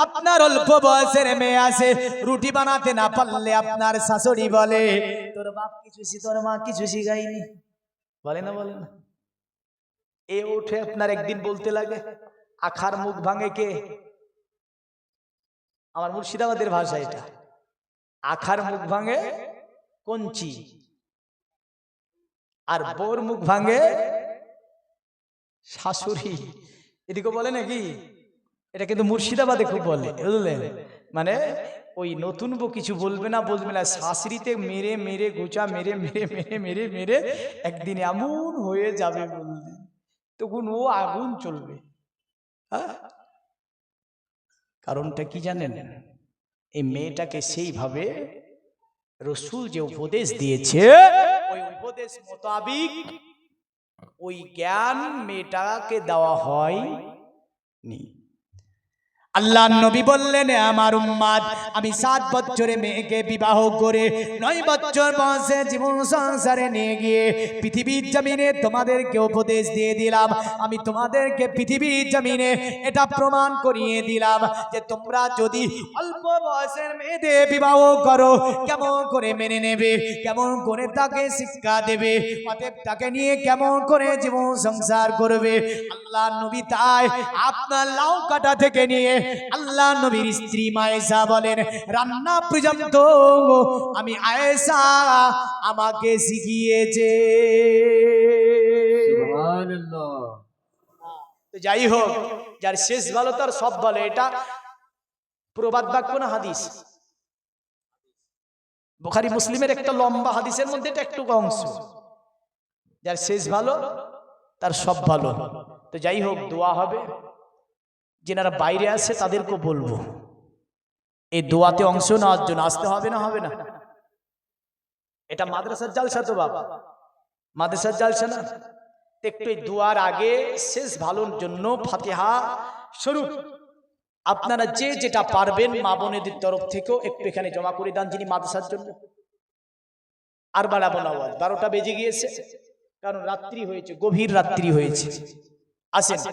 আপনার অল্প বয়সের মেয়ে আসে, রুটি বানাতে না পারলে আপনার শাশুড়ি বলে তোর বাপ কিছু তোর মা কিছু শিখায়নি, বলে না? বলে না? এ উঠে আপনার একদিন বলতে লাগে আখার মুখ ভাঙে কে? আমার মুর্শিদাবাদের ভাষা এটা। আখার মুখ ভাঙে কঞ্চি, আর বোর মুখ ভাঙে শাশুড়ি। এদিকে বলে নাকি? এটা কিন্তু মুর্শিদাবাদে খুব বলে, বুঝলেন? মানে ওই নতুন বউ কিছু বলবে না, শাশুড়িতে মেরে মেরে গোচা মেরে মেরে মেরে মেরে মেরে একদিন এমন হয়ে যাবে বললে, তখন ও আগুন চলবে। কারণটা কি জানেন? এই মেয়েটাকে সেইভাবে রাসূল যে উপদেশ দিয়েছে ওই উপদেশ মোতাবিক ওই জ্ঞান মেয়েটাকে দেওয়া হয়নি। আল্লাহ নবী বললেন, আমার উম্মত আমি 7 বছরে মেয়েকে বিবাহ করে 9 বছর বয়সে জীবন সংসারে নিয়ে গিয়ে পৃথিবীর জমিনে তোমাদেরকে উপদেশ দিয়ে দিলাম। আমি তোমাদেরকে পৃথিবীর জমিনে এটা প্রমাণ করিয়ে দিলাম যে তোমরা যদি অল্প বয়সের মেয়েদের বিবাহ করো কেমন করে মেনে নেবে, কেমন করে তাকে শিক্ষা দেবে, অতএব তাকে নিয়ে কেমন করে জীবন সংসার করবে। আল্লাহ নবী তাই আপনার লাউ কাটা থেকে নিয়ে আল্লাহ নবীর স্ত্রী আয়েশা বলেন রান্না পর্যন্ত আমি আয়েশা আমাকে শিখিয়েছে। সুবহানাল্লাহ। তো যাই হোক, যার শেষ ভালো তার সব ভালো, এটা প্রবাদ বাক্য না হাদিস? বুখারী মুসলিমের একটা লম্বা হাদিসের মধ্যে এটা একটু অংশ। যার শেষ ভালো তার সব ভালো। তো যাই হোক, দোয়া হবে। যারা বাইরে আছে তাদেরকে বলবো এই দোয়াতে অংশ নেওয়ার জন্য আসতে হবে না? হবে না? এটা মাদ্রাসার জালসা তো বাবা, মাদ্রাসার জালসা না? একটু এই দোয়ার আগে শেষ ভালোর জন্য ফাতিহা স্বরূপ আপনারা যে যেটা পারবেন মা বোনেদের তরফ থেকেও একটু এখানে জমা করে দেন যিনি মাদ্রাসার জন্য। আর বাড়াবো না, 12টা বেজে গিয়েছে, কারণ রাত্রি হয়েছে, গভীর রাত্রি হয়েছে। আসেন।